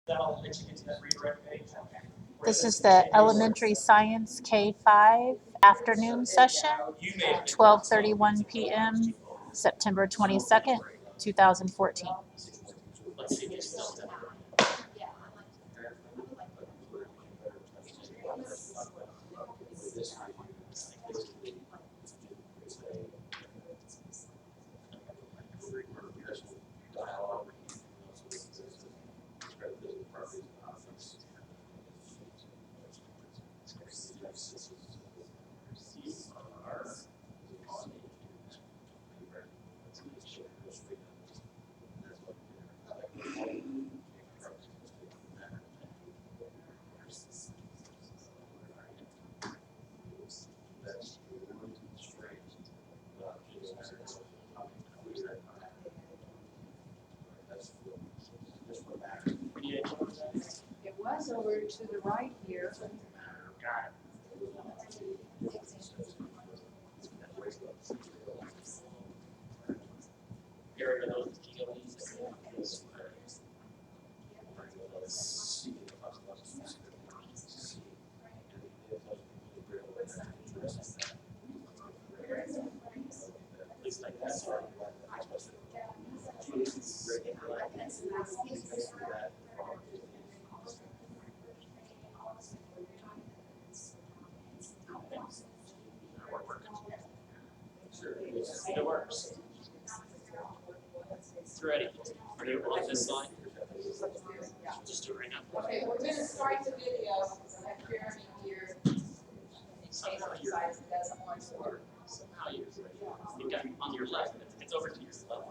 That'll let you get to that redirect page. This is the elementary science K-5 afternoon session, 12:31 p.m., September 22nd, 2014. Let's see if you still done. It was over to the right here. Got it. Get rid of those GLEs. At least like that. It works. It's ready. Are you on this line? Just do it right now. Okay, we're gonna start the video. I have Jeremy here. Somehow Doesn't want to work. you've got on your left. It's over to your left.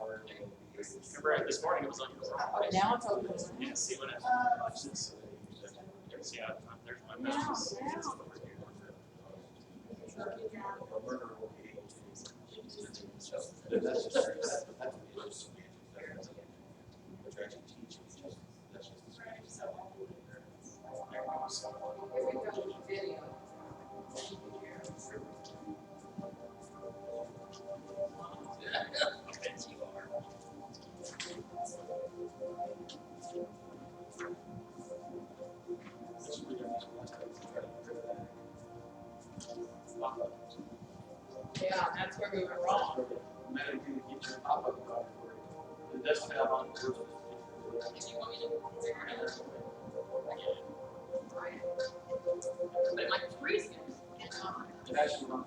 Remember this morning it was on your right. Now it's open. Yeah, see what it watch this. See how there's my Now, mouse. now. It's over here. Here we go, video. Yeah, that's where we were wrong. It doesn't have on. If you want me to figure it out. But it might freeze again. It's gone. It actually runs.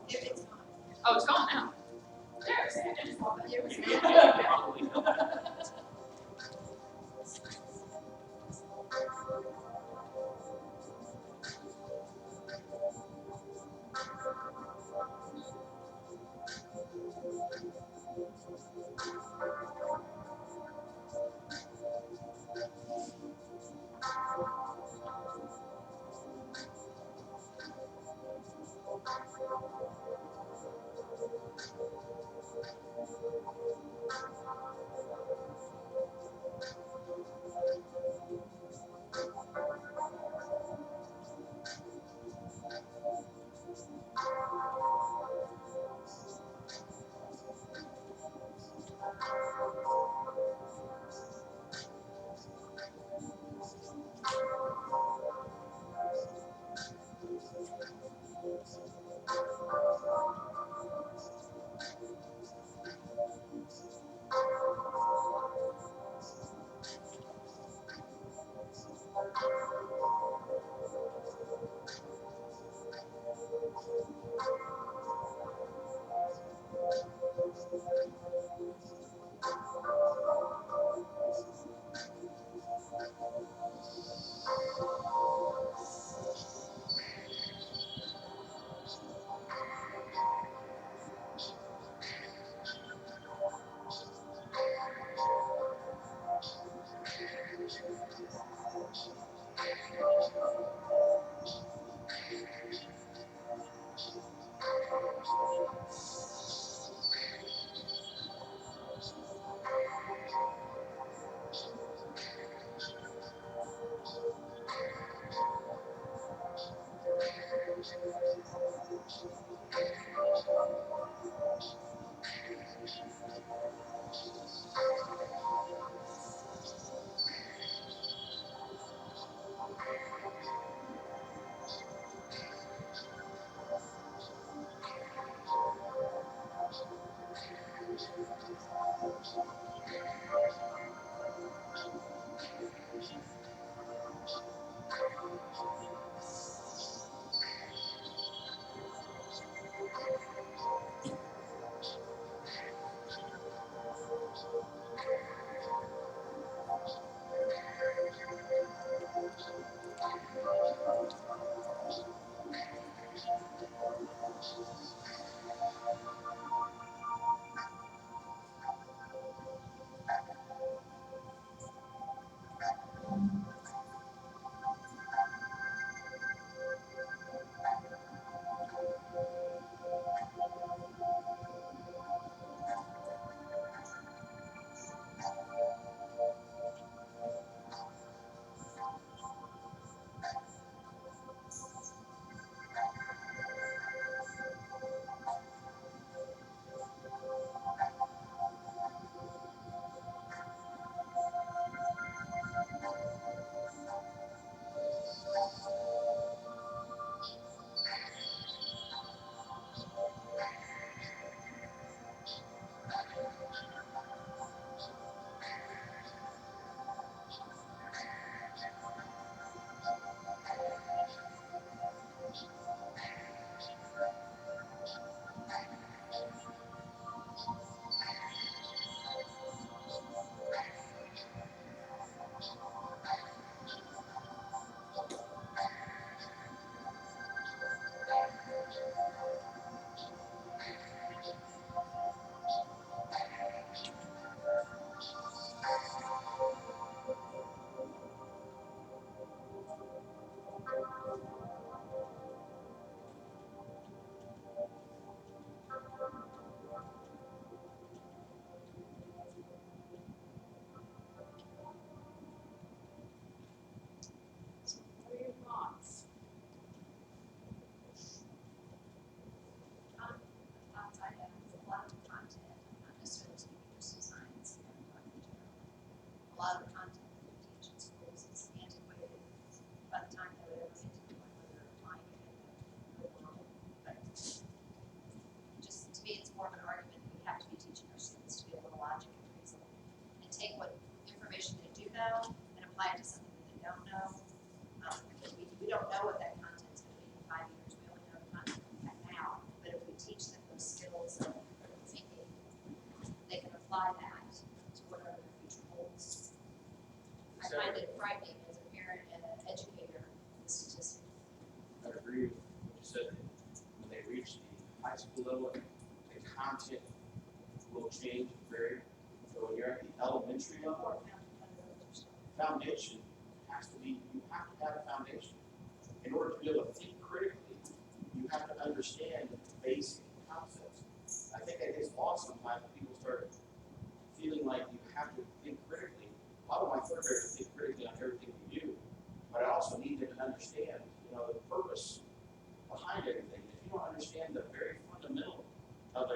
Oh, it's gone now. There, it was Probably not. change very, so when you're at the elementary level, foundation has to be, you have to have a foundation. In order to be able to think critically, you have to understand basic concepts. I think that gets lost sometimes when people start feeling like you have to think critically. A lot of my third graders think critically on everything we do, but I also need them to understand, the purpose behind everything. If you don't understand the very fundamental of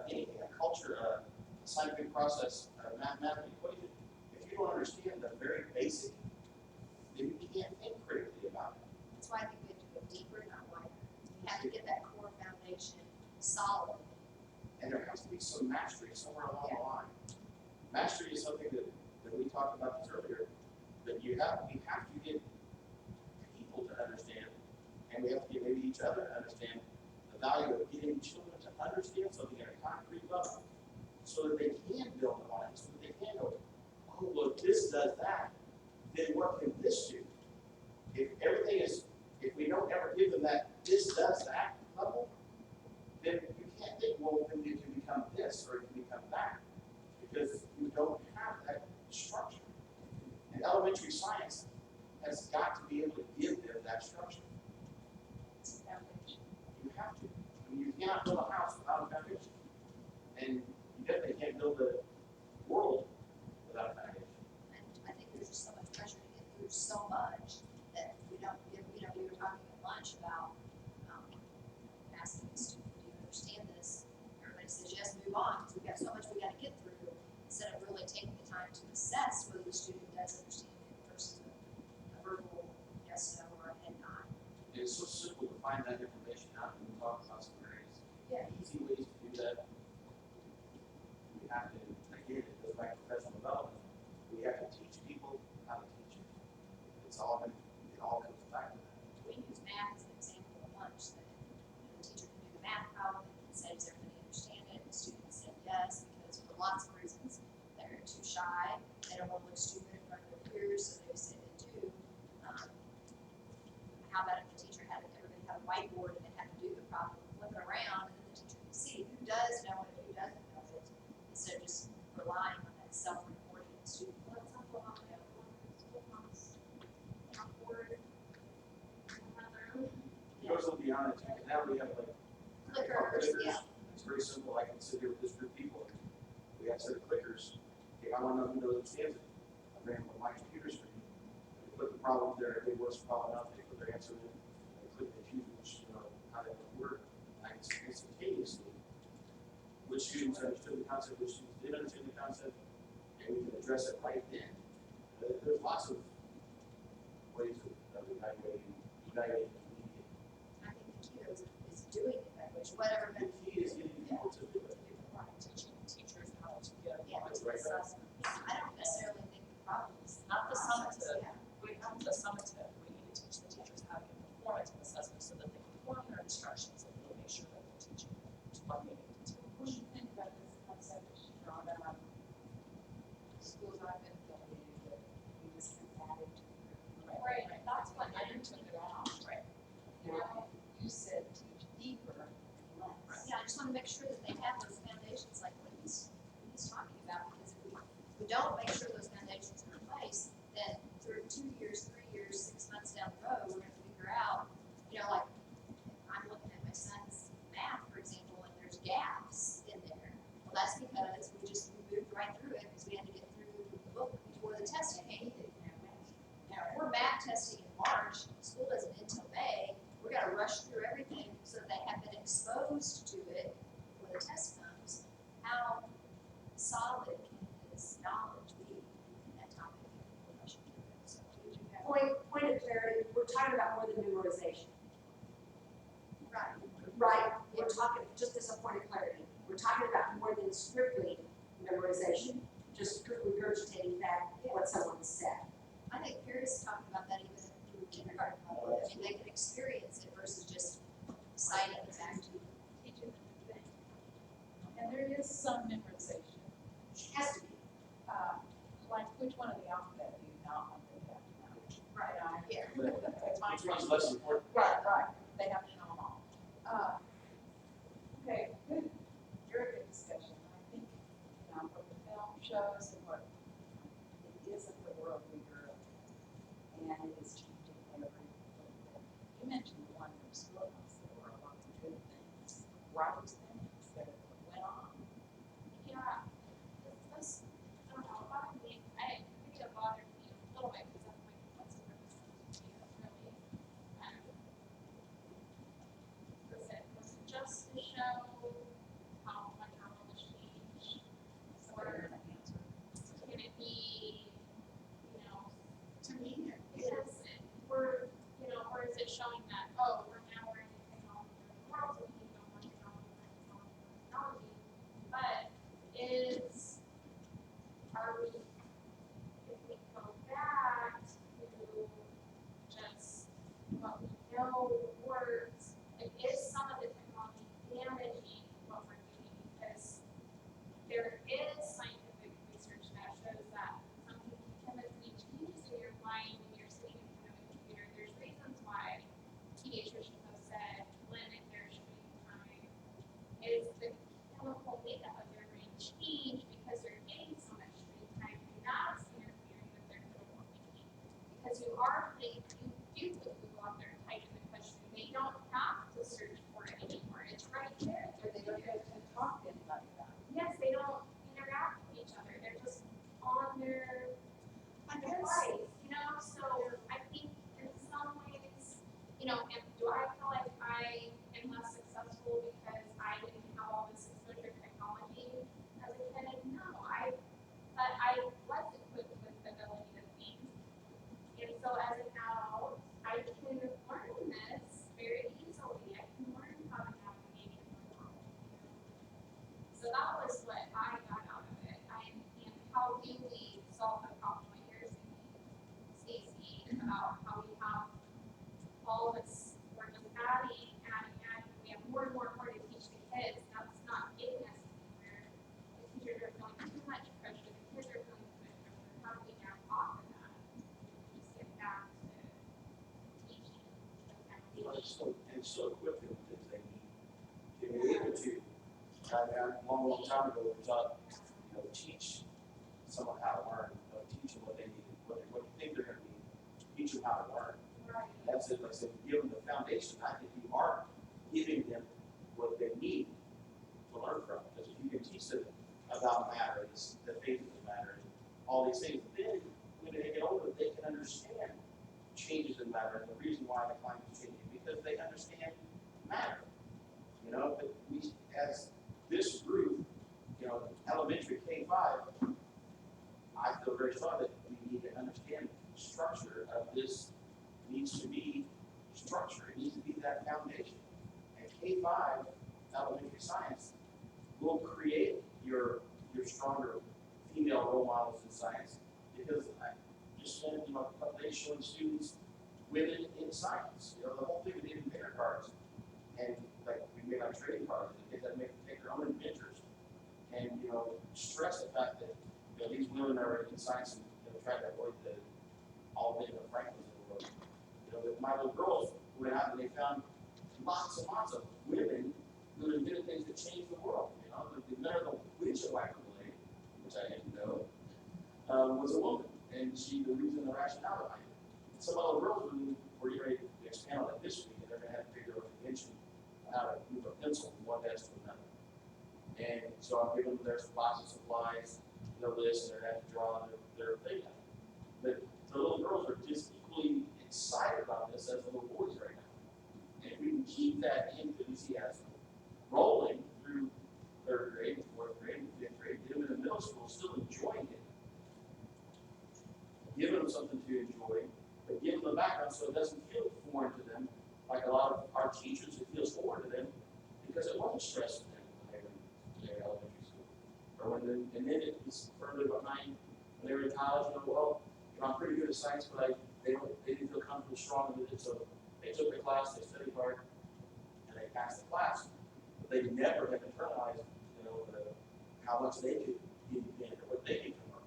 anything, a culture, a scientific process, a mathematical equation, if you don't understand the very basic, then you can't think critically about it. That's why I think we have to go deeper, not wider. We have to get that core foundation solid. And there has to be some mastery somewhere along the line. Mastery is something that we talked about this earlier, that we have to get people to understand, and we have to get maybe each other to understand the value of getting children to understand something at a concrete level, so that they can build on it, so that they can go, oh, well, if this does that, then what can this do? If we don't ever give them that this does that level, then you can't think, well, then it can become this or it can become that, because you don't have that structure. And elementary science has got to be able to give them that structure. You have to. I mean, you cannot build a house without a foundation. And you definitely can't build a world without a foundation. And I think there's just so much pressure to get through so much that we don't give, we were talking at lunch about asking the student, do you understand this? Everybody says yes, move on, because we've got so much we got to get through, instead of really taking the time to assess whether the student does understand it versus a verbal yes, no, or a head nod. It's so simple to find that information out when we talk about some areas. Yeah. Easy ways to do that. We have to, again, it goes back to professional development. We have to teach people how to teach it. It all comes back to that. We use math as an example at lunch, that the teacher can do the math problem and say, does everybody understand it? And the students say yes, because for lots of reasons, they're too shy, they don't want to look stupid in front of their peers, so they say they do. How about if the teacher had, everybody had a whiteboard and they had to do the problem, flip it around, and then the teacher could see who does know it, who doesn't know it, instead of just relying on that self-reporting of the student. Well, it's not going on there. It goes a little beyond it, because now we have Clickers, yeah. It's very simple. I can sit here with this group of people. We have a set of clickers. If I want to know who understands it, I bring them on my computer screen. They put the problems there. If they work the problem out, they put their answer in. They click, they choose how they want to work. I can see instantaneously which students understood the concept, which students didn't understand the concept, and we can address it right then. There's lots of ways of evaluating communication. I think the key is doing it that way, whatever. The key is getting people to do it. Teaching teachers how to get Yeah, That's right. assessments. I don't necessarily think the problem is. Not the summative. Yeah. We have the summative, we need to teach the teachers how to get performative assessments so that they can perform their instructions and really make sure that they're teaching what they need to What do you think about this concept, Sean, about schools I've been affiliated with, we just have added to the curriculum? Right, That's what I took it out. Right. You know, you said teach deeper and less. Yeah, I just want to make sure that they have those foundations like what he's talking about, because if we don't make sure those foundations are in place, then through 2 years, 3 years, 6 months down the road, we're going to figure out, like, I'm looking at my son's math, for example, and there's gaps in there. Well, that's because we moved right through it, because we had to get through the book before the test came. Now, if we're math testing in March, school doesn't end until May, we're gonna rush through everything so that they have been exposed to it when the test comes. How solid can his knowledge be in that topic if we're rushing through it? So, Point of clarity, we're talking about more than memorization. right. Right, we're talking, just as a point of clarity, we're talking about more than strictly memorization, just regurgitating back what someone said. I think Paris talked about that even through kindergarten level. I mean, they can experience it versus just citing it back to Teaching them the thing. And there is some memorization. Has to be. Like which one of the alphabet do you not want them to have to know? right here. Which one's less important? Right, they have to know them all. Okay, good, very good discussion. I think right things that went on. Yeah, this, I don't know, bothered me, I think it bothered me a little bit because I'm like, what's the purpose of this meeting, really? Was it just to show how much our world has changed? Or can it be, you know, To me, because we're, you know, or is it showing that, oh, we're now we're in the technology world, so we need to go more technology. But is, are we, if we go back to just what we know works, like is some of the technology damaging what we're doing? Because there is scientific research that shows that something chemically changes in your mind when you're sitting in front of a computer. There's reasons why pediatricians have said limit their screen time. Is the chemical makeup of their brain change because they're getting so much screen time and that's interfering with their critical thinking? Because you are putting, you do put Google out there and type in the question. They don't have to search for it anymore. It's right there. Or they don't have to talk to anybody about it. Yes, they don't interact with each other. They're just on their device, you know? So I think in some ways, you know, do I feel like I am less successful because I didn't have all this exposure to technology as a kid? No, but I was equipped with the ability to think. And so as an adult, I can learn this very easily. I can learn how to navigate in the world. So that was what I got out of it. And how do we solve the problem what you're saying, Stacy, about how we have all this, we're just adding. We have more and more to teach the kids. That's not getting us anywhere. The teachers are feeling too much pressure. The kids are feeling too much pressure. How do we get off of that? Just get back to teaching the foundation. it's so equipped with things they need. To be able to, long time ago, we taught, teach someone how to learn, teach them what they need, what you think they're going to need, teach them how to learn. Right. That's it. Like I said, give them the foundation. I think you are giving them what they need to learn from. Because if you can teach them about matter, the phases of matter, and all these things, then when they get older, they can understand changes in matter and the reason why the climate is changing because they understand matter. But we, as this group, elementary K-5, I feel very strong that we need to understand the structure of this. Needs to be structure. It needs to be that foundation. And K-5 elementary science will create your stronger female role models in science because I just spent a couple days showing students women in science. The whole thing with inventor cards, and like we made our trading cards, and kids that take their own inventors, and stress the fact that these women are in science and try to avoid all the Franklins in the world. My little girls went out and they found lots and lots of women who invented things that changed the world. The inventor of the windshield wiper blade, which I didn't know, was a woman, and the reason the rationale behind it. And some other girls who were ready to expand on it this week, and they're going to have to figure out an invention on how to move a pencil from one desk to another. And so I'm giving them their lots of supplies, their list, and they're going to have to draw their thing out. But the little girls are just equally excited about this as the little boys right now. And if we can keep that enthusiasm rolling through third grade, fourth grade, and fifth grade, get them in the middle school still enjoying it, give them something to enjoy, but give them the background so it doesn't feel foreign to them, like a lot of our teachers, it feels foreign to them because it wasn't stressing them when they were in elementary school. And then it was further behind when they were in college, I'm pretty good at science, but they didn't feel comfortable strong with it, so they took the class, they studied hard, and they passed the class. But they never have internalized, how much they could invent or what they could come up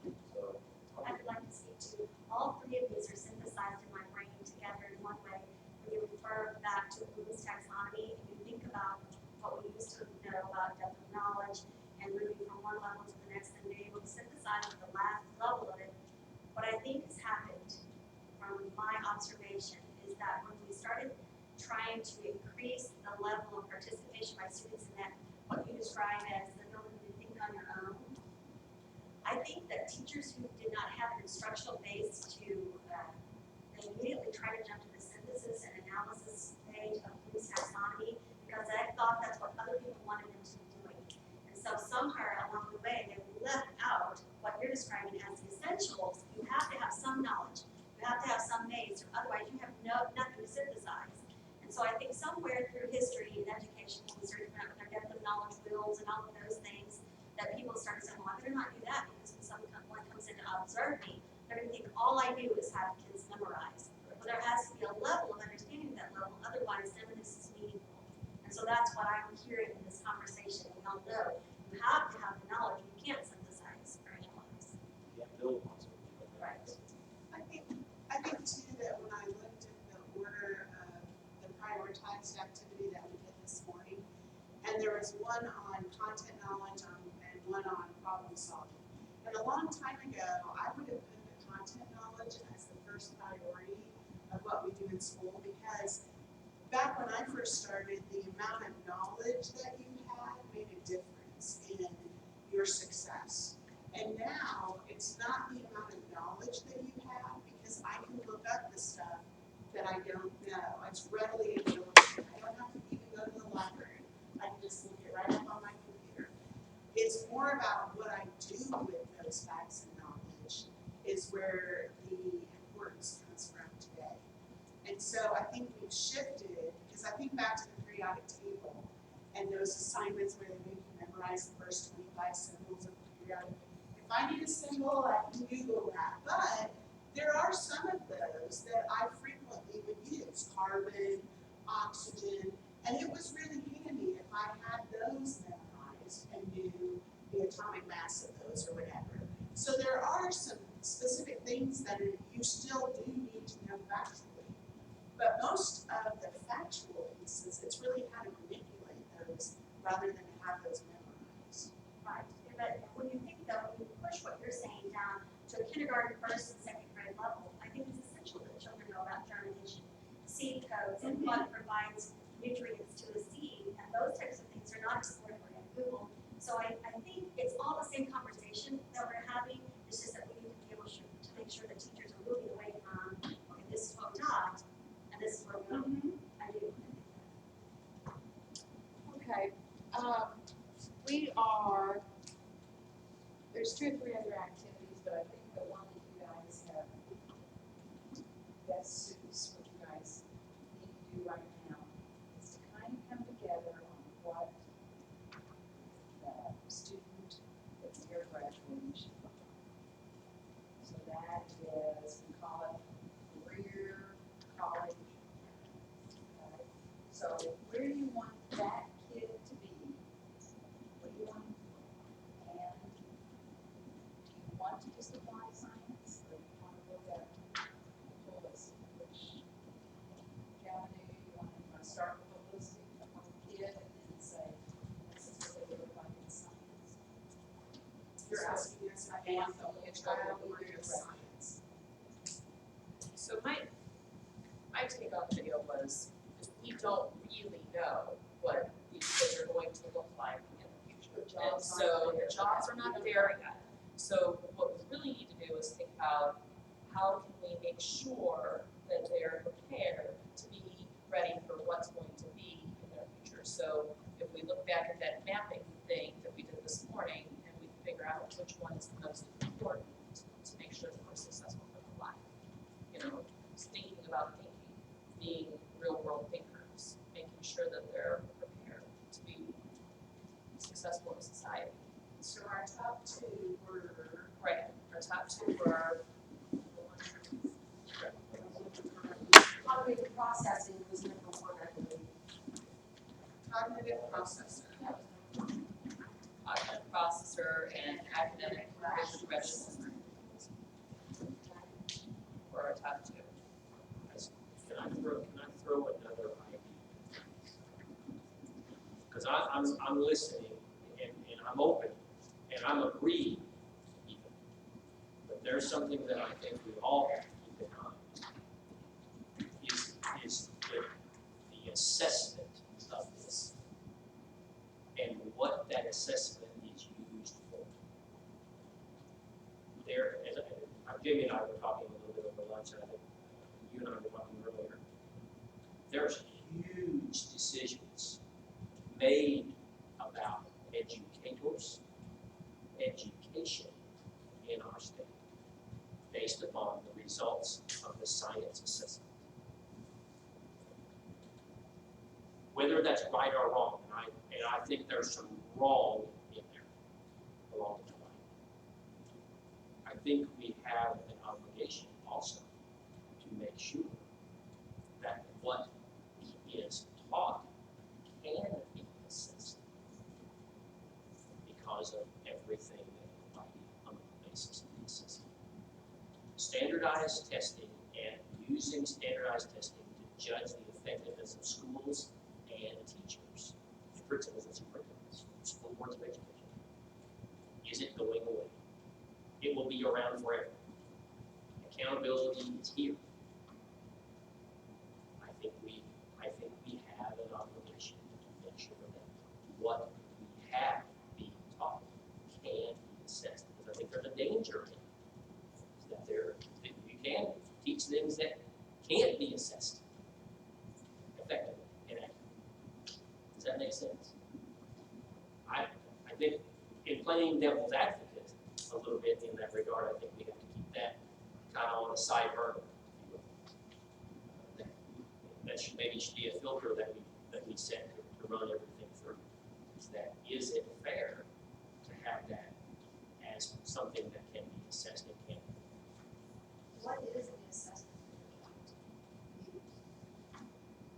with. So I would like to speak to all three of these are synthesized in my brain together in one way. When you refer back to Bloom's taxonomy and you think about what we used to know about depth of knowledge and moving from one level to the next and being able to synthesize at the last level of it, what I think has happened from my observation is that when we started trying to increase the level of participation by students in that, what you describe as the ability to think on your own. I think that teachers who did not have an instructional base to, they immediately try to jump to the synthesis and analysis page of Bloom's taxonomy because I thought that's what other people wanted them to be doing. And so somewhere along the way, they left out what you're describing as the essentials. You have to have some knowledge. You have to have some base, or otherwise you have nothing to synthesize. And so I think somewhere through history and education, when we started coming up with our depth of knowledge wheels and all of those things, that people started saying, well, I better not do that because when someone comes in to observe me, they're going to think all I do is have kids memorize. Well, there has to be a level of understanding that level, otherwise none of this is meaningful. And so that's what I'm hearing in this conversation. We all know you have to have the knowledge. You can't synthesize or analyze. Yeah, build on it. Right. I think too that when I looked at the order of the prioritized activity that we did this morning, and there was one on content knowledge and one on problem solving. And a long time ago, I would have put the content knowledge as the first priority of what we do in school because back when I first started, the amount of knowledge that you had made a difference in your success. And now it's not the amount of knowledge that you have because I can look up the stuff that I don't know. It's readily available. I don't have to even go to the library. I can just look it right up on my computer. It's more about what I do with those facts and knowledge is where the importance comes from today. And so I think we've shifted, because I think back to the periodic table and those assignments where they make you memorize the first 25 symbols of the periodic. If I need a symbol, I can Google that. But there are some of those that I frequently would use, carbon, oxygen, and it was really handy if I had those memorized and knew the atomic mass of those or whatever. So there are some specific things that you still do need to know factually. But most of the factual pieces, it's really how to manipulate those rather than have those memorized. Right. But when you think though, when you push what you're saying down to a kindergarten, first and second grade level, I think it's essential that children know about germination, seed codes, and what provides nutrients to a seed, and those types of things are not explored in Google. So I think it's all the same conversation that we're having. It's just that we need to be able to make sure that teachers are moving away from, okay, this is what we taught, and this is where we're going. I do. Okay. There's 2 or 3 other activities, but I think the one that you guys have best suits what you guys need to do right now is to kind of come together on what the student that's near graduating should look like. So that is, we call it career, college. Okay? So where do you want that kid to be? What do you want? And do you want to just apply science, or do you want to look at the holistic, which avenue you want to start with holistic on the kid and then say, this is what they look like in science? You're asking us if I want the child to learn science. So my take on the video was, we don't really know what these kids are going to look like in the future. And so the jobs are not there yet. So what we really need to do is think about how can we make sure that they are prepared to be ready for what's going to be in their future. So if we look back at that mapping thing that we did this morning, and we can figure out which one is the most important to make sure that we're successful in their life. You know, thinking about thinking, being real world thinkers, making sure that they're prepared to be successful in society. So our top 2 were Right, our top 2 were cognitive processing was number 1, I believe. Cognitive processor. cognitive processor and academic vision readiness were our top 2. Can I throw another idea? Because I'm listening and I'm open and I'm agreeing even. But there's something that I think we all have to keep in mind is that the you and I were talking earlier, there's huge decisions made about educators, education in our state, based upon the results of the science assessment. Whether that's right or wrong, and I think there's some wrong in there along the line. I think we have an obligation also to make sure that what is taught can be assessed because of everything that provided on the basis of the assessment. Standardized testing and using standardized testing to judge the effectiveness of schools and teachers, principals and superintendents, school boards of education, isn't going away. It will be around forever. Accountability is here. I think we have an obligation to make sure that what we have being taught can be assessed. Because I think there's a danger in it. That you can teach things that can't be assessed effectively and accurately. Does that make sense? I think in playing devil's advocate a little bit in that regard, I think we have to keep that kind of on the side burner, if you will. That should maybe be a filter that we set to run everything through. Is it fair to have that as something that can be assessed and can be? What is the assessment that you're trying to use?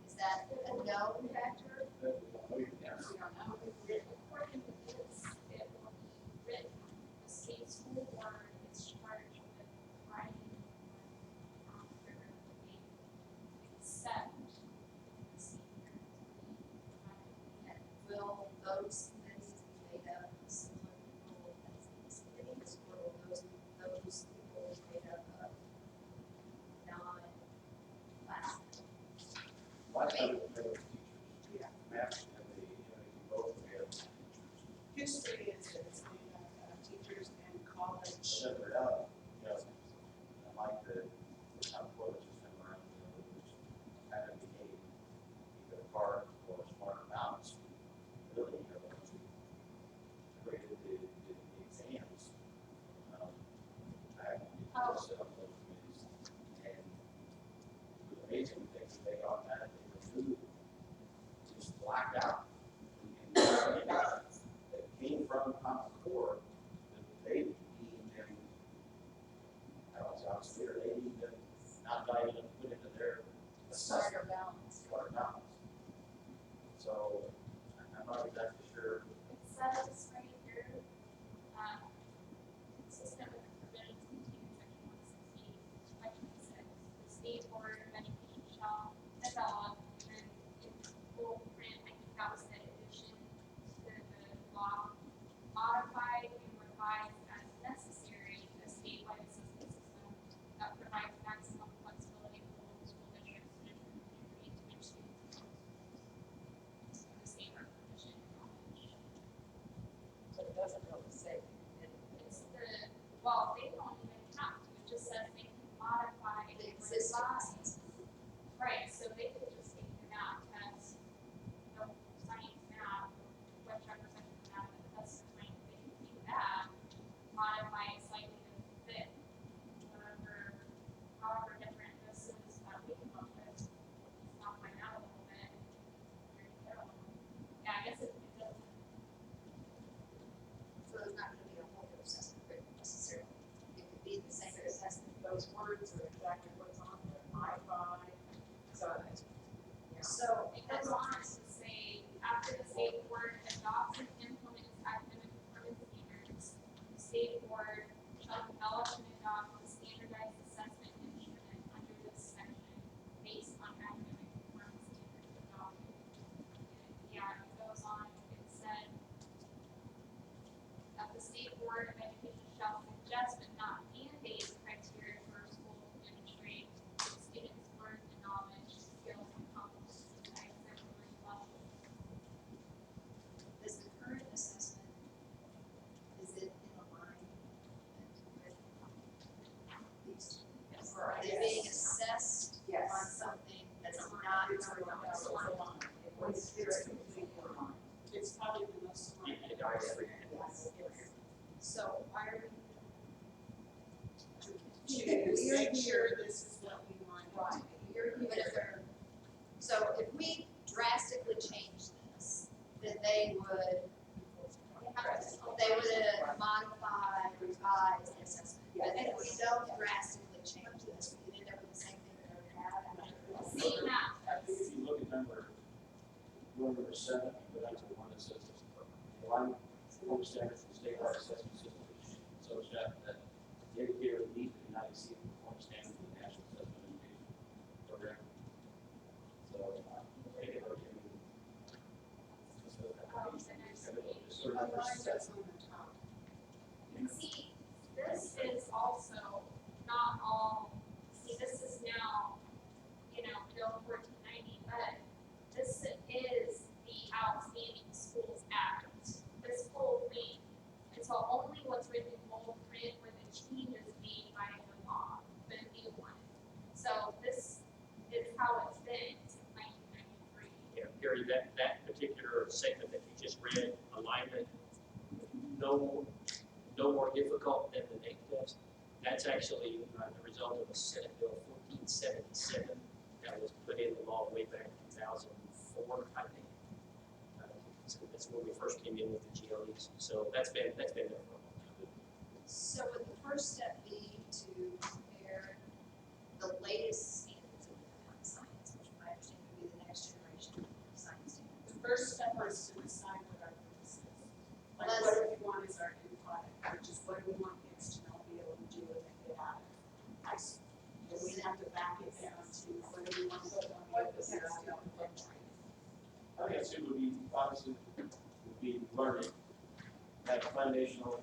Is that a known factor? We don't know. According to this, it will be written, the state school board is charged with writing after they accept the senior And will those committees be made up of similar people as these committees, or will those people be made up of non-class? Last time it was teachers. Yeah. Math and both made up teachers. History is made up of teachers and college. Separate out, I like the how college has come around, which kind of became either part or smart amounts. Really, once we created the exams, I set up those committees, and it was amazing things that they automatically removed, just blacked out. And that came from Common Core, that they deemed them, I don't know, obscure, they deemed them not valuable to put into their assessment. Smarter balance. Smarter balance. So, I'm not exactly sure. It says right here, consistent with the provisions contained in section 160, 26, the state board of education shall develop and in full print, I think that was the addition to the law, modified and revised as necessary, a statewide assessment system that provides maximum flexibility for local school districts to determine the degree to which students are exposed to the state recognition and knowledge. make sure this is what we want it to be. But if they're, so if we drastically change this, then they would modify, revise the assessment. But if we don't drastically change this, we could end up with the same thing that we have. See that, I think if you look at number 7, you go down to the one that says, align home standards and statewide assessment system, so that the indicator needs to not exceed the performance standards of the National Assessment Education Program. So, take it, okay. Align that's on the top. and see, this is also not all, see, this is now, Bill 1490, but this is the Outstanding Schools Act. This whole thing, and so only what's written in bold print where the changes made by the law, the new one. So this is how it's been since 1993. Yeah, Gary, that particular segment that you just read, alignment, no more difficult than the NAEP test. That's actually the result of a Senate Bill 1477 that was put in the law way back in 2004, I think. So that's when we first came in with the GLEs. So that's been there for a long time. So would the first step be to compare the latest standards of economic science, which I understand would be the next generation of science standards? The first step is to decide what our purpose is. Like, Let's- what do we want as our end product, or just what do we want kids to know, be able to do when they get out of high school? And we have to back it down to what do we want to put on what the next step of the training. I think it's would be, obviously, would be learning, that foundational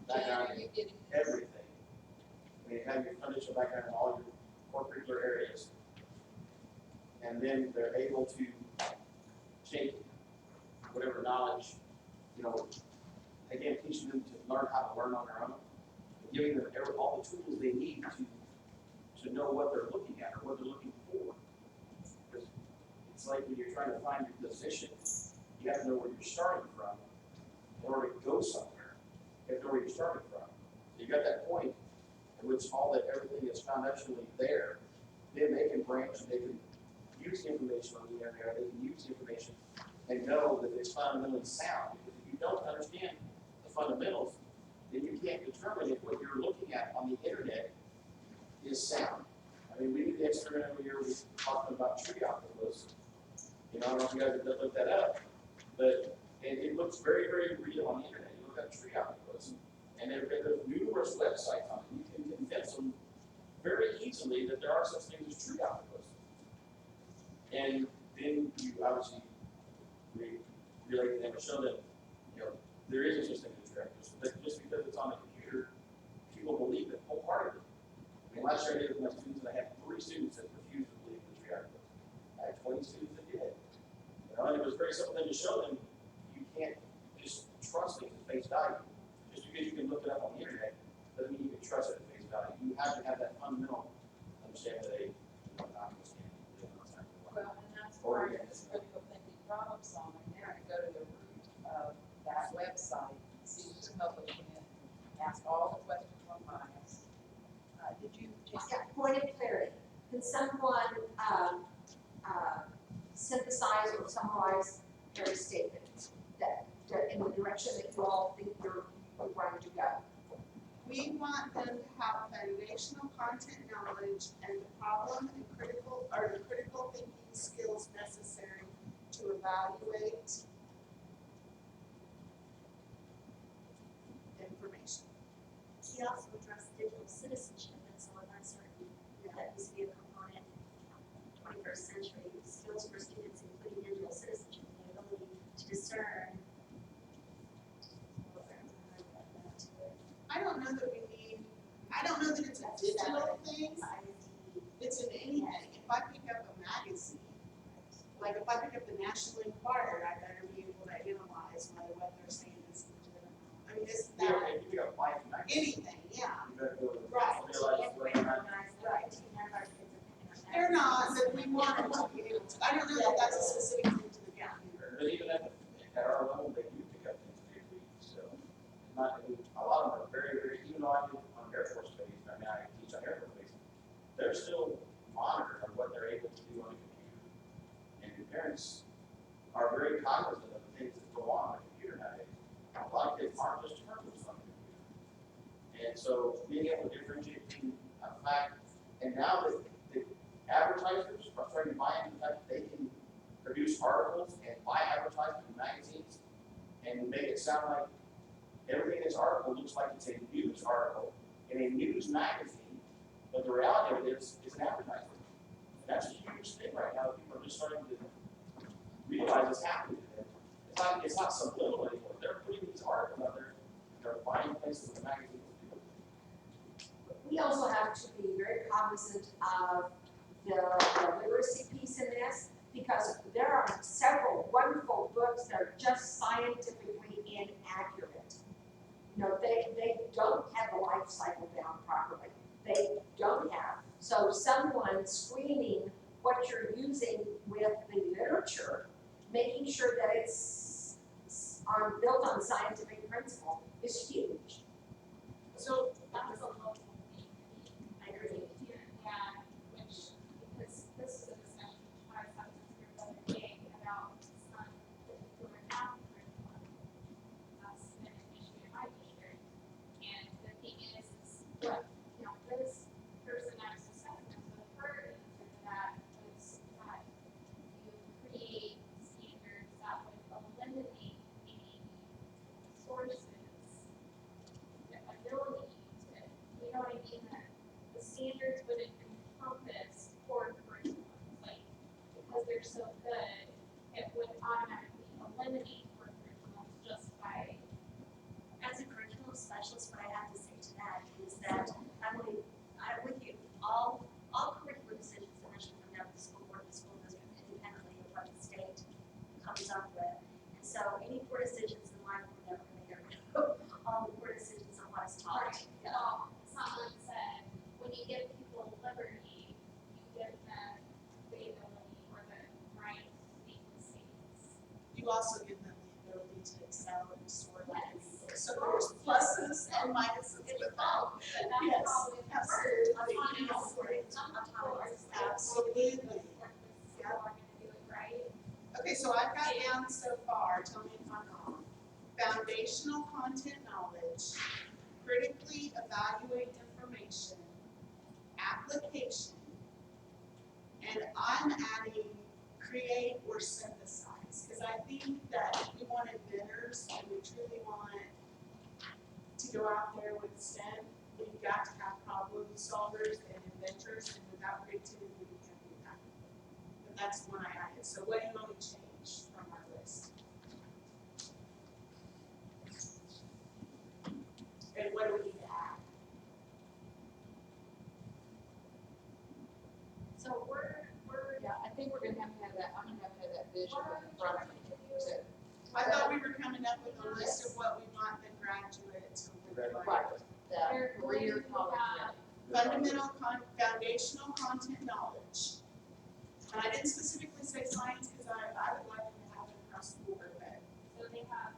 background in everything. I mean, have your foundational background in all your core curricular areas. And then they're able to take whatever knowledge, again, teaching them to learn how to learn on their own, giving them all the tools they need to know what they're looking at or what they're looking for. Because it's like when you're trying to find your position, you have to know where you're starting from in order to go somewhere. You have to know where you're starting from. So you got that point in which everything is foundationally there. Then they can branch, they can use the information on the internet, they can use the information and know that it's fundamentally sound. Because if you don't understand the fundamentals, then you can't determine if what you're looking at on the internet is sound. I mean, we did the experiment every year, we were talking about tree octopus. I don't know if you guys have looked that up, but it looks very, very real on the internet. You look at tree octopus, and there's numerous websites on it. You can convince them very easily that there are such things as tree octopus. And then you obviously relate to them and show them, there is such thing as tree octopus. But just because it's on the computer, people believe it wholeheartedly. I mean, last year I did it with my students, and I had 3 students that refused to believe in the tree octopus. I had 20 students that did. And it was very simple thing to show them. You can't just trust things at face value. Just because you can look it up on the internet doesn't mean you can trust it at face value. You have to have that fundamental understanding that a octopus can live outside the water. Well, and that's where this critical thinking problem solving there, to go to the root of that website, see who's publishing it, ask all the questions on bias. Did you just? Yeah, point of clarity. Can someone synthesize or summarize their statement that in the direction that you all think you're ready to go? We want them to have foundational content knowledge and the critical thinking skills necessary to evaluate information. He also addressed digital citizenship, and so that's certainly, that needs to be a component, 21st century skills for students, including digital citizenship, the ability to discern. I don't know that it's a digital thing, it's in anything. If I pick up a magazine, like if I pick up the National Enquirer, I better be able to analyze whether what they're saying is legit or not. I mean, it's Yeah, that, and you got life and anything, yeah. you better go to Right. realize whether or not They're not, but we want them to be able to. I don't know that that's a specific thing to the county. but even at our level, they do pick up things they read, so. A lot of them are very, very, even though I did on Air Force Base, I still monitored on what they're able to do on a computer. And the parents are very cognizant of the things that go on a computer nowadays. A lot of kids aren't just terminals on a computer. And so being able to differentiate between a fact, and now that the advertisers are starting to buy into the fact that they can produce articles and buy advertisements in magazines and make it sound like everything in this article looks like it's a news article in a news magazine, but the reality of it is an advertisement. And that's a huge thing right now. People are just starting to realize it's happening to them. It's not subliminal anymore. They're putting these articles out there. They're buying places in the magazines. We also have to be very cognizant of the literacy piece in this, because there are several wonderful books that are just scientifically inaccurate. You know, they don't have the life cycle down properly. They don't have. So someone screening what you're using with the literature, making sure that it's built on scientific principle is huge. So that's a local thing. I agree. Yeah, which, because this is a discussion I was having with the other day about some particular math curriculum. That's been an issue in my district. And the thing is what, you know, this person I was discussing with her answer to that was that you create standards that would eliminate any sources, the ability to, you know what I mean, that the standards wouldn't encompass core curriculums, like, because they're so good, it would automatically eliminate core curriculums just by. As a curriculum specialist, what I have to say to that is that I'm with you. All curriculum decisions eventually come down to the school board, the school district, independently of what the state comes up with. And so any poor decisions in life, we're never going to get rid of all the poor decisions on what is taught. Well, someone said, when you give people liberty, you give them the ability or the right to make mistakes. You also give them the ability to excel and soar. Yes. So there's pluses and minuses with that. But that's Yes, probably the absolutely. first. Absolutely. People are gonna do it right. Okay, so I've got down so far, tell me if I'm wrong. Foundational content knowledge, critically evaluate information, application, and I'm adding create or synthesize, because I think that we want inventors and we truly want to go out there with STEM. We've got to have problem solvers and inventors, and without creativity, we can't do that. But that's the one I added. So what do you want me to change from our list? And what do we need to add? So yeah, I think we're gonna have to have that, I'm gonna have to have that vision in front of me. I thought we were coming up with a list of what we want the graduate to look like. Right, the career college ready. Foundational content knowledge. And I didn't specifically say science because I would like them to have it across the board, but. So they have,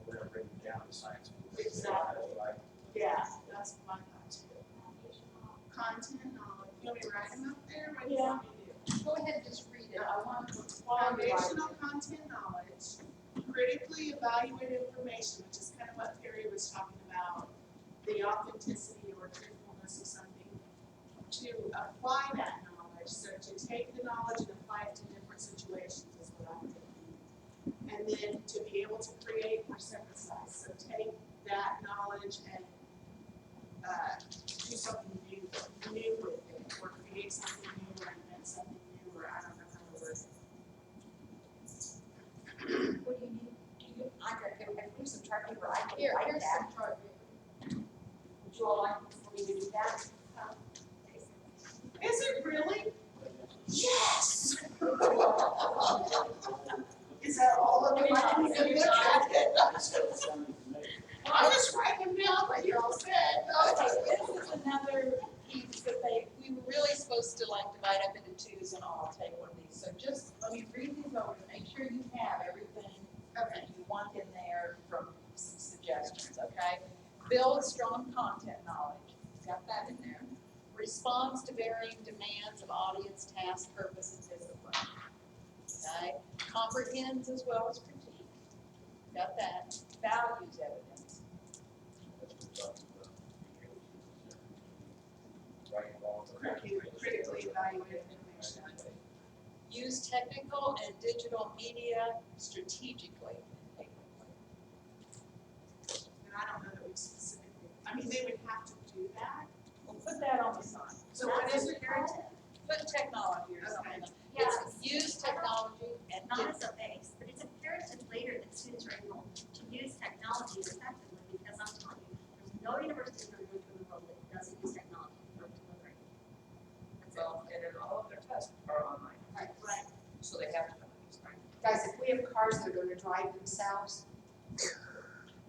We're gonna bring it down to science. Exactly. Right? Yeah, that's my thought too. foundational. Content knowledge. You want me to write them up there? What do you want me to do? Go ahead and just read it, I want to. while I'm Foundational writing. content knowledge, critically evaluate information, which is kind of what Perry was talking about, the authenticity or truthfulness of something, to apply that knowledge, so to take the knowledge and apply it to different situations is what I'm thinking. And then to be able to create or synthesize, so take that knowledge and do something new with it, or create something new, or invent something new, or I don't know how to word it. What do you need? I here's some chart paper, I can Here, write here's that. some chart paper. Would you all like for me to do that? Is it really? Yes! Is that all of it? I didn't even look at it. I was writing them down, but you all said. Okay, this is another piece that we were really supposed to like divide up into twos, and I'll take one of these. So just let me read these over to make sure you have everything that you want in there from some suggestions, okay? Build strong content knowledge, got that in there. responds to varying demands of audience, task, purpose, and discipline. Okay? Comprehends as well as critique. Got that. Values evidence. Critically evaluate information. Use technical and digital media strategically. And I don't know that we specifically, I mean, they would have to do that. We'll put that on the sign. So what is it? Put technology or something. Yeah. It's use technology and Not as a base, but it's imperative later that students are able to use technology effectively, because I'm telling you, there's no university in the world that doesn't use technology for delivery. That's it. Well, and then all of their tests are online, Right. Right. so they have to come to these, right? Guys, if we have cars that are gonna drive themselves,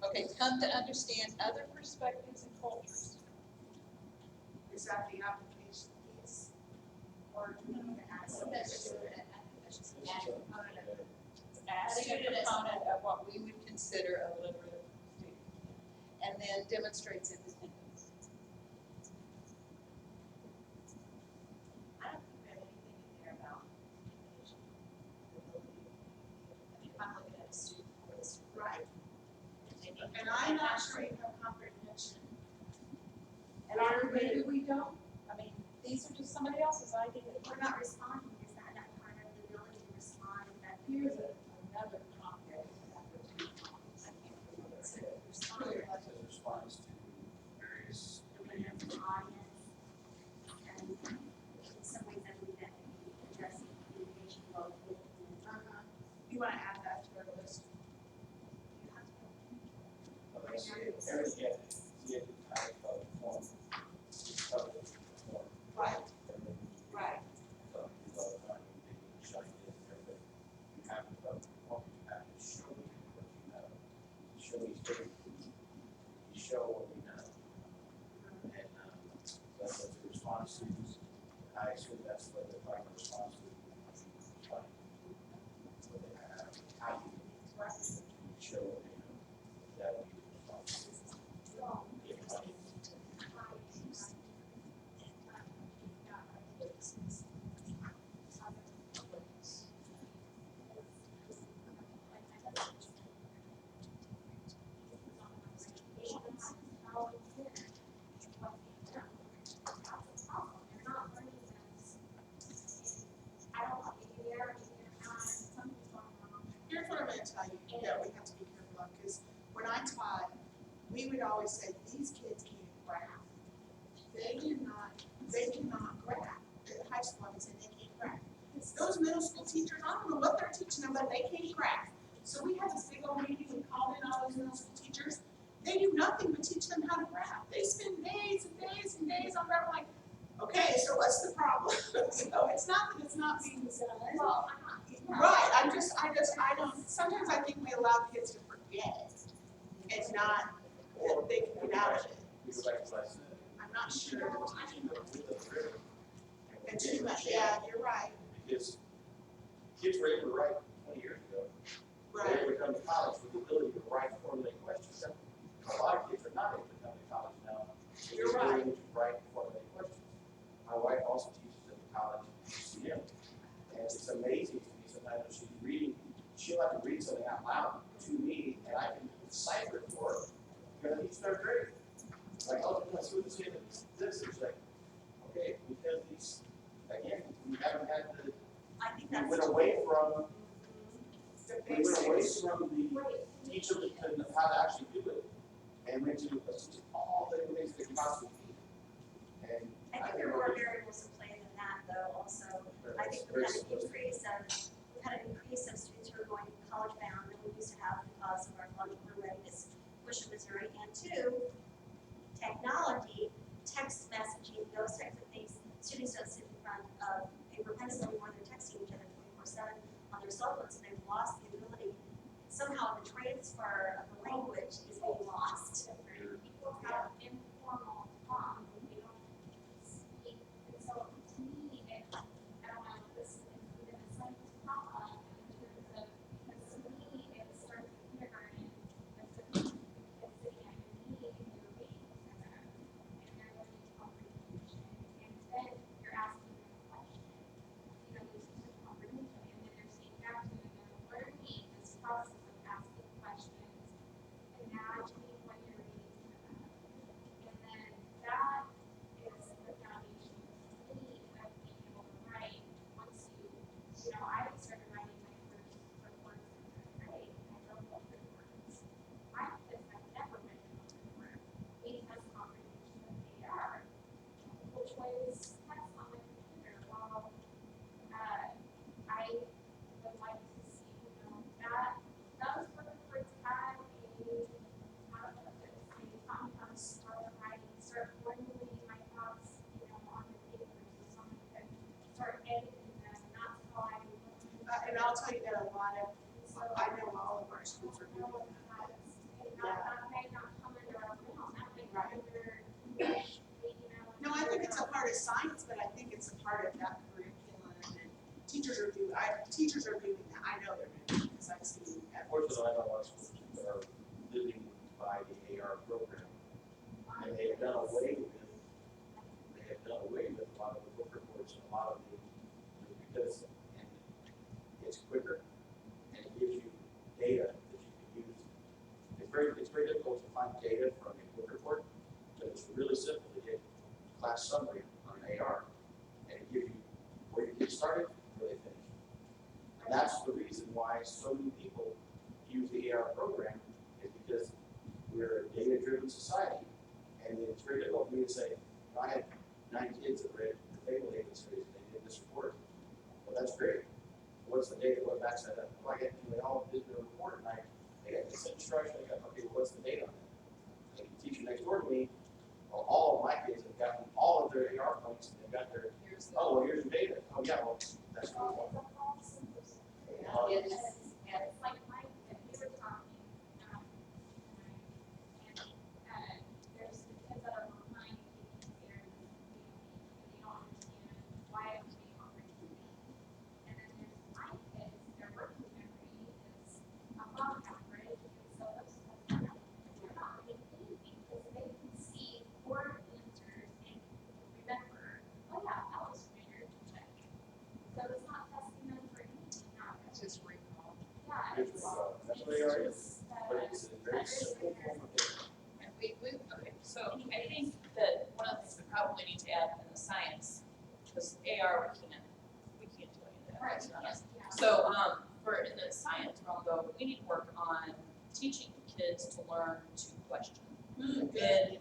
Okay, come to understand other perspectives and cultures. Is that the application piece? Or do we need to add So something? that's just, I think that's just an added component of it. Adding a Student is- component of what we would consider a literate student. And then demonstrates independence. I don't think we have anything in there about communication, the ability. I mean, if I'm looking at a student list, Right. they need. And I'm not sure you have comprehension. And maybe we don't. I mean, these are just somebody else's ideas. We're not responding, is that not part of the ability to respond that? Here's another context. I can't remember. So respond. It responds to various demands. Audience, and in some ways I believe that can be addressing communication both with and You wanna add that to our list? you have to. Everything, yeah, type of form. Right. Right. Right. So, you love finding things, showing this, everything. You have to, you have to show me what you know. Show me straight. You show what we know. And, that's what the response is. I assume that's what the like response to. Like, what they have, how you show what they know. That would be the response. Everybody. Here's what I'm gonna tell you, that we have to be careful of, because when I taught, we would always say, these kids can't graph. They cannot graph. At high school, I would say they can't graph. Those middle school teachers, I don't know what they're teaching them, but they can't graph. So we had this big old meeting, we called in all those middle school teachers. They do nothing but teach them how to graph. They spend days and days and days on graph, like, okay, so what's the problem? So it's not that it's not being done. Well, I'm not. Right, I don't, sometimes I think we allow kids to forget and not, that they can get out of it. We go back to what I said. I'm not sure. Teaching them with the rhythm. And too much, yeah, you're right, Because kids were able to write 20 years ago. They were right. able to come to college with the ability to write formulate questions. A lot of kids are not able to come to college now. with the You're right. ability to write formulate questions. My wife also teaches at the college at UCM. And it's amazing to me sometimes when she's reading, she'll have to read something out loud to me, and I can decipher it for her. Because he's third grade. Like, oh, let's see what this is. This is like, okay, because these, again, we haven't had the, I think we that's. went away from, The we went away basics. from the teacher and how to actually do it. And went to all the things that you possibly need. And I think there are more variables in play than that, though, also. I think we've had an increase of students who are going college bound than we used to have because of our molecular readiness push in Missouri. And two, technology, text messaging, those types of things. Students don't sit in front of paper pencil anymore, they're texting each other 24/7 on their cell phones, and they've lost the ability, somehow the transfer of the language is being lost. People have informal we don't speak, and so to me, I don't know if this is included in some problem in terms of, because to me, it starts in kindergarten, with the kids sitting at your knee and you're reading to them, and they're learning comprehension, and I'll tell you that a lot of, I know all of our schools are doing that. That may not come under our realm, that may come Right. under, No, I think it's a part of science, but I think it's a part of that curriculum, and teachers are doing that, I know they're doing it, because I've seen that. Unfortunately, I know a lot of schools that are living by the AR program. And they have done away with, a lot of the book reports and a lot of the, because and it's quicker and it gives you data that you can use. It's very difficult to find data from a book report, but it's really simple to get class summary on an AR. And it gives you where your kids started, where they finished. And that's the reason why so many people use the AR program, is because we're a data-driven society. And it's very difficult for me to say, I had 9 kids that read the Fable Haven series and they did this report. Well, that's great. What's the data? What backs that up? Well, they all did the report and they got this instruction. They got, okay, well, what's the data on it? Like the teacher next door to me, well, all of my kids have gotten all of their AR points and they've got their, oh, well, here's your data. Oh, yeah, well, that's what we want. it's like Mike, that we were talking, and there's the kids that are behind taking care of this family, and they don't understand why I'm being offered to me. And then there's my kids, their working memory is above average, and so those kids are not getting anything, because they can see 4 answers and remember, oh yeah, that was weird, check. So it's not testing them for anything, not It's just recall. yeah, it's That's what they are, but it's a very simple form of data. And okay, so I think that one of the things we probably need to add in the science, because AR, we can't do any of that. It's not us. So, for in the science realm though, we need to work on teaching kids to learn to question. And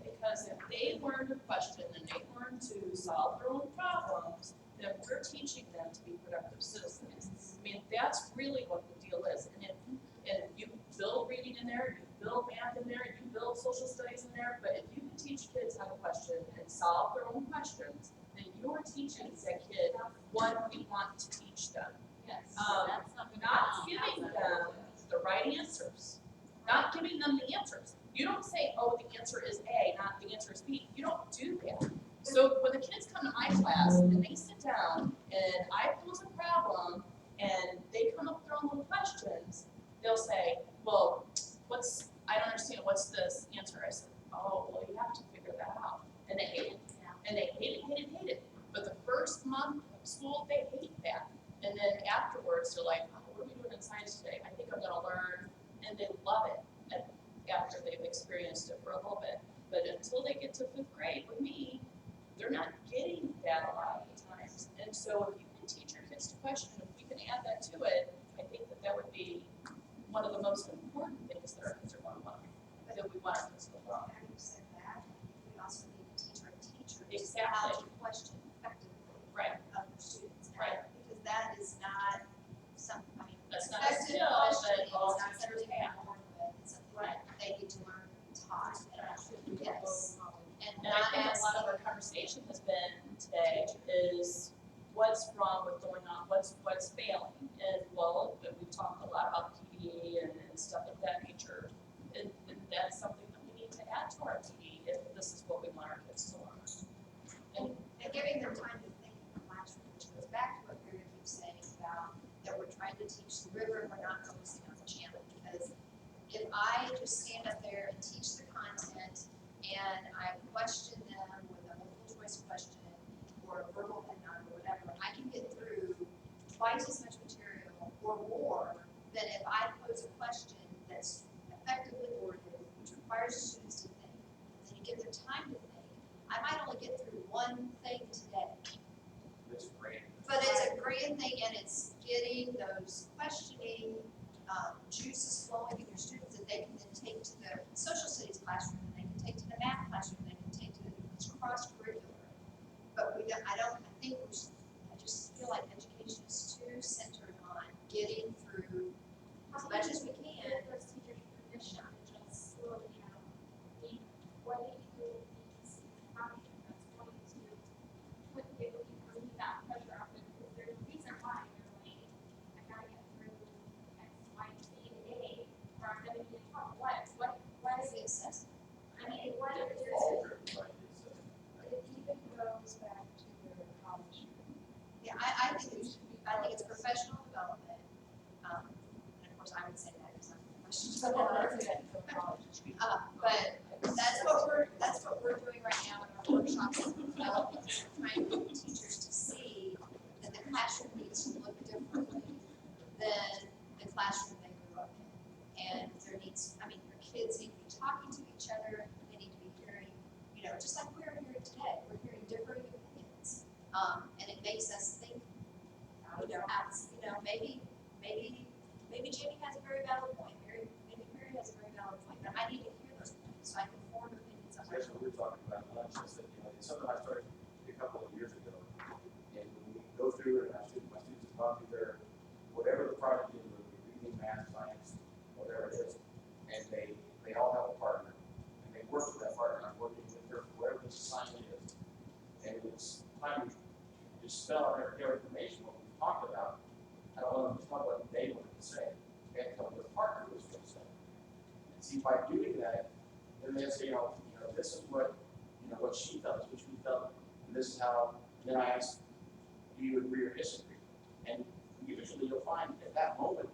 because if they learn to question and they learn to solve their own problems, then we're teaching them to be productive citizens. I mean, that's really what the deal is. And you build reading in there, you build math in there, you build social studies in there, but if you can teach kids how to question and solve their own questions, then you're teaching that kid what we want to teach them. Yes. Not giving them the right answers, not giving them the answers. You don't say, oh, the answer is A, not the answer is B. You don't do that. So when the kids come to my class and they sit down and I pose a problem and they come up with their own little questions, they'll say, well, I don't understand, what's this answer? I said, oh, well, you have to figure that out. And they hate it. And they hate it. But the first month of school, they hate that. And then afterwards, they're like, oh, what are we doing in science today? I think I'm gonna learn. And they love it after they've experienced it for a little bit. But until they get to 5th grade with me, they're not getting that a lot of the times. And so if you can teach your kids to question, if we can add that to it, I think that would be one of the most important things that our kids are going to learn, that we want our kids to learn. Having said that, we also need to teach our teachers Exactly. how to question effectively Right. other students. Right. Because that is not something, I mean, That's not a effective skill questioning that all is not teachers something they're have. born with, it's something Right. that they need to learn and be taught. Yes. And And I not think a lot of asking, our conversation has been today is what's wrong with going on, what's failing. And well, we've talked a lot about PD and stuff of that nature. And that's something that we need to add to our PD if this is what we want our kids to learn. and giving them time to think in the classroom, which goes back to what Mary keeps saying about that we're trying to teach the river and we're not focusing on the channel. Because if I just stand up there and teach the content and I question them with a multiple choice question or a verbal head-nod or whatever, I can get through twice as much material or more than if I pose a question that's effectively worded, which requires the students to think. And you give them time to think. I might only get through one thing today, It's great. but it's a grand thing, and it's getting those questioning juices flowing in your students that they can then take to the social studies classroom, and they can take to the math classroom, they can take to it's cross-curricular. But I just feel like education is too centered on getting through as much as we can. Those teachers' permission to just slow down, what they do is option that's going to put, it would relieve that pressure off them, because there's a reason why they're like, I gotta get through But that's what we're doing right now in our workshops, developing, trying to get teachers to see that the classroom needs to look differently than the classroom they grew up in. And there needs, I mean, your kids need to be talking to each other, they need to be hearing, just like we're hearing today, we're hearing differing opinions. And it makes us think, maybe Jenny has a very valid point, maybe Mary has a very valid point, but I need to hear those points so I can form opinions on my That's what own. we were talking about at lunch. I said, it's something I started a couple of years ago. And when we go through it, my students have gone through their, whatever the project is, whether it's reading, math, science, whatever it is, and they all have a partner. And they work with that partner. I'm working with her, whatever the assignment is. And it's time to dispel their information, what we've talked about. I don't want to talk about what they wanted to say. They have to tell what their partner was going to say. And see, by doing that, then they say, this is what she felt, which we felt, and this is how. And then I ask, do you agree or disagree? And usually you'll find at that moment,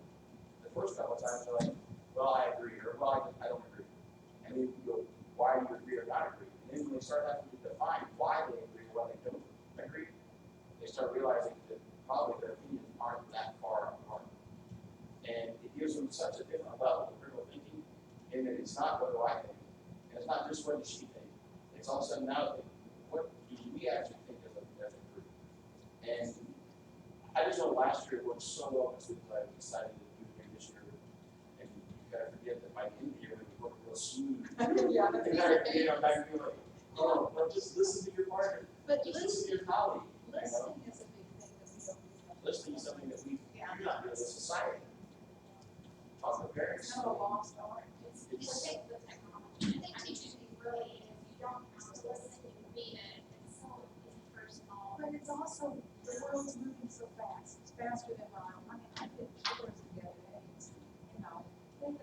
the first couple of times they're like, well, I agree, or well, I don't agree. And then you go, why do you agree or not agree? And then when they start having to define why they agree or why they don't agree, they start realizing that probably their opinions aren't that far apart. And it gives them such a different level of critical thinking, in that it's not what do I think, and it's not just what does she think. It's all of a sudden now, what do we actually think as a group? And I just know last year it worked so well with students. I decided to do it again this year. And you gotta forget that by the end of the year, when you work real smooth, Yeah. I feel like, oh, well, just listen to your partner. But Just listen to your colleague. listening is a big thing that we don't do. Listening is something that we do not do as a society. Talk to parents. It's kind of a lost art. It's take the technology. I think teachers need really, if you don't have to listen, you read it, it's so impersonal. But it's also, the world's moving so fast, it's faster than mine. I mean, I did chores the other day, Well,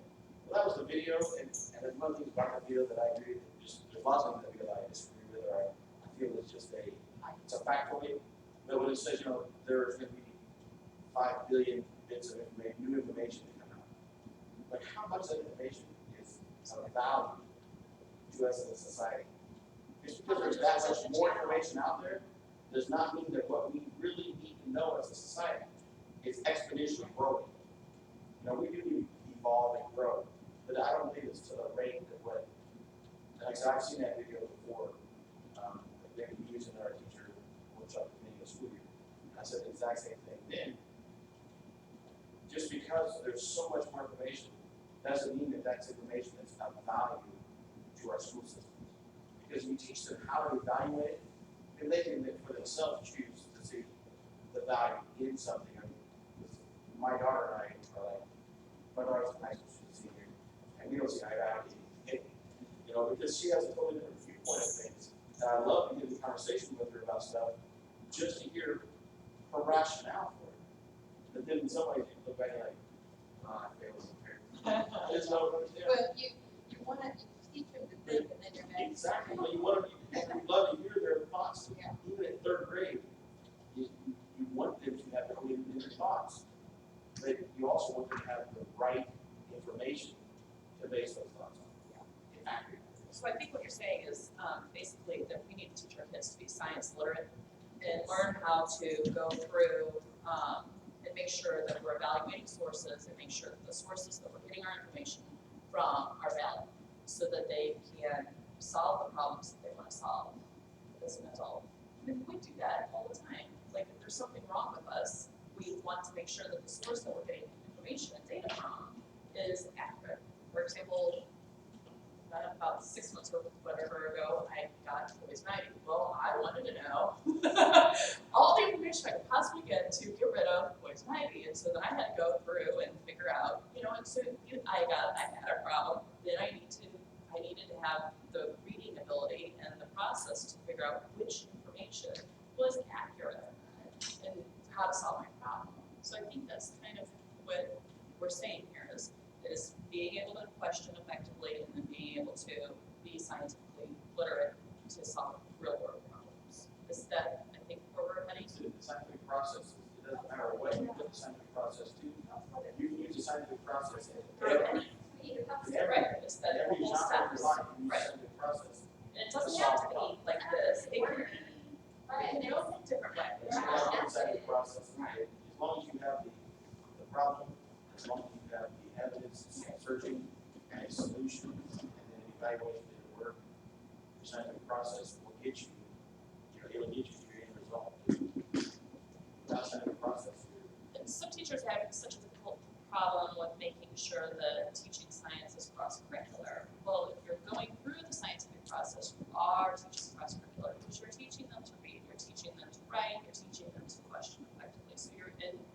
that was the video, and there's one thing about the video that I agree with. There's lots of things that I disagree with, or I feel it's just it's a factoid. But when it says, there's going to be 5 billion bits of information, new information to come out. But how much of that information is of value to us as a society? Just because there's that much more information out there does not mean that what we really need to know as a society is exponentially growing. We do need to evolve and grow, but I don't think it's to the rate that what, like I said, I've seen that video before. They were using our teacher workshop at the beginning of the school year. And I said the exact same thing then. Just because there's so much more information doesn't mean that that's information that's of value to our school systems. Because we teach them how to evaluate it, and they can for themselves choose to see the value in something. I mean, my daughter and I are like, my daughter's in high school, she's a senior, and we don't see eye to eye. Because she has a totally different viewpoint of things. And I love to get in conversation with her about stuff just to hear her rationale for it. But then in some ways you look back and like, I failed as a parent. I just don't understand. But you want to teach them to think, and then you're back. Exactly. But you want to, you love to hear their thoughts. Yeah. Even in third grade, you want them to have their thoughts. But you also want them to have the right information to base those thoughts on. Accurate. So I think what you're saying is basically that we need to teach our kids to be science literate and learn how to go through and make sure that we're evaluating sources and make sure that the sources that we're getting our information from are valid so that they can solve the problems that they want to solve as an adult. And we do that all the time. Like if there's something wrong with us, we want to make sure that the source that we're getting information and data from is accurate. For example, about 6 months or whatever ago, I got poison-ivy. Well, I wanted to know all the information I could possibly get to get rid of poison-ivy, and so then I had to go through and figure out, and so I had a problem. Then I needed to have the reading ability and the process to figure out which information was accurate and how to solve my problem. So I think that's kind of what we're saying here is being able to question effectively and then being able to be scientifically literate to solve real world problems. Is that, I think, where we're heading? The scientific process, it doesn't matter what you put the scientific process to, you can use the scientific process in Any becomes the readiness that Every will genre of steps. life, you Right. use the process. And it doesn't have to be like this, it can be, Right. you know, different language. It's not an exciting process. As long as you have the problem, as long as you have the evidence, searching, and a solution, and then evaluation of the work, the scientific process will get you, it'll get you to your end result. Without scientific process, And some teachers have such a difficult problem with making sure that teaching science is cross-curricular. Well, if you're going through the scientific process, you are teaching cross-curricular because you're teaching them to read, you're teaching them to write, you're teaching them to question effectively. So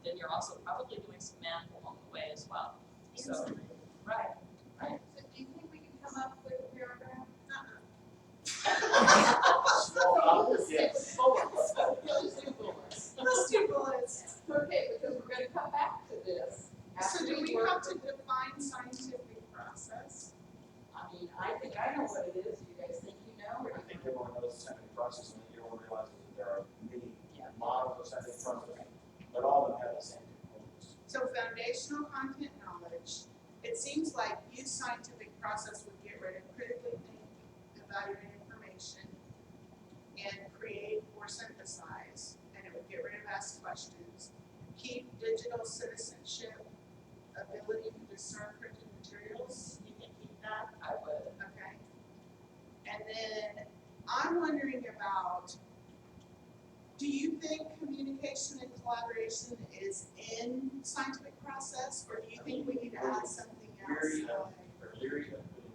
then you're also probably doing some math along the way as well. So, right. So do you think we can come up with a paragraph? small numbers, yes. Bullets. Let's do bullets. Let's do bullets. Okay, because we're gonna come back to this. So do we work have to define scientific process? I mean, I think I know what it is, you guys think you know, or I do think you? everyone knows the scientific process, and everyone realizes that there are many Yeah. models of scientific process, but all of them have the same components. So foundational content knowledge, it seems like use scientific process would get rid of critically think, evaluate information, and create or synthesize, and it would get rid of asked questions. Keep digital citizenship, ability to discern printed materials, you can keep that, I would. okay? And then I'm wondering about, do you think communication and collaboration is in scientific process, or do you think we need to add something else? We're leery of putting,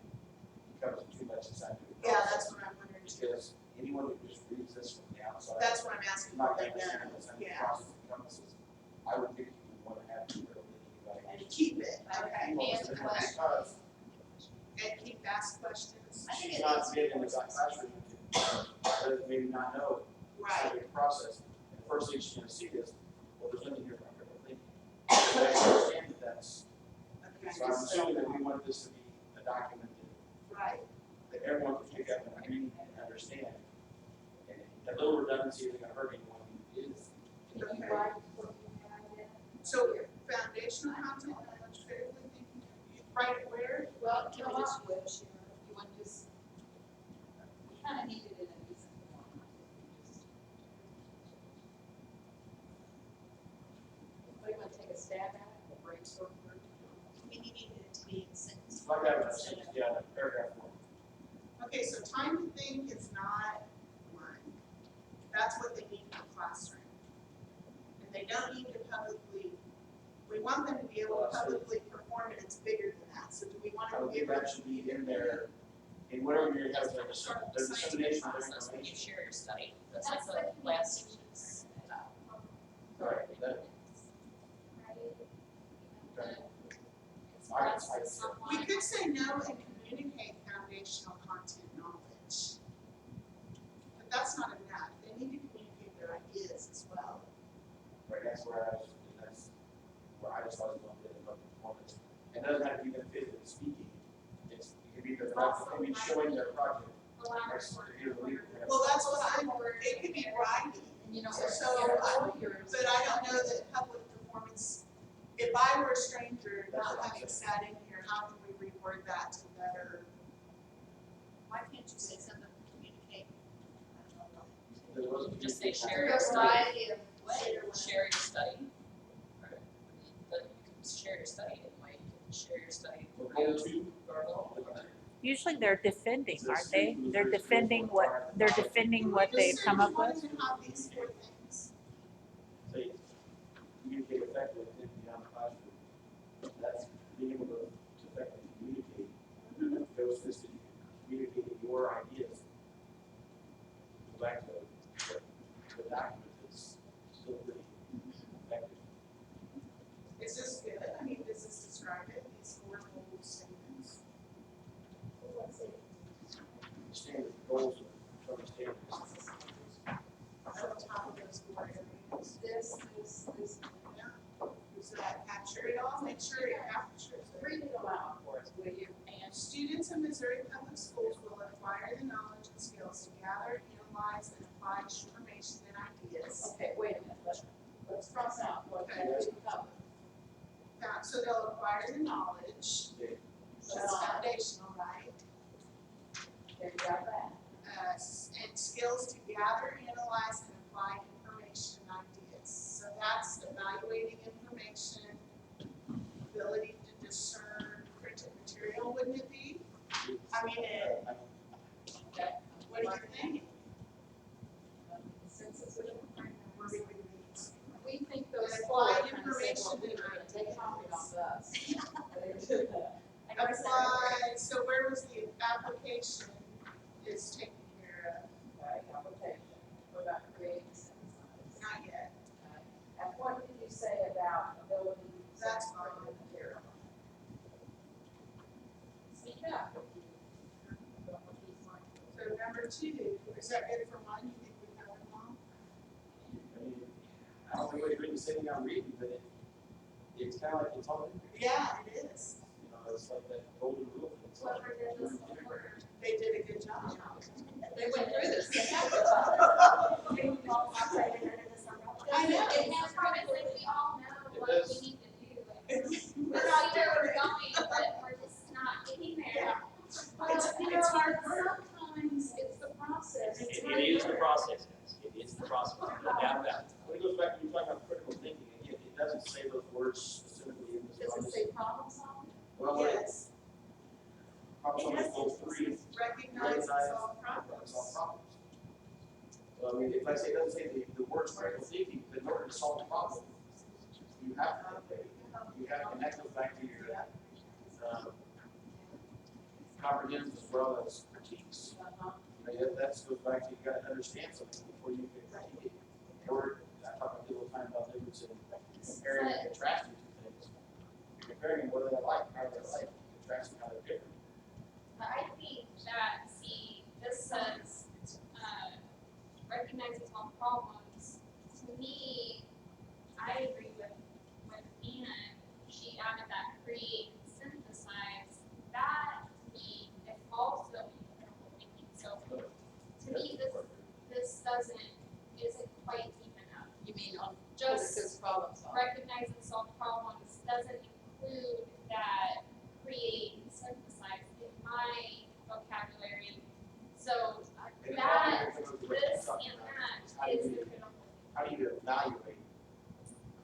becomes too much in scientific Yeah, process. that's what I'm wondering too. Because anyone who just reads this from the outside. That's what I'm asking is not for going to right understand now. what scientific Yeah. process encompasses. I would think you would want to have critical thinking And evaluation. keep it, okay, Because and keep asked questions. I think she's it not is getting in the classroom, doesn't maybe not know the Right, scientific process. And the first thing she's going to see is, well, there's nothing here about critical thinking. But I understand that that's, okay, so I'm assuming that we want this to be a document right, that everyone can pick up and read and understand. And a little redundancy isn't going to hurt anyone who is. Can you Okay. write what you have in? so foundational content knowledge, critically thinking, you write it where? Well, Can come we up just- with, you want just, we kind of need it in a decent form. Anybody want to take a stab at it, or brainstorm group? We need it to be in sentence. Like I was saying, yeah, like paragraph one. Okay, so time to think is not one. That's what they need in the classroom. And they don't need to publicly, we want them to be able to publicly perform, and it's bigger than that. So do we want I to would give think that should be in there, in whatever you have, there's a Scientific dissemination of process when you information. share your study. That's like That's the the last. Right, that, Right? okay. Express I- to someone. We could say no and communicate foundational content knowledge. But that's not enough. They need to communicate their ideas as well. Right, that's where I was going to get about performance. It doesn't have to be them physically speaking. It could be their project, it could be showing their project. Next to hear the leader. Well, that's what it could be writing. And you know, So, lawyers. But I don't know that public performance, if I were a stranger, not having sat in here, how can we reword that to better? Why can't you say something to communicate? I don't know. There wasn't. You just say share Through your a study. variety of ways. Share your study. Right. But you can share your study anyway. You can share your study Goal through two. verbal. Usually they're defending, aren't they? They're defending what they've come up with. Just say you want to have these four things. Say, communicate effectively, think beyond the classroom. That's being able to effectively communicate. Those things that you can communicate your ideas. Go back to the document that's still pretty effective. Is this good? I mean, does this describe it, these four goal statements? Standard goals of standards. At the top of those four areas. This, Yeah. Does that capture it all? Make sure it captures it. read it aloud for us, will you? And students in Missouri Public Schools will acquire the knowledge and skills to gather, analyze, and apply information and ideas. Okay, wait a minute, let's cross out what Okay. that is covered. So they'll acquire the knowledge, So Why, so where was the application is taken care Okay, application, what about creating synthesized? of? Not yet. And what did you say about ability to That's satisfy the material? Speak up. So number 2, is that good for one? You think we covered one? I mean, I don't know what you're really sitting down reading, but it's kind of like it's all in there. Yeah, it is. You know, it's like that golden rule. It's like Whoever did this before. They did a good job. They went through this. They all operated under this umbrella. I know. It has promise like we all know what we need to do, like, We're not where we're doing it. going, but we're just not getting there. It's hard for Sometimes it's the process. It is the process, guys. It is the process. No doubt about it. When it goes back to you talking about critical thinking, again, it doesn't say those words specifically in this. Does it say problem solving? Well, Yes, problem solving goes 3. recognize and solve problems. Solve problems. So I mean, if I say, it doesn't say the words critical thinking, then in order to solve the problem, you have to, and that goes back to your, comprehensive as well as critiques. You know, that goes back to, you gotta understand something before you can critique it. Or, I talk about people time about difference in comparing and contrasting two things. You're comparing what do they like, how do they like, contrasting how they're different. But I think that, see, this says, recognize and solve problems. To me, I agree with Nina. She added that create and synthesize. That, to me, is also critical thinking. So, to me, this isn't quite deep enough. You mean on, Just this problem solving? recognize and solve problems doesn't include that create and synthesize in my vocabulary. So And that, it's all- this and that is the critical. How do you evaluate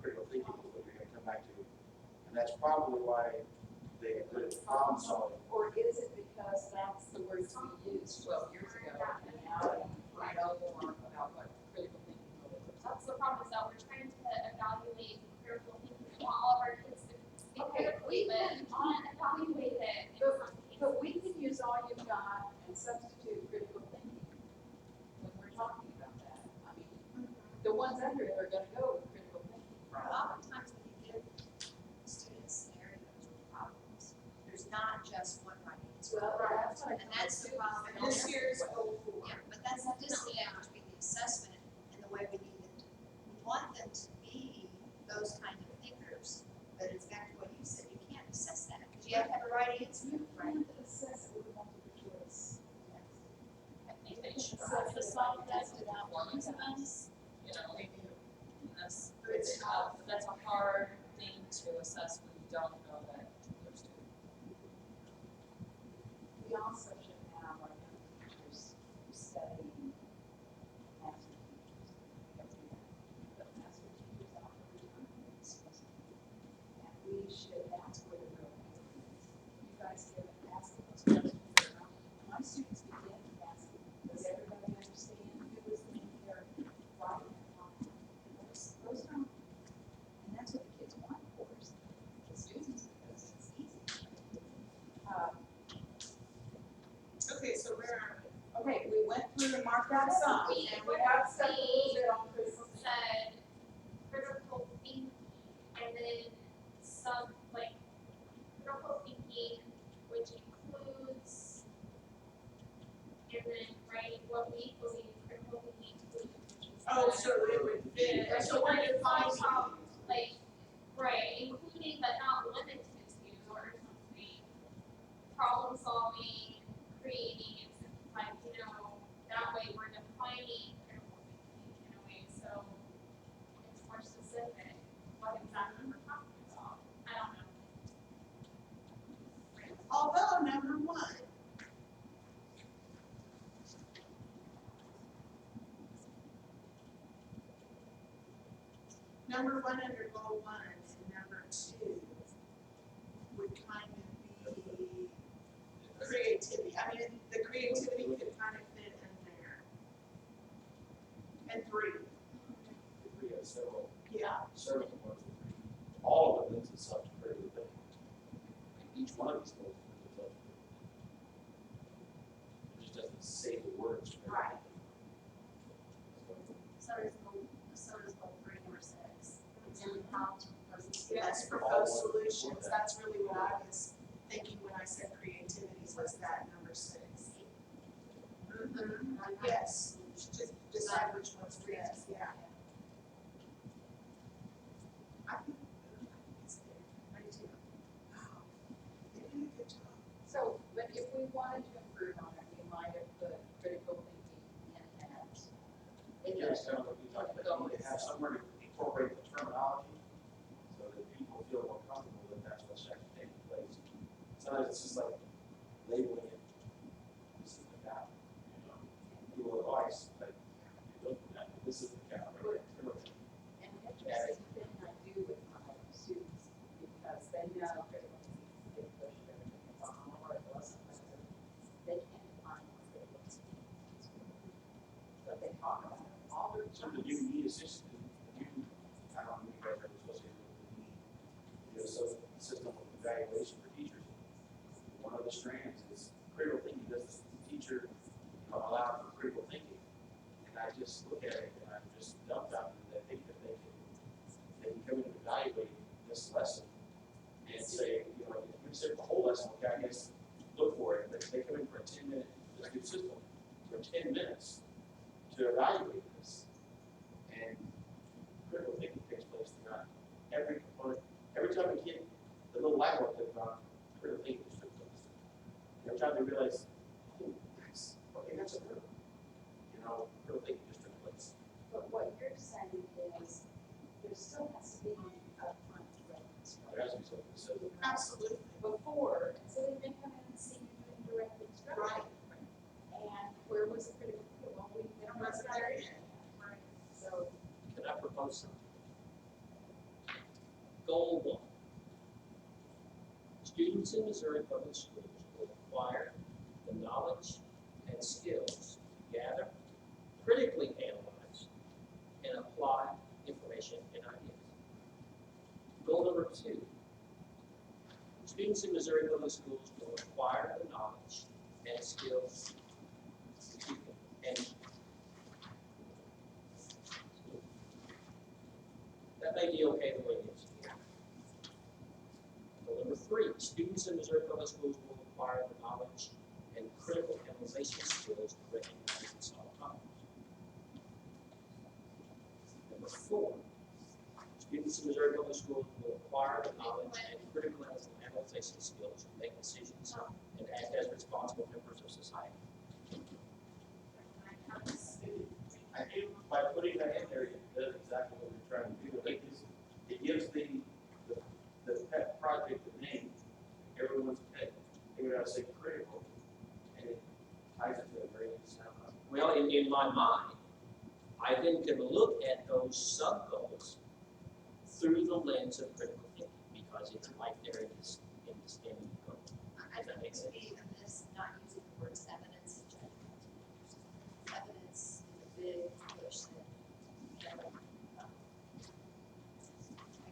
critical thinking is what you're gonna come back to. And that's probably why they put it problem solving. Or is it because that's the words we used 12 years ago, and now we know more about what critical thinking really looks like? That's the problem, is that we're trying to evaluate critical thinking. We want all of our kids to think critically, but we can't evaluate it in some cases. But we can use all you've got and substitute critical thinking when we're talking about that. I mean, the ones under it are gonna go with critical thinking. Oftentimes when you give students scenarios or problems, there's not just one right answer. Well, that's what I And that's the problem. And this year's goal 4. Yeah, but that's not just the to be the assessment and the way we need it. We want them to be those kind of thinkers, but it's back to what you said, you can't assess that, because you have to have a right answer, right? Assess it with multiple choice. I think they should Assess have it. solved that without one of us, you know, and that's a hard thing to assess when you don't know that there's two. We also should have our young teachers studying master teachers. Because we have the master teachers out there returning in schools. And we should, that's where the real answer is. You guys get asking those questions. My students begin asking, does everybody understand who is the main character? Why do they talk? Those don't, and that's what the kids want, of course, the students, because it's easy. Okay, so where are we? Okay, we went through and marked out some, and we got stuff a little bit on critical thinking. Said critical thinking, and then some, like, critical thinking, which includes, and then, right, what we believe critical thinking includes, which is. Oh, so it would fit, Yeah, so we're defining. Like, right, including but not limited to, or something, problem solving, creating, and like, you know, that way we're defining critical thinking in a way, so it's more specific, what exactly we're talking about, I don't know. Although number 1. Number 1 under goal 1 and number 2 would kind of be creativity. I mean, the creativity could kind of fit in there. And 3. We have several Yeah. ones. All of it lends itself to critical thinking. Each one of these goals lends itself how to propose a Yes, solution. proposed solutions, that's really what I was thinking when I said creativity, was that number 6. Yes, just decide which one's best, yeah. I think it's there. I do. Wow, they did a good job. So, but if we wanted to improve on it, we might have put critical thinking in that. Yes, kind of what we talked about, you need to have somewhere to incorporate the terminology so that people feel more comfortable that that's what's actually taking place. Sometimes it's just like labeling it, this is the cow, you know, people advice, like, don't do that, this is the cow, right? And interesting thing I do with my students, because they know critical thinking, they push everything, it's on or it wasn't, whether they can't define what critical thinking is. But they talk about it all the So time. the new need assistant, the new, I don't know if you guys are associated with the need, so system of evaluation for teachers. One of the strands is critical thinking. Does the teacher, allow for critical thinking? And I just look at it and I'm just dumbfounded that they can come in and evaluate this lesson and say, if we say the whole lesson, okay, I guess look for it. But they come in for a 10-minute, this new system, for 10 minutes to evaluate this. And critical thinking takes place throughout every component. Every time a kid, the little light bulb goes on, critical thinking just took place. Every time they realize, oh, that's a verb. Critical thinking just took place. But what you're saying is, there still has to be upfront reference. There has to be something that says, Absolutely. Before, so they may come in and see you doing direct instruction. And where was the critical thinking? Well, we Wasn't there yet. Right. So, Can I propose something? Goal 1. Students in Missouri Public Schools will acquire the knowledge and skills to gather, critically analyze, and apply information and ideas. Goal number 2. Students in Missouri Public Schools will acquire the knowledge and skills and that may be okay the way it is here. Goal number 3, students in Missouri Public Schools will acquire the knowledge and critical analyzation skills to recognize and solve problems. Number 4, students in Missouri Public Schools will acquire the knowledge and critical analyzation skills to make decisions and act as responsible members of society. I think by putting that in there, it does exactly what we're trying to do. It gives the pet project a name, everyone's pet. They would have to say critical, and it ties it to a very sound. Well, in my mind, I then can look at those sub-goals through the lens of critical thinking, because it's right there in this end goal. I think it would be in this, not using the words evidence and judgment. Evidence is a big push that,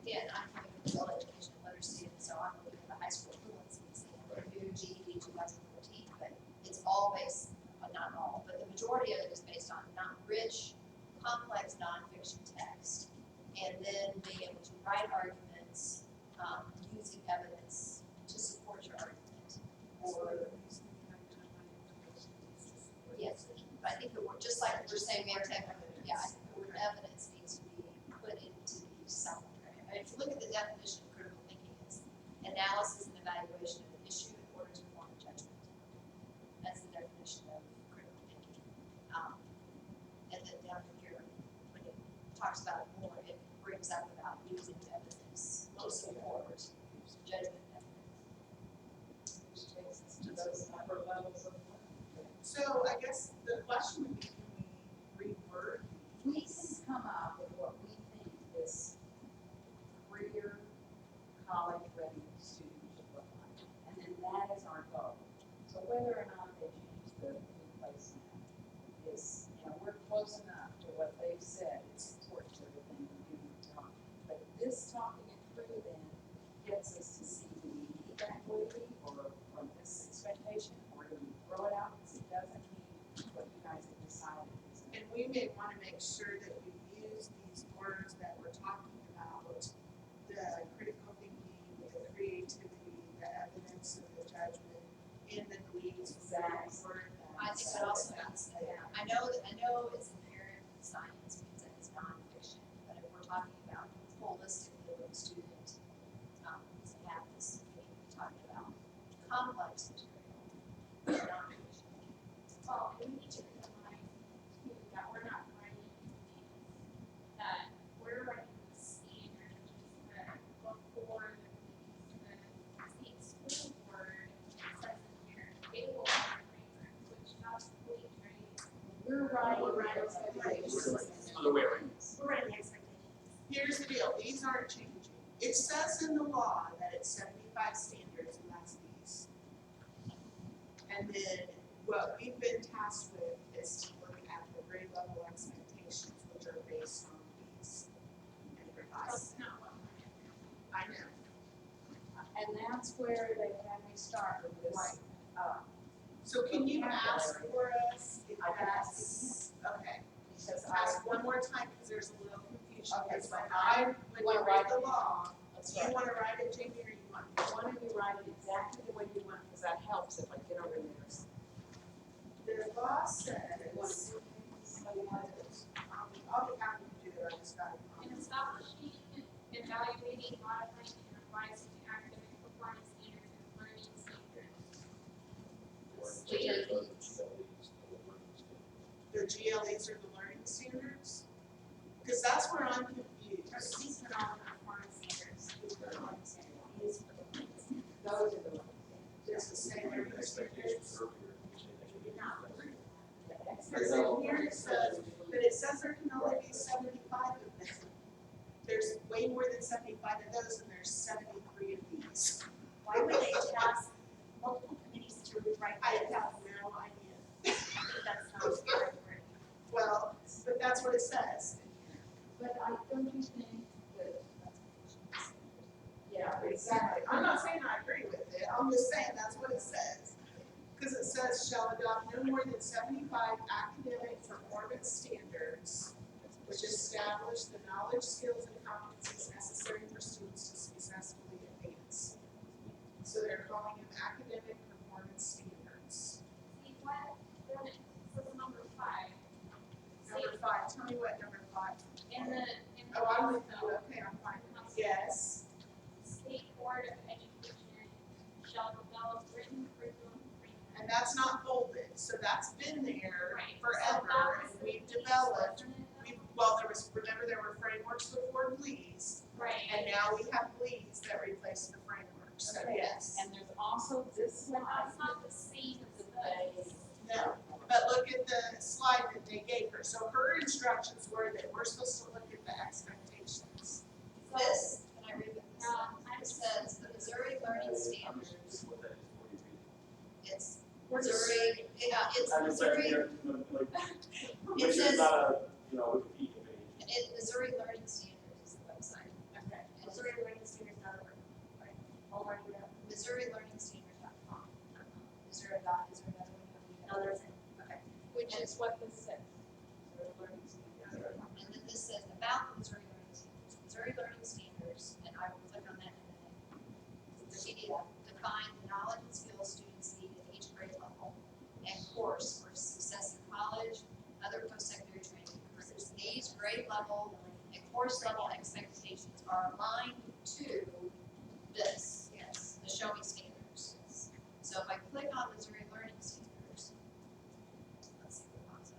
again, I'm coming from adult education and literacy, and so I'm looking at the high school fluency exam, or new GED 2014, but it's all based, not all, but the majority of it is based on not rich, complex nonfiction text, and then being able to write arguments using evidence to support your argument. Or yes, but I think the word, just like we're saying, I think the word evidence needs to be put into the supplementary. I mean, if you look at the definition of critical thinking, it's analysis and evaluation of an issue in order to form a judgment. That's the definition of critical thinking. And then down here, when it talks about it more, it brings up about using evidence to support judgment evidence. which takes us to those upper levels of. So I guess the question would be, can we reword? We can come up with what we think this career college-ready student should look like. And then that is our goal. So whether or not they choose the placement is, we're close enough to what they've said. It supports everything we're doing wrong. But this talking it through then gets us to see, do we need that quickly or this expectation, or do we throw it out because it doesn't mean what you guys have decided is. And we may want to make sure that we use these words that we're talking about exact word. word. I think it also needs to have, I know it's inherent science means that it's nonfiction, but if we're talking about holistically with a student, to have this, we need to be talking about complex material, nonfiction. Well, and we need to realize too, that we're not writing things, that we're writing the standards that before the state school board says in here, they will have a framework, which that's really great. We're right. Other way around. We're writing the expectations. Here's the deal, these aren't changing. It says in the law that it's 75 standards and that's these. And then what we've been tasked with is to look at the grade level expectations, which are based on these. And revise. That's not what I know. And that's where they had me start with this. Right. So can you ask for us if that's, okay, Because ask one more time, because there's a little confusion. Okay, Because so when you read the law, that's do you right. wanna write it, Jamie, or you want? I want you to write it exactly the way you want, because that helps if I get over there. The law says, I'll be happy to do it, I just got it. in establishing, evaluating, modifying, and revising academic performance standards and learning standards. The GLEs are the learning standards? Because that's where I'm confused. These are all the performance standards. These are the learning standards. These are the learning standards. Those are the ones. It's the same learning standards. Expectations. Here it says, but it says there can only be 75 of them. There's way more than 75 of those, and there's 73 of these. Why would they task multiple committees to rewrite I that? have no idea. That's not correct. Well, but that's what it says. But don't you think that? Yeah, Exactly. I'm not saying I agree with it, I'm just saying that's what it says. Because it says shall adopt no more than 75 academic performance standards which establish the knowledge, skills, and competencies necessary for students to successfully advance. So they're calling them academic performance standards. See what, then it says number 5. Number 5, tell me what number 5. In the Oh, I'm with law, you, okay, I'm fine with it. Yes. State Board of Education shall develop written curriculum framework. And that's not bolded, so that's been there Right. forever, So that was and the we've piece, developed, wasn't it, though? well, remember there were frameworks before Blees, Right. and now we have Blees that replace the frameworks, so Okay. yes. And there's also this But one. that's not the same as the. No, but look at the slide that they gave her, so her instructions were that we're supposed to look at the expectations. This, can I read it? I'm It says the Missouri Learning Standards, it's Which Missouri, it's I mean, Missouri, which is says- not a, Wikipedia page. Missouri Learning Standards is the website. Okay. And Missouri learning standards not over. Right. All right, yeah. MissouriLearningStandards.com. Missouri. No, there's it. Okay. Which is what this says. And then this says about the Missouri Learning Standards. Missouri Learning Standards, and I will click on that in a minute. The PDF define the knowledge and skills students need at each grade level and course for success in college, other post-secondary training careers. These grade level and course level expectations are aligned to this, yes, the Show Me standards. So if I click on Missouri Learning Standards, let's see what comes up.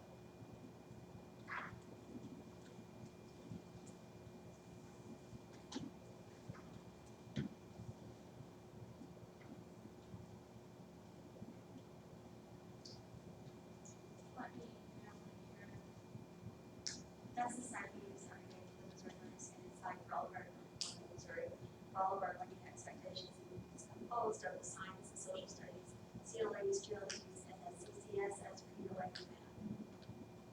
Let me, here. That's the side we use every day for the Missouri learning standards, like for all of our, Missouri, for all of our learning expectations. It's composed of the science and social studies, CLAs, GLEs, and then CCSS for your learning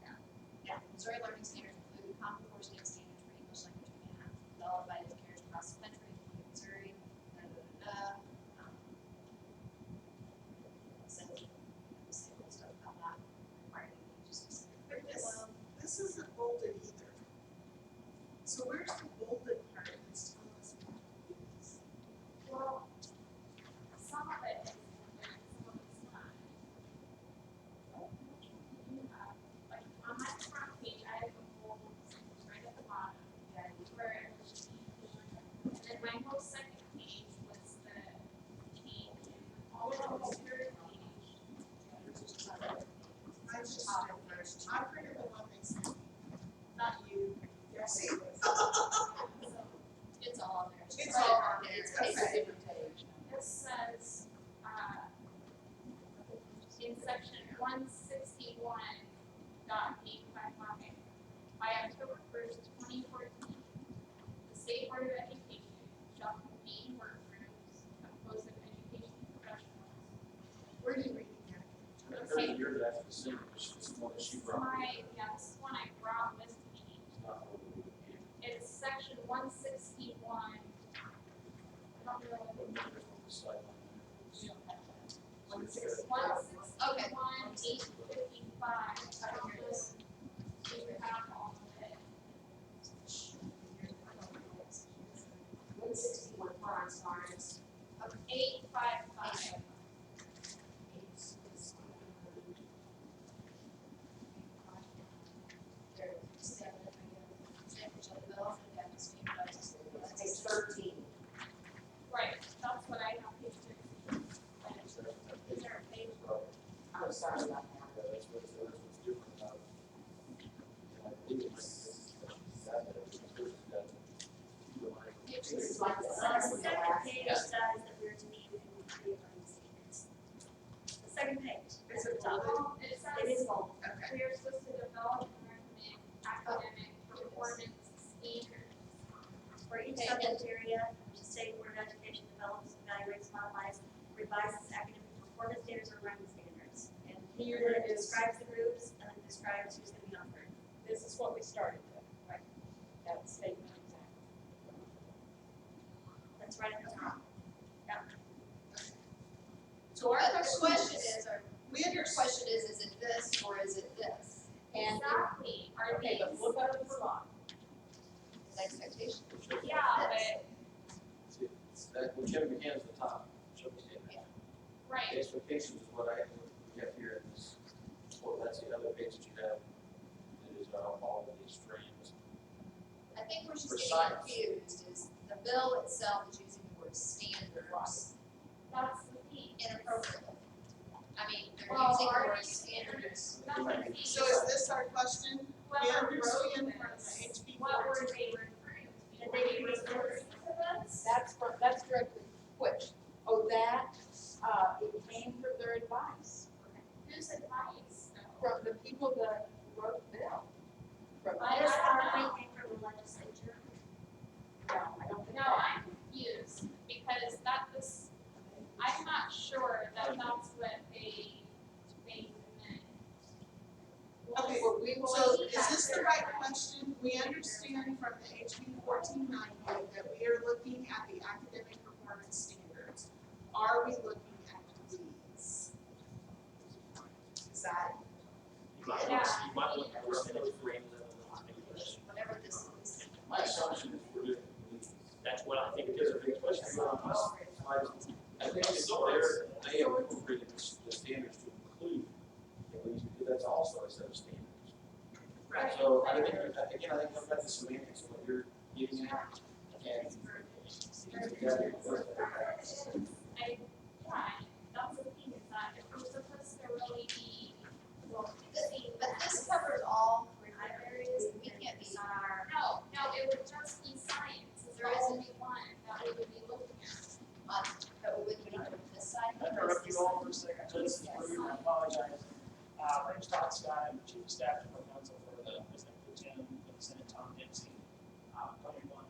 math. Yeah, Missouri Learning Standards include common core state standards for English language and math, developed by educators across the country, including Missouri, say cool stuff about that, requiring you to specific But curriculum. this isn't bolded either. So where's the bolded part that's telling us what to do? Well, some of it is, and some of it's not. It's a different page. This says, in section 161.855, by October 1st, 2014, the State Board of Education shall convene work groups composed of education professionals. Where do you read that? Okay. Yours after the same, this is the one that she brought. This is one I brought with me. It's not what we would give. It's section 161. I don't know what But maybe it's on the side line there. So it's got- 161.855. I don't know if you have all of it. 161 farms, 855. Page 13. Right, that's what I have page 13. it's there, it's there. Is there a page? I'm sorry about that. Yeah, that's what's different about it. And I think it might be that, but it's just that. This is like the So the second to second last. page says that we're to meet within the learning standards. The second page, it's at the top. Well, it It says is bold. Okay. we are supposed to develop and recommend academic performance standards. For each subject area, the State Board of Education develops, evaluates, modifies, revises academic performance standards or learning standards. And Here then it it is. describes the groups and then describes who's gonna be offered. This is what we started with, right? That statement exactly. That's right at the top. So our But the question question is, or we your understand. question is it this or is it this? And, Exactly, are okay, but these, look up at the bottom. Is expectation? yeah, but, It's that, whichever begin's the top, show me that. The right, expectations is what we have here in this, well, that's the other page that you have, that is all of these frames. I think we're just For getting science. confused is the bill itself is using the word standards that's the thing. inappropriately. I mean, they're Well, using the are word these standards. That's the thing. So is this our question? We Whoever wrote understand from this, the HB what were 14. they referring to? Did Were they they use referring to this? That's directly, which, it came from their advice, Whose advice, though? from the people that wrote the bill. From, I This don't RFP know. came from the legislature. no, I don't think No, that. I'm confused, because I'm not sure that that's what they meant. Okay, Well, we will. So is this the right question? We understand from the HB 1490 that we are looking at the academic performance standards. Are we looking at these? Is that, You might want to, you might want to percentage frames of the Whatever this is. My assumption is we're doing these. That's what I think it Because is. a big question on us, I think it's they have incorporated the standards to include, at least, because that's also a set of standards. right? So I think, again, I think I've got the semantics of what you're getting at, and That's the thing, is that if we're supposed to really be, well, But this covers all curriculum areas. We can't be. no, it would just be science, is the only one that we would be looking at. But we wouldn't be on this side. I interrupt you all for a second, just for you, I apologize. My name's Todd Scott, I'm Chief of Staff and Council for the President Pro Tem of the Senate, Tom Dempsey. Tony Blunt,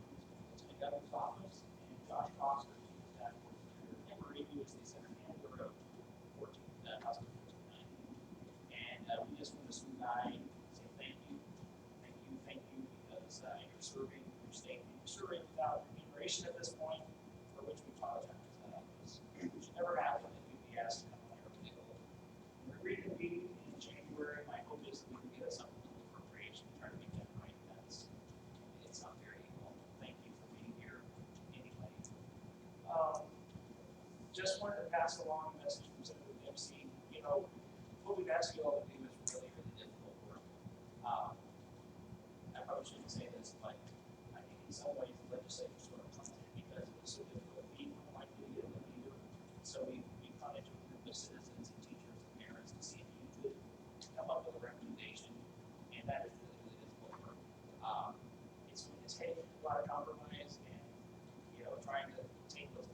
who's from the Governor's Office, and Josh Foster, Chief of Staff for Emory, who is the Center Manager of 14, House Bill 1490. And we just want to swing by and say thank you, because you're serving your state, and you're serving without remuneration at this point, for which we apologize. It should never happen that you'd be asked to come on our table. When we reconvene in January, my hope is that we can get a supplemental appropriation to try to make that right. It's not very equal. Thank you for being here anyway. Just wanted to pass along a message from Senator Dempsey. You know, what we've asked you all to do is really, really difficult work. I probably shouldn't say this, but I think in some ways the legislature sort of punted because it was so difficult. We don't like to get them either. So we punted to a group of citizens and teachers and parents to see if you could come up with a recommendation. And that is really, really difficult work. It's going to take a lot of compromise and, trying to take those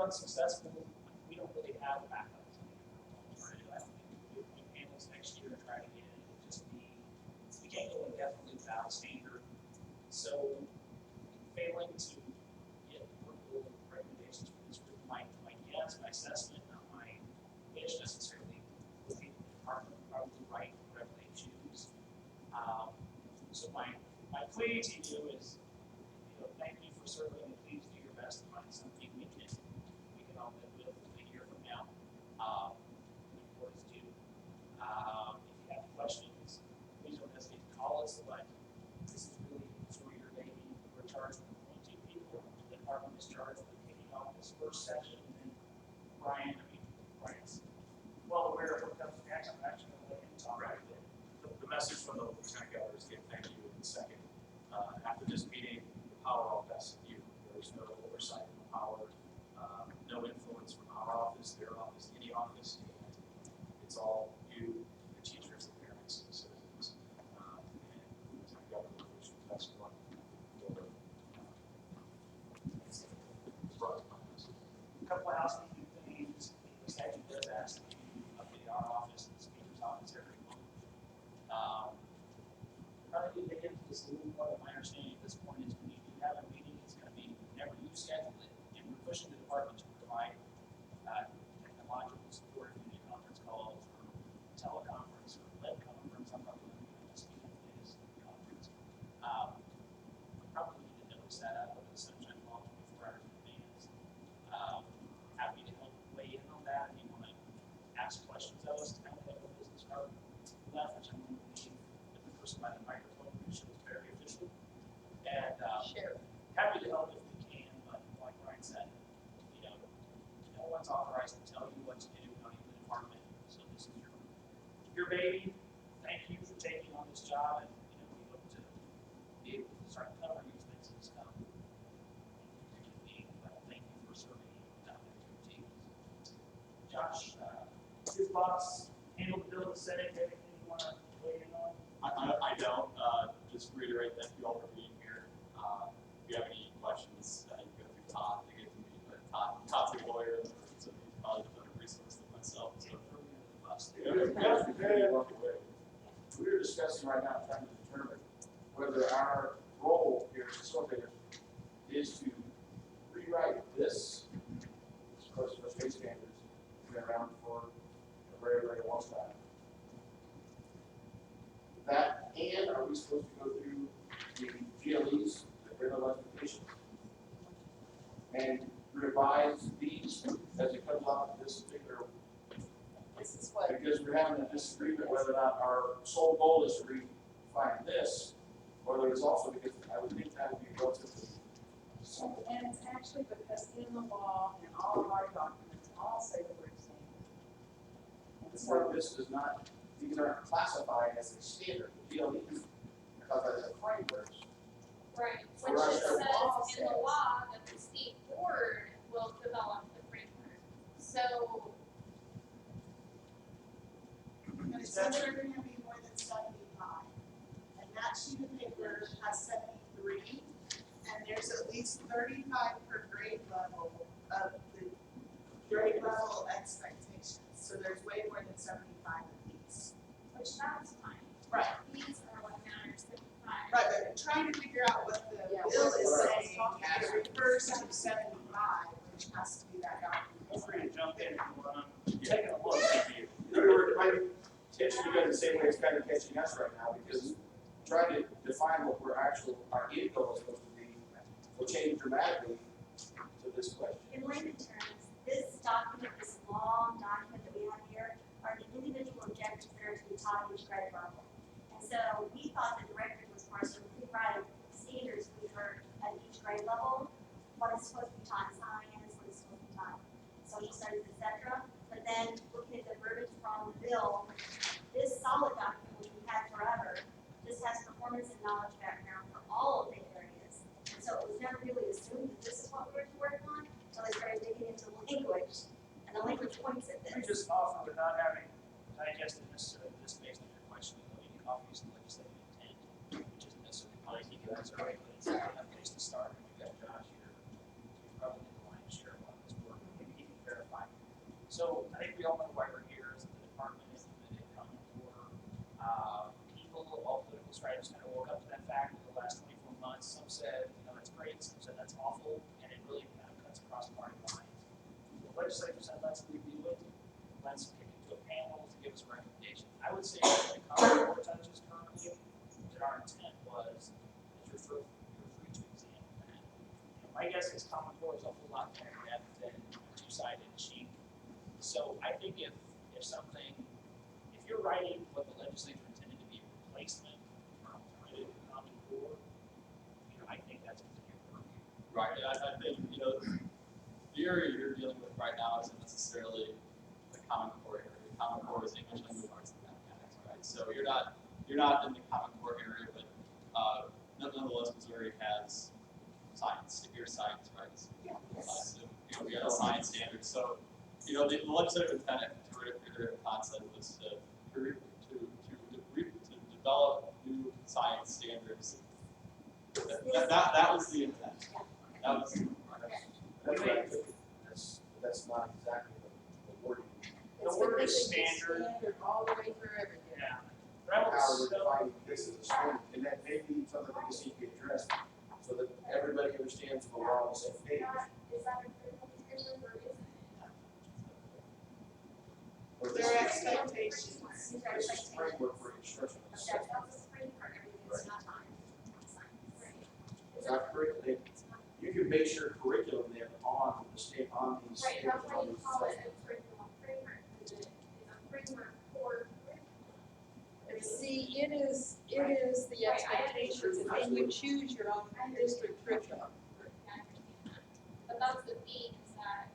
unsuccessful, we don't really have a backup plan. I don't think we handle this next year and try to get it, it'll just be, we can't go indefinitely without a standard. So failing to get approval recommendations from this group, my guess, my assessment, not my wish necessarily, would be the department would probably write whatever they choose. So my plea to you is, thank you for serving, and please do your best to find something we can all live with a year from now. When the board is due. If you have questions, please don't hesitate to call us. But this is really for your baby. We're charged with appointing people. The department is charged with kicking off this first session. And Brian's well aware of what comes next. I'm actually going to let him talk about it. The message from the lieutenant governor is again, thank you. And second, after this meeting, the power all vests in you. There's no oversight of the power, no influence from our office, their office, any office. And it's all you, the teachers, the parents, and the citizens. And the lieutenant governor wish you the best of luck for A couple of housekeeping things. The statute does ask that you update our office and the speaker's office every month. Probably dig into this a little more, but my understanding at this point is when you do have a meeting, it's going to be whenever you schedule it, and we're pushing the department to provide technological support, video conference calls, or teleconference, or web conference. I'm probably going to speak of it as conference. We probably need to notice that out of the sunshine law 24 hours in advance. Happy to help weigh in on that if you want to ask questions of us, kind of have a business card left, which I'm going to leave with the person by the microphone, which is very official. And happy to help if we can, but like Brian said, no one's authorized to tell you what to do, not even the department. So this is your baby. Thank you for taking on this job, and we hope to be able to start covering expenses. But thank you for serving down there your team. Josh, his boss handled the bill of the Senate. Anything you want to weigh in on? I don't. Just reiterate thank you all for being here. If you have any questions, you can go through Todd to get to me. But Todd's a lawyer, so he's probably a better resource than myself. So we're discussing right now, trying to determine whether our role here as facilitator is to rewrite this. Of course, for state standards, it's been around for a very, very long time. That, and are we supposed to go through the GLEs, the grade level expectations, and revise these as it comes off of this particular? This is what. Because we're having a disagreement whether or not our sole goal is to refine this, or whether it's also because I would think that would be relatively simple. And it's actually because in the law and all of our documents all say the word standard. And So so this does not, these aren't classified as a standard, GLEs, because as a framework. Right, So which right, it so says in the law that the state board will develop the framework. So, But it says they're gonna be more than 75. And that sheet of paper has 73, and there's at least 35 per grade level of the grade level expectations. So there's way more than 75 of these. which that's fine. Right. These are what matters, 55. Right, but trying to figure out what the Yeah, bill what's is the saying, bill? it refers to 75, which has to be that document. Feel free to jump in if you want. Taking a look. My attention to go the same way it's kind of catching us right now, because trying to define what our end goal is supposed to be will change dramatically to this question. In layman terms, this document, this long document that we have here, are the individual objectives that are to be taught at each grade level. And so we thought the directive was for us to rewrite standards for at each grade level, what is supposed to be taught in science, what is supposed to be taught in social studies, etc. But then looking at the verbiage from the bill, this solid document, which we've had forever, this has performance and knowledge background for all of the areas. And so it was never really assumed that this is what we were to work on until they started digging into language, and the language points at Let me this. just offer, without having digested necessarily this based on your question, obviously legislative intent, which isn't necessarily mine, you guys are right, but it's a place to start. We've got Josh here, who's probably the lion's share of a lot of this work. we all know why we're here, is that the department is implemented Common Core. People, all political stripes kind of woke up to that fact in the last 24 months. Some said, that's great, some said that's awful, and it really kind of cuts across party lines. The legislature said, let's review it, let's kick it to a panel to give us a recommendation. I would say that the Common Core touches currently, that our intent was, that you're free to examine that. My guess is Common Core is a whole lot more in depth than a two-sided sheet. So I think if you're writing what the legislature intended to be a replacement or alternative to Common Core, I think that's within your purview. Right, and I think, the area you're dealing with right now isn't necessarily the Common Core area. The Common Core is English language arts and mathematics, right? So you're not in the Common Core area, but nonetheless, Missouri has science, severe science, right? Yeah. So, we have a science standard. So, the legislative intent to their concept was to develop new science standards. That was the intent. That was. That's not exactly the wording. The word is standard. All the way through everything. Yeah. But I would How we're still, defining this as a standard, and that may be something that needs to be addressed, so that everybody understands we're all on the same page. Is that a critical curriculum or isn't it? Or Their this expectations. is framework for instruction. Okay, that's a spring for everything, it's not time. It's not curriculum, you can base your curriculum then on the state, on these Right, standards, that's why on you these call it assessments. a curriculum framework, because it is a framework for curriculum. And see, it is the expectations, and then you choose your own district curriculum. I understand that. But that's the thing, is that,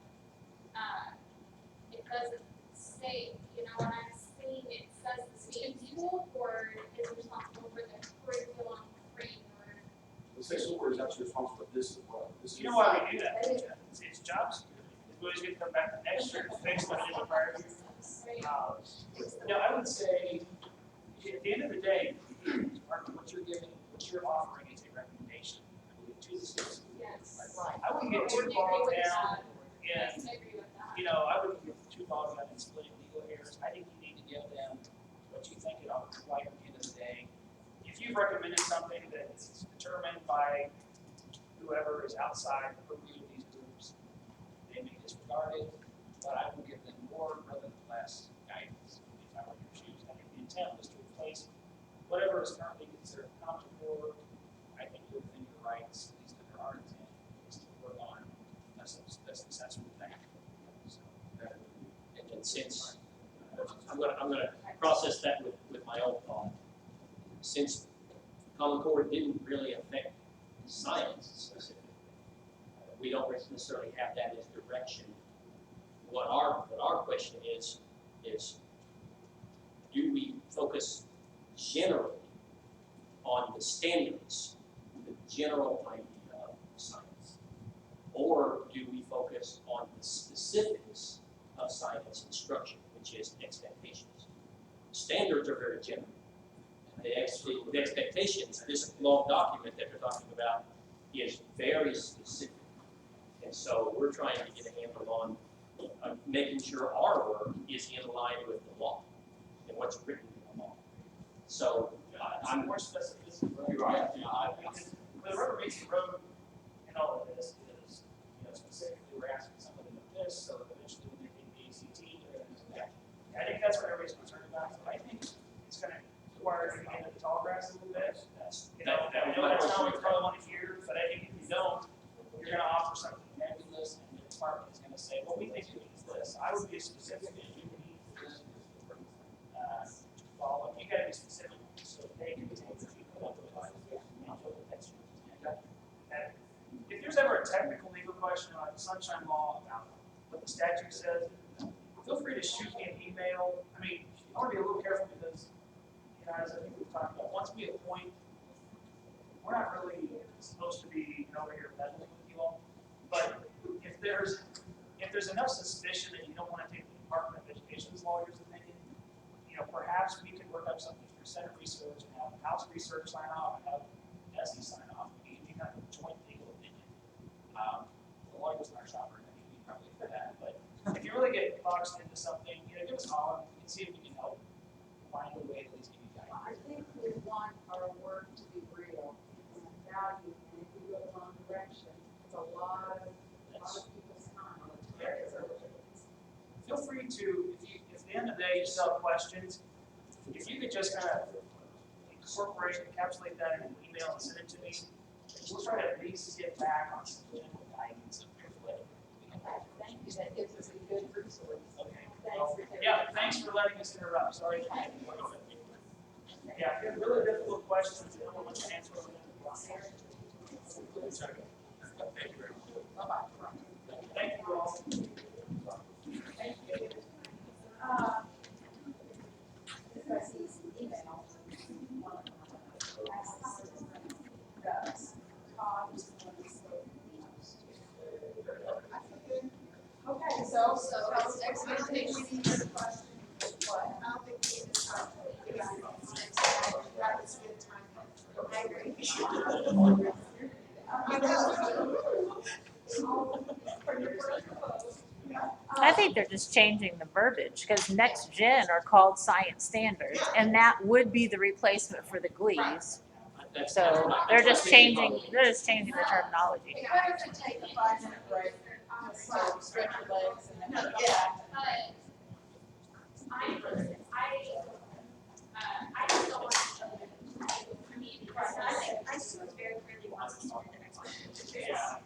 it doesn't say, what I'm saying, it says the state school board is responsible for the curriculum framework. The state school board is actually responsible for this as well. This is. why we do that? It's job security. It's always going to come back the next year to fix what it is prior year. I would say, at the end of the day, what you're offering is a recommendation, I believe, to the citizens. Yes. Right. I wouldn't get too Would you bogged agree with down that? in, Yes, I agree with that. I wouldn't get too bogged down in splitting legal hairs. I think you need to give them what you think it ought to look like at the end of the day. If you've recommended something that's determined by whoever is outside the purview of these groups, they may disregard it, but I will give them more rather than less guidance if I were your shoes. I think the intent was to replace whatever is currently considered Common Core. I think you're within your rights, at least under our intent, is to work on a successful thing. So, And since, I'm gonna process that with my own thought. Since Common Core didn't really affect science specifically, we don't necessarily have that as direction. What our question is do we focus generally on the standards, the general idea of science? Or do we focus on the specifics of science instruction, which is expectations? Standards are very general. The expectations, this long document that they're talking about, is very specific. And so we're trying to get a handle on making sure our work is in line with the law and what's written in the law. So I'm more specific. You're right. The rubber meets the road in all of this is, specifically we're asking somebody to do this, so that eventually when they take the ACT, they're going to do that. I think that's what everybody's concerned about. So I think it's going to require you to get into the tall grass a little bit. I know that's not what you probably want to hear, but I think if you don't, you're going to offer something nebulous, and the department is going to say, well, we think it means this. I would be specific, and you need this to follow. You got to be specific, so they can take the people up with and if there's ever a technical legal question on the Sunshine Law about what the statute says, feel free to shoot me an email. I mean, I want to be a little careful because, as I think we've talked about, once we appoint, we're not really supposed to be over here meddling with you all. But if there's enough suspicion that you don't want to take the Department of Education's lawyer's opinion, perhaps we could work up something through Senate research and have House research sign off and have DESE sign off. We can have a joint legal opinion. The lawyer's not our shopper, I think we probably for that. But if you really really get boxed into something, you know, give us a call and we can see if we can help find a way to at least give you guidance. I think we want our work to be real and valued, and if we go the wrong direction, it's a lot of people's time. Feel free to, if at the end of the day you still have questions, if you could just kind of incorporate, encapsulate that in an email and send it to me, we'll try to at least get back on some general guidance of what we can do. Thank you, that gives us a good resource. Okay. Thanks Well, for taking. yeah, thanks for letting us interrupt. Sorry. Yeah, if you have really difficult questions, I don't want to answer them. Thank you very much. Bye-bye. Thank you all. Thank you. Because he's emailed. Okay, so So expectation. what? I don't think we need to talk. That was good time. I agree. I think they're just changing the verbiage, because next gen are called science standards, and that would be the replacement for the GLEs. So they're just changing the terminology. Hey, why don't you take a 5-minute break, just to stretch your legs and then come back. I just don't want to show them. I mean, because I see it very clearly wants to start the next one. Yeah.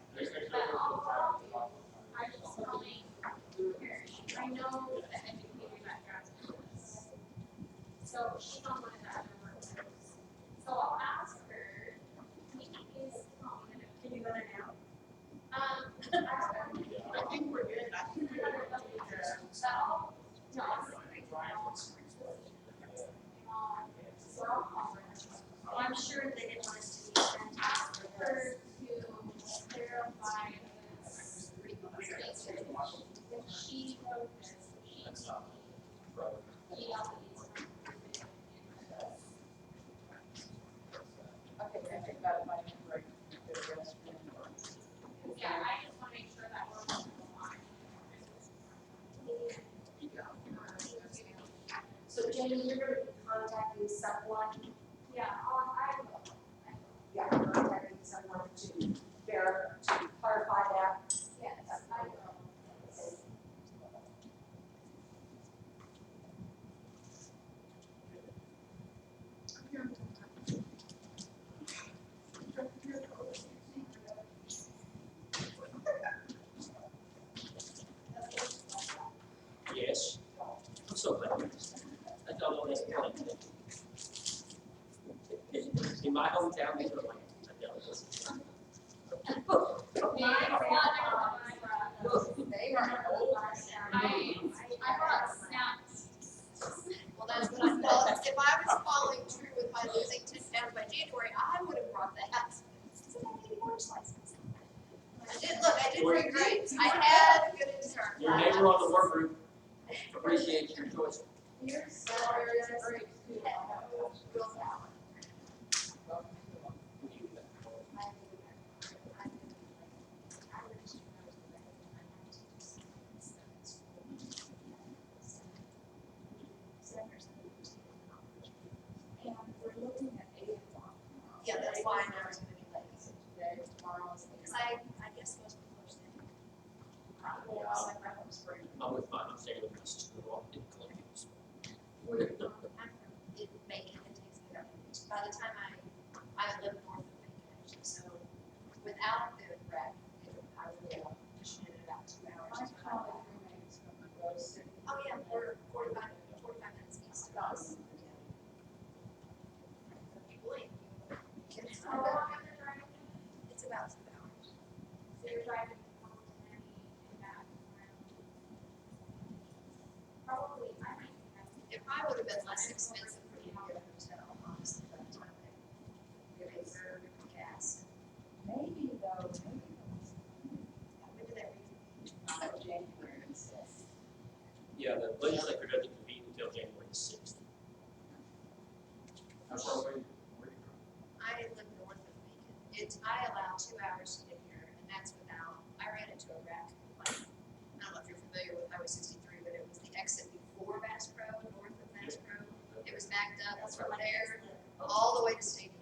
I just telling, I know the educator that drives this. So she's on one of the other work groups. So I'll ask her, please call me. Can you go there now? I think we're good. I think we're good. So I'll call her. Well, I'm sure they didn't want us to be sent Ask her to clarify this. If she wrote this, she Okay, can I take about a 5-minute break? Get a restroom. yeah, I just want to make sure that we're on the line. So Jamie, you're gonna be contacting someone, Yeah, I will. yeah, contacting someone to clarify that. Yes, I will. Yes. I'm so glad. I don't know this. In my hometown, these are like, I know this. They are old. I brought snacks. Well, that's what I'm, well, if I was following true with my losing 10 pounds by January, I would have brought that. So I need orange slices. I did bring grapes. I had a good intern. Your neighbor on the work group appreciates your choice. Here's strawberries and grapes too. And we're looking at 8 o'clock. Yeah, that's why I know it's gonna be late. Today, tomorrow is. Because I guess most people are staying. I'm with mine, I'm staying with my sister-in-law in Columbia. I'm in Macon, it takes me, by the time I live north of Macon actually, so without the wreck, I would have pushed it about 2 hours. My colleague remains from Monroe City. Oh, yeah, we're 45 minutes east of us. People ain't. How long are you driving? It's about 2 hours. So you're driving home to Nanny and back around. Probably, I might have. It probably would have been less expensive for you to get a hotel, honestly, by the time I get a third gas. Maybe though, maybe. When did that read? January 6th. Yeah, the legislature doesn't convene until January 6th. How far away were you I live north of Macon. I allow 2 hours to get here, and that's without, I ran into a wreck, like, I don't know if you're familiar with Highway 62 backed up from there all the way to stadium.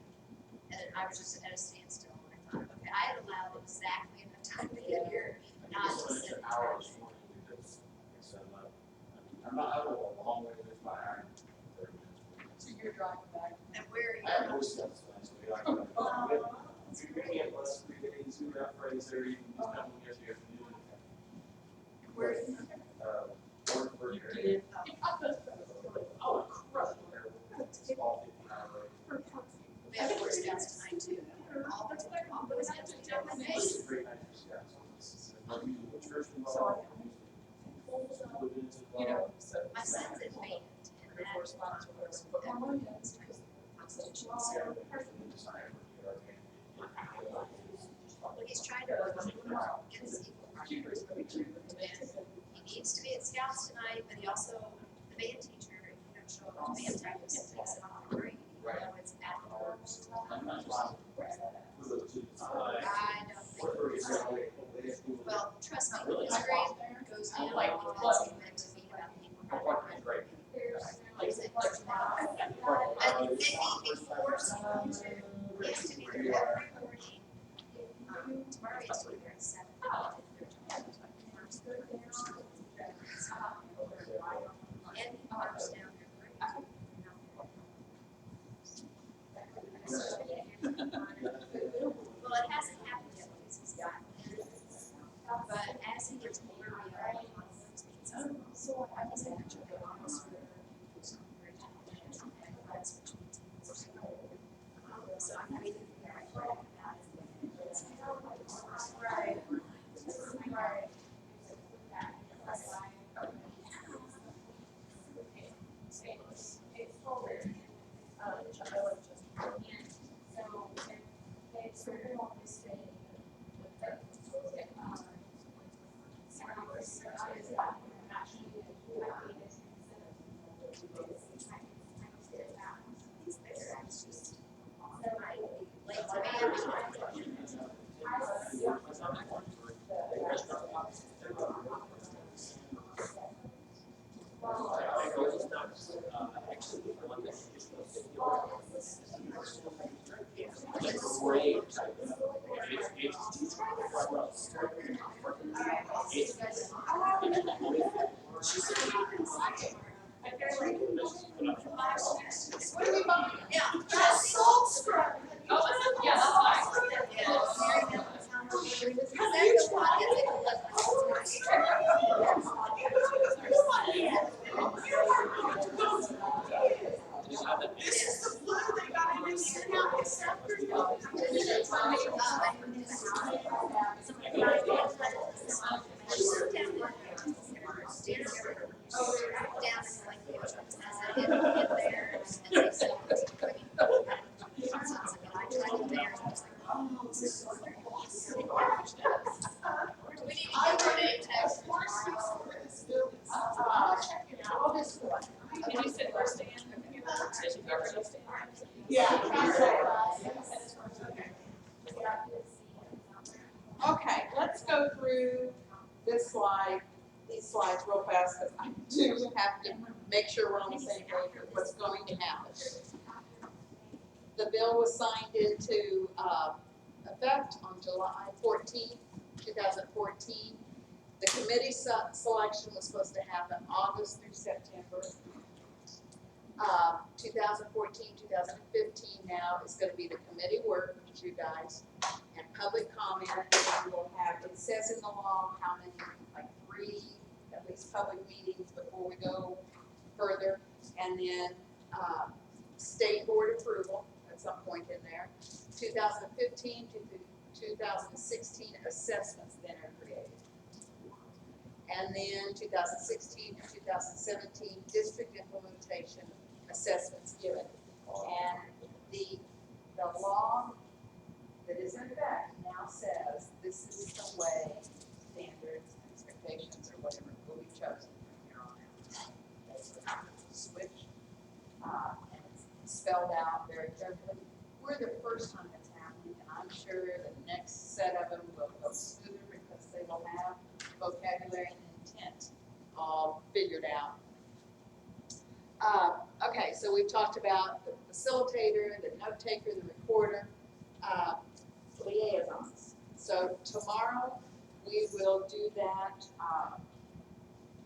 And I was just at a standstill, and I thought, okay, I had allowed exactly enough time to get here, not to sit in traffic. I'm not, I don't go a long way, it's my iron. So you're driving back. And where are you? I have no steps, so we like, we can't last 3 days, we got Fridays there, even this time we get here. Where are you? Work area. Oh, crap. It's all 50 hours. We have Boy Scouts tonight too. All Boy Scouts are down my face. It's a great night for scouts. It's a unusual church So, involved. you know, so. My son's in band, and Their that correspondence with us. that he's trying to get his he needs to be at Scouts tonight, but he also, the band teacher, if you don't show up to band practice, takes it off the break. You know, it's afterwards. I don't think. Well, trust me, his grade goes down because he went to meet about people. And maybe he forced him to, he has to be there every morning. Tomorrow he has to be there at 7. And he parks down there. Well, it hasn't happened yet because he's got. But as he gets older, we are. So I was actually honest with her. So I'm reading about it. Right. Okay, let's go through this slide, these slides real fast, because I do have to make sure we're on the same page with what's going to happen. The bill was signed into effect on July 14th, 2014. The committee selection was supposed to happen August through September. 2014, 2015 now is going to be the committee work, which is you guys, and public comment. We will have, it says in the law how many, like 3 at least public meetings before we go further, and then state board approval at some point in there. 2015 to 2016 assessments then are created. And then 2016 to 2017 district implementation assessments given. And the law that is in effect now says this is the way standards, expectations, or whatever will be chosen from here on out. So switch, and it's spelled out very carefully. We're the first time it's happening, and I'm sure the next set of them will go smoother because they will have vocabulary and intent all figured out. Okay, so we've talked about the facilitator, the note taker, the recorder, liaisons. So tomorrow, we will do that,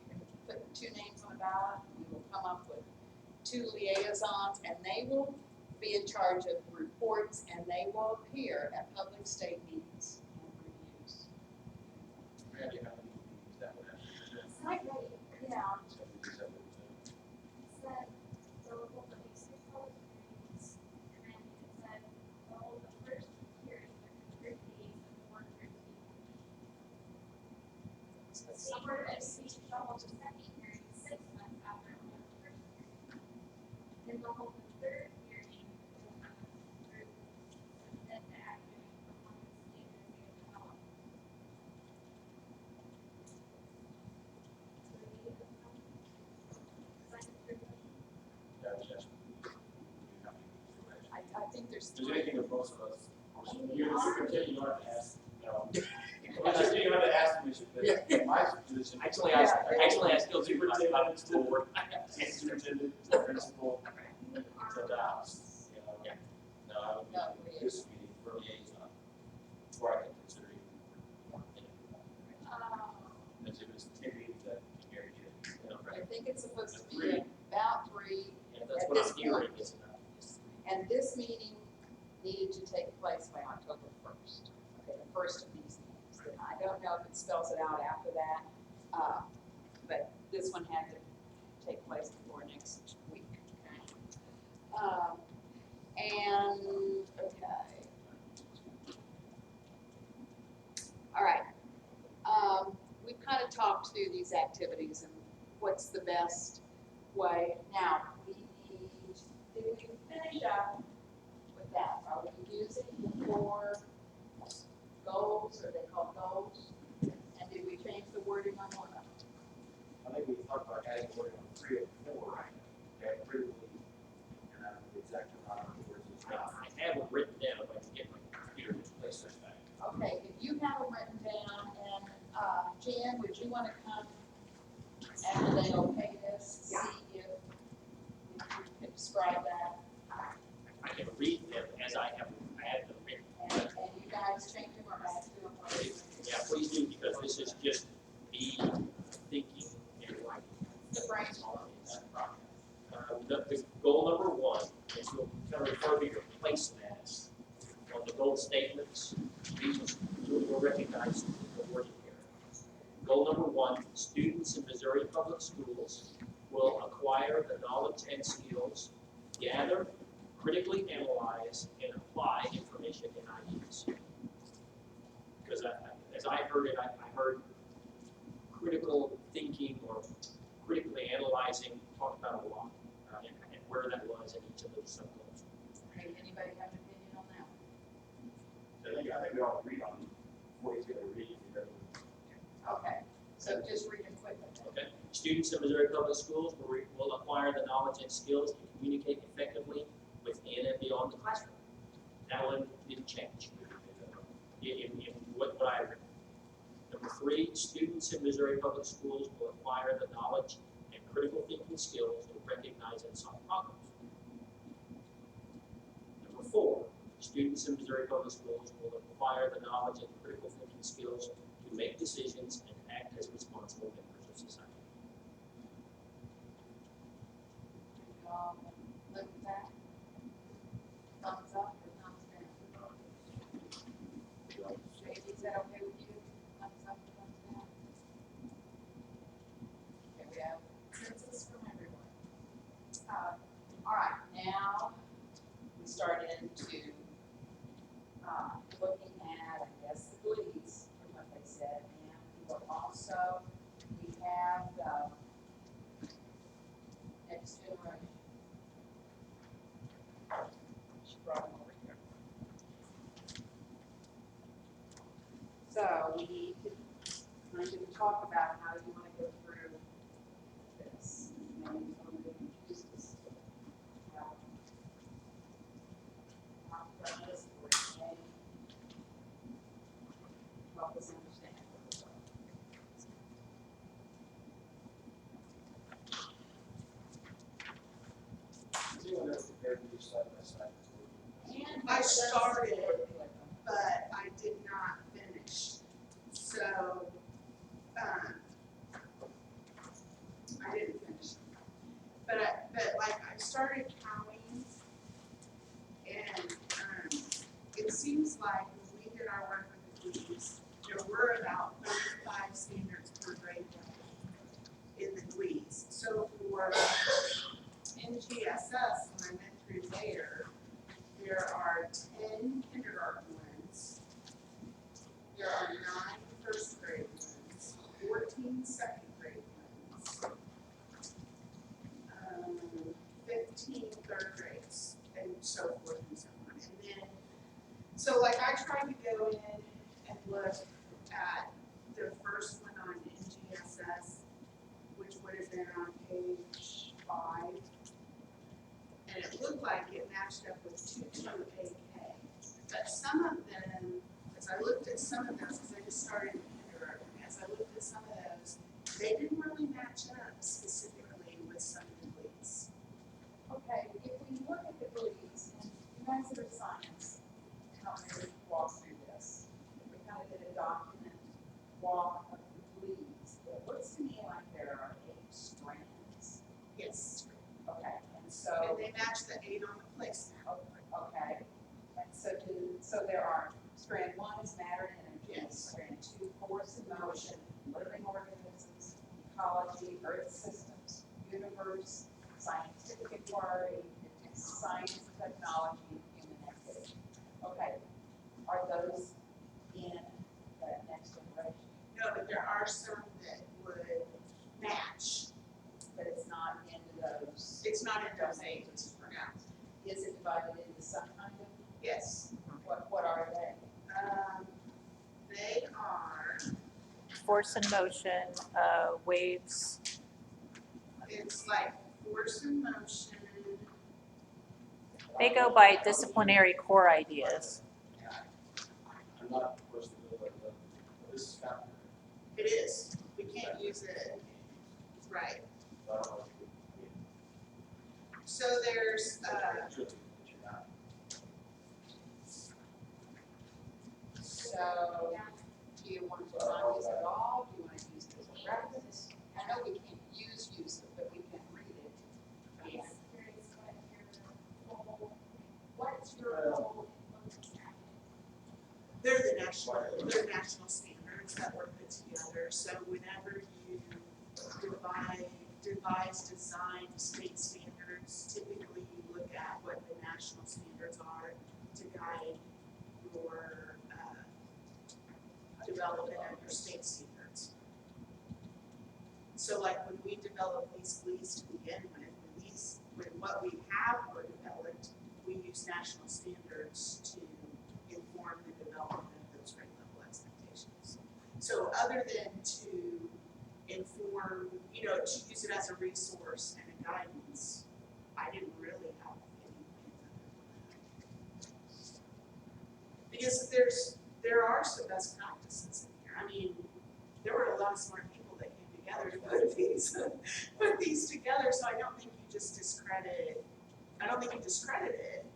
you can put 2 names on the ballot, we will come up with 2 liaisons, and they will be in charge of reports, and they will appear at public state meetings and reviews. Randy, how many meetings that would have to be? It's not ready, yeah. So we just have to- It said they'll hold the basic public hearings, and then it said they'll hold the first hearing within 30 days of the work group meeting. Summer and speech shall hold the second hearing 6 months after the first hearing. Then they'll hold the third hearing within the group, submit the active performance standards they have developed. So we need to, second, third, Yeah, we just- we have to do it. I think there's If there's 3. anything that most of us. You don't have to ask, no. I just didn't have to ask me, but my position. Actually, I still do, but I'm still working. Superintendent, principal, to the house, you know. Yeah. No, I would No, be this meeting for liaison, before I can consider even. As if it's 10 meetings that Gary did, you know, I right? think it's supposed to be 3. about 3, Yeah, that's At what this I'm hearing, point. isn't it? and this meeting needed to take place by October 1st. Okay, the first of these meetings. And I don't know if it spells it out after that, but this one had to take place before next week. And, okay. All right. We've kind of talked through these activities and what's the best way. Now, we need, did we finish up with that? Are we using the 4 goals, are they called goals? And did we change the wording on one of them? I think we talked about adding the word on 3 of 4, right? Okay, critically, and I don't know exactly how many words it's got. I have it written down, but I can get my computer to place this back. Okay, if you have them written down, and, Jan, would you wanna come after they okay this, see if you can describe that? I can read them as I have had them written. And you guys change them or add to them, or Yeah, please do, because this is just me thinking and writing. the brainstorm. The goal number 1 is you'll kind of refer to your placemats on the goal statements. These you'll recognize the wording here. Goal number 1, students in Missouri Public Schools will acquire the knowledge and skills, gather, critically analyze, and apply information and ideas. Because as I heard it, I heard critical thinking or critically analyzing talked about a lot, and where that was in each of those sub-goals. Okay, anybody have an opinion on that? I think we all agreed on 4 he's gonna read. Okay, so just read it quickly. Okay? Students in Missouri Public Schools will acquire the knowledge and skills to communicate effectively within and beyond the classroom. That one didn't change. In what I read. Number 3, students in Missouri Public Schools will acquire the knowledge and critical thinking skills to recognize and solve problems. Number 4, students in Missouri Public Schools will acquire the knowledge and critical thinking skills to make decisions and act as responsible members of society. Do you all live with that? Thumbs up or thumbs down? JD, is that okay with you? Thumbs up or thumbs down? Okay, we have consensus from everyone. All right, now we start into looking at, I guess, the glees from what they said, and we will also, we have the next generation. She brought them over here. So we need to kind of talk about how you want to go through this. Maybe some of the introduces. Talk about this, or may help us understand what we're talking about. compared to just side by side. I started, but I did not finish. So, I didn't finish. But I started counting, and, it seems like when we did our work with the Glees, there were about 35 standards per grade level in the Glees. So for NGSS, when I went through there are 10 kindergarten ones. There are 9 first grade ones, 14 second grade ones, 15 third grades, and so forth and so on. And then, so like I tried to go in and look at the first one on NGSS, which would have been on page 5. And it looked like it matched up with 22AK. But some of them, as I looked at some of those, because I just started in kindergarten, as I looked at some of those, they didn't really match up specifically with some of the Glees. Okay, if we look at the Glees, and you guys that are science, help me walk through this. We kind of did a document walk of the Glees. It looks to me like there are 8 strands. Yes. Okay, and so. And they match the 8 on the place now. Okay, and so there are, strand 1 is matter and energy, Yes. strand 2, force and motion, living organisms, ecology, earth systems, universe, scientific inquiry, science, technology, human activity. Okay, are those in the next generation? No, but there are some that would match. But it's not into those. It's not in those 8. No. Is it divided into some kind of? Yes. What are they? They are, Force and motion, waves. it's like force and motion. They go by disciplinary core ideas. I'm not the person to do it, but this is kind of. It is. We can't use it. Right. So there's, So, do you want to not use it at all? Do you want to use it as a reference? I know we can't use it, but we can read it. Yes, curious what's your goal in closing that? they're national standards that were put together. So whenever you devise design state standards, typically you look at what the national standards are to guide your development of your state standards. So like when we develop these Glees to begin with, when what we have were developed, we use national standards to inform the development of those grade level expectations. So other than to inform, to use it as a resource and a guidance, I didn't really have any plans other than that. Because there are some best practices in here. I mean, there were a lot of smart people that came together to put these together, so I don't think you just discredit it. I don't think you discredit it,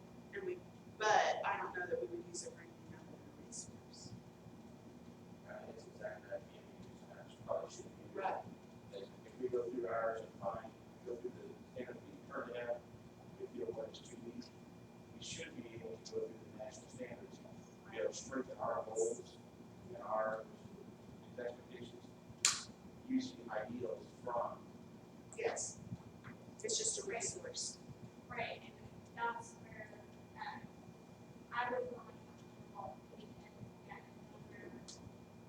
but I don't know that we would use it for anything other than a resource. It's exactly that, probably should be. Right. If we go through ours and go through the standards we currently have, we feel what is too weak, we should be able to go through the national standards, be able to strengthen our goals and our expectations, using ideals from. Yes. It's just a resource. Right, and that's where I would want to putting in yet another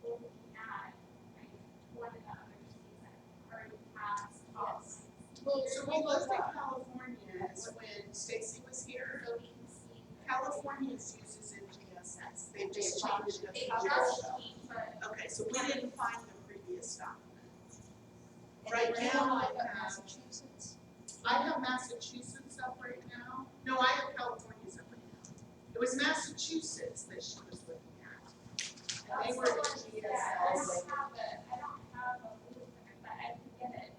looking at like one of the other states that already has policies. Well, so we looked at California when Stacy was here. So we can see. California's uses NGSS. They just changed the They cover. just changed, but Okay, so we didn't find the previous document. And Right then now, I I have Massachusetts. I have Massachusetts up right now. No, I have California's up right now. It was Massachusetts that she was looking at. And they were that's the one, yeah, I NGSS. don't have a blueprint, but I can get it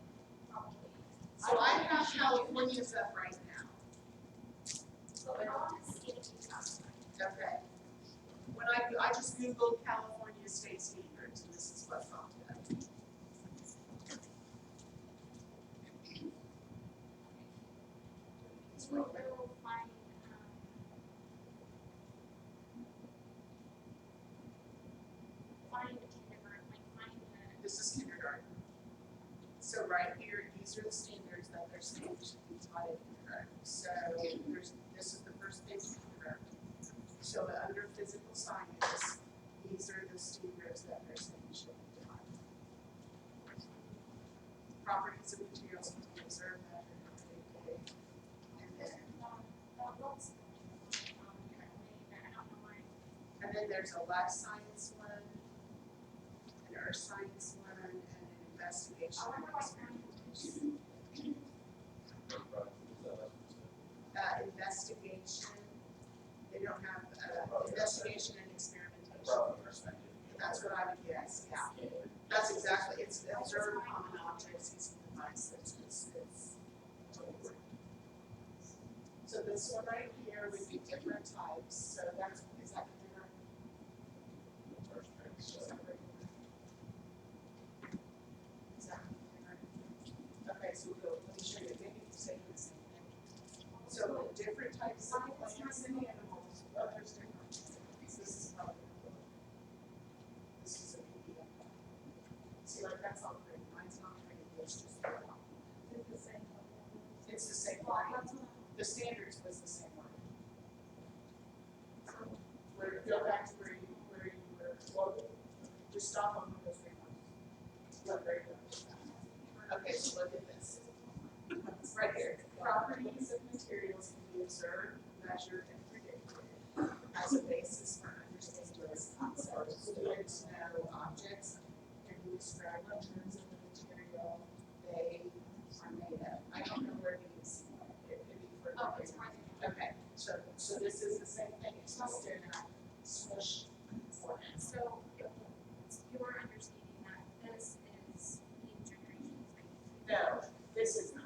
probably. So I have California's up right now. So I want to see it. Okay. When I just Googled California state standards, and this is what popped up. So we will find, find a kindergarten, like find the. This is kindergarten. So right here, these are the standards that they're saying should be taught in kindergarten. So this is the first page of kindergarten. So under physical science, these are the standards that they're saying should be taught. Properties of materials can be observed, measured, and predicted. And then, That looks. I don't know why. and then there's a life science one, an earth science one, and an investigation. I wonder why experimentation. Investigation, they don't have, investigation and experimentation. That's what I would guess, yeah. That's exactly, it's observe common objects using devices. So this one right here would be different types, so that's, is that kindergarten? Is that kindergarten? Okay, so we'll, let me show you, maybe you say the same thing. So different types of plants and animals, oh, there's different. This is probably, this is a PDF. See, like that's all pretty, mine's not pretty, it's just. It's the same one. The standards was the same one. Where, go back to where you were, well, just stop on one of those three ones. Look, there you go. Okay, so look at this. Right here, properties of materials can be observed, measured, and predicted as a basis for understanding this concept. Students know objects can be described in terms of the material they are made of. I don't know where these, it could be for. Oh, it's right there. Okay, so this is the same thing, it's just in a smush format. So you're understanding that this is being generations, right? No, this is not.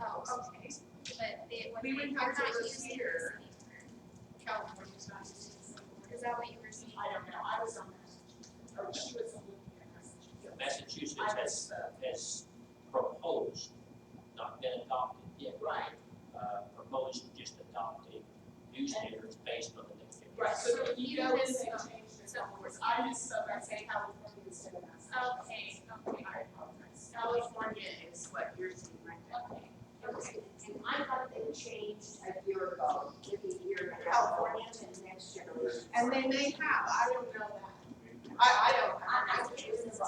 Oh, okay, but they, when We they, would they're have to not look using here. this anymore. California's not using the same word. Is that what you were saying? I don't know, I was on Massachusetts, or she was looking at Massachusetts. Massachusetts has proposed, not been adopted yet. Right. Proposed just adopting new standards based on the next generation. Right, so if you go in and So- change the numbers, I just so I say California instead of Massachusetts. Okay, I apologize. California is what you're seeing right there. okay. And I thought they changed a year ago, maybe a year and a half, California to the next generation. And they may have, I don't know that. I don't. I can't remember,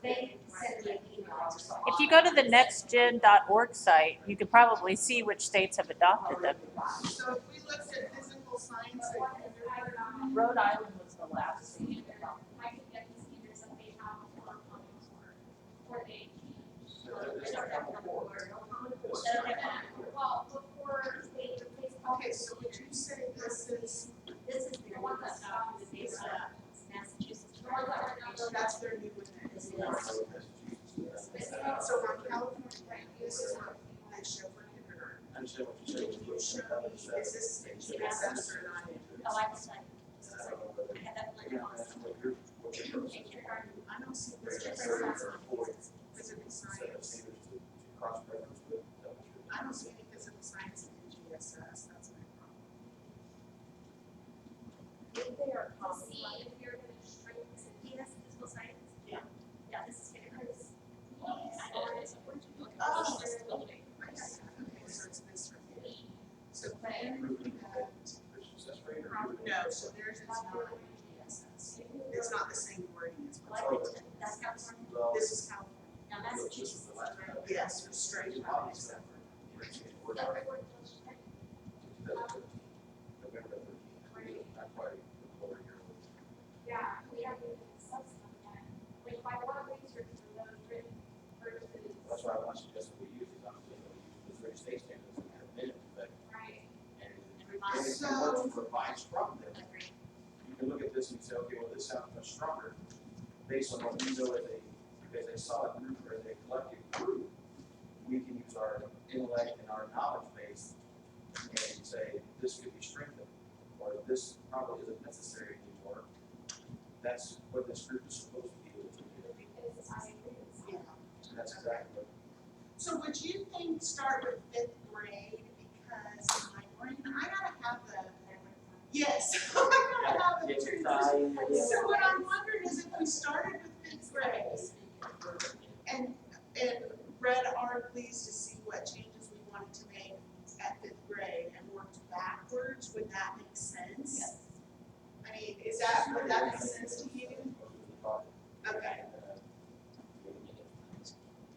they sent me an email. If you go to the nextgen.org site, you could probably see which states have adopted them. So if we looked at physical science and Rhode Island was the last thing. I can get the standards that they have for common core, or they change. Well, before they replace. okay, so would you say this is, This is the one that's adopted based on Massachusetts. The ones that were not- that's their new one? This is- So on California, right, this is what they show for kindergarten. I understand what you're saying. Can you show me, is this access or not? Oh, I was like, I had that like on. I don't see this difference in physical science. I don't see any physical science in GSS, that's my problem. If they are See if you're gonna shrink this. Yes, physical science. Yeah. Yeah, this is kindergarten. I know it is. Oh, okay, so it's this right here. So plan, no, so theirs is not GSS. It's not the same wording as what's. That's California. This is California. Now Massachusetts. Yes, you're straight up, except Yeah, we haven't even discussed them yet. Like, if I want to research for those written versus. That's why I want to suggest that we use these, obviously, we use the three state standards that have been in effect. Right. And if it works to revise from them, you can look at this and say, okay, well, this sounds much stronger, based on what we know as a solid group or as a collective group, we can use our intellect and our knowledge base and say, this could be strengthened, or this probably isn't necessary anymore. That's what this group is supposed to be able to do. Because I agree with Yeah. And that's exactly what. So would you think start with fifth grade, because in my brain, I gotta have the, yes, I gotta have the truth. So what I'm wondering is if we started with fifth grade and read our pleas to see what changes we wanted to make at fifth grade and worked backwards, would that make sense? Yes. I mean, would that make sense to you? Okay.